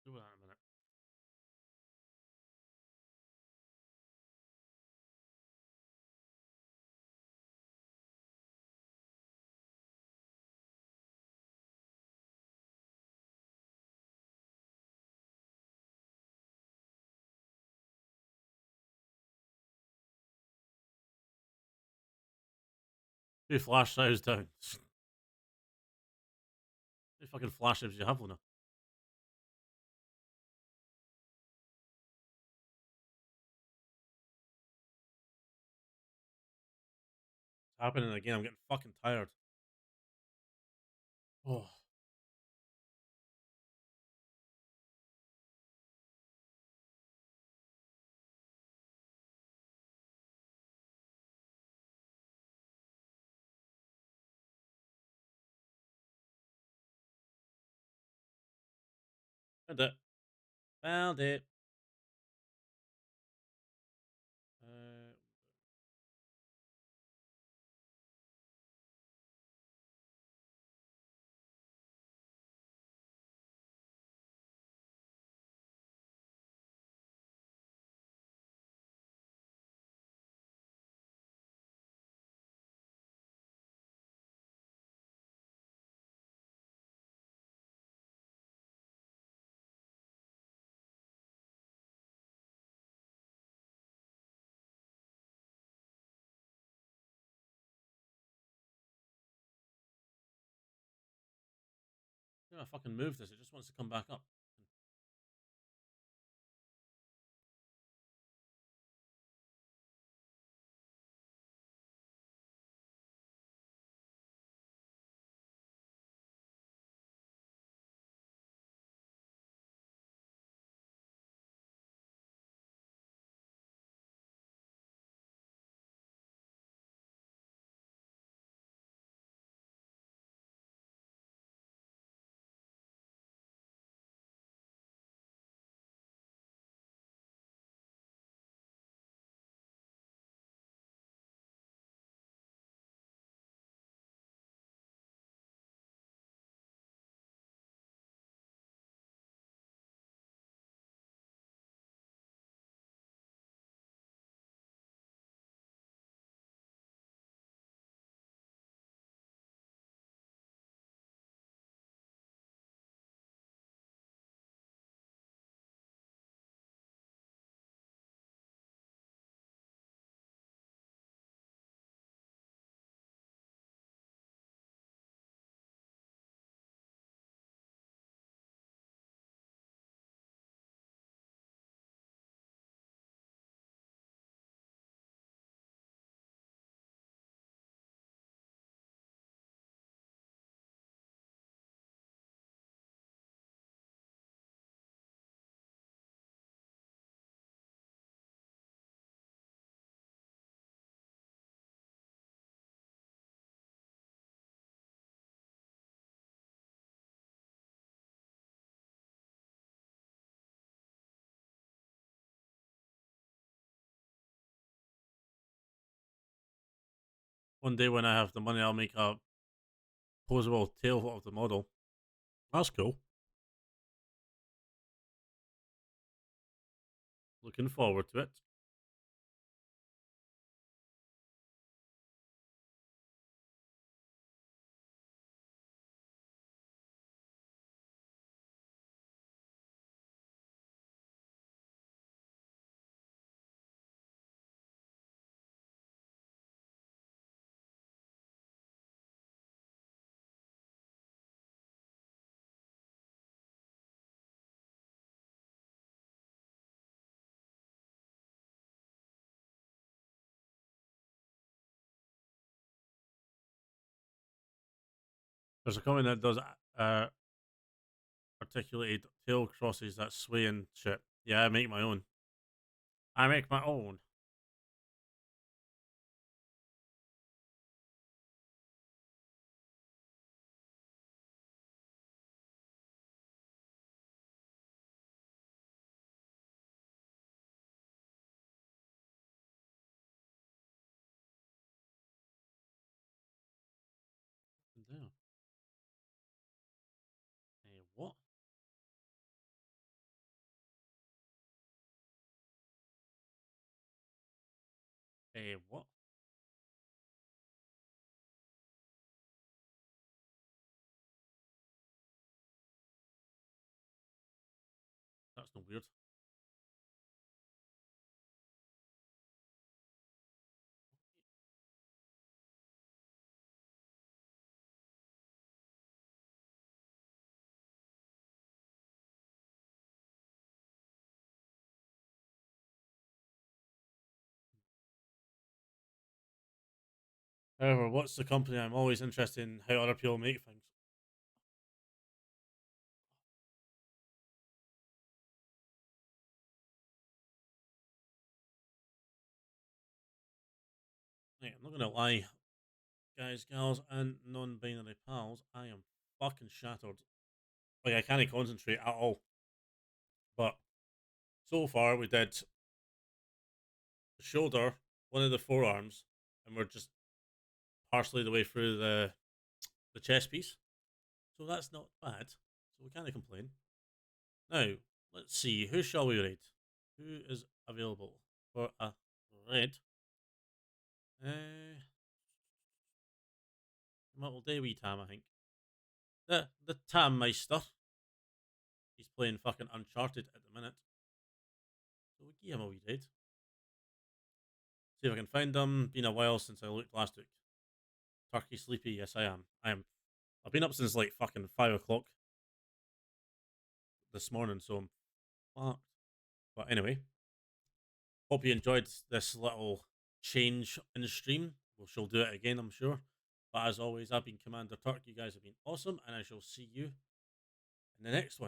Do that in a minute. Two flash size down. How many fucking flash saves do you have, Luna? It's happening again. I'm getting fucking tired. Oh. Found it. Found it. Uh, I fucking moved this. It just wants to come back up. One day when I have the money, I'll make a posable tail of the model. That's cool. Looking forward to it. There's a company that does articulated tail crosses that sway and shit. Yeah, I make my own. I make my own. What? That's no weird. However, what's the company? I'm always interested in how other people make things. Hey, I'm not gonna lie, guys, gals, and non-binary pals. I am fucking shattered. Like I can't concentrate at all. But so far, we did the shoulder, one of the forearms, and we're just partially the way through the chest piece. So that's not bad. So we can't complain. Now, let's see. Who shall we raid? Who is available for a raid? What day we Tam, I think. The Tam Meister. He's playing fucking Uncharted at the minute. So we give him a wee raid. See if I can find him. Been a while since I looked last week. Turkey sleepy, yes I am. I've been up since like fucking 5 o'clock this morning, so I'm fucked. But anyway, hope you enjoyed this little change in the stream. We shall do it again, I'm sure. But as always, I've been Commander Turk. You guys have been awesome, and I shall see you in the next one.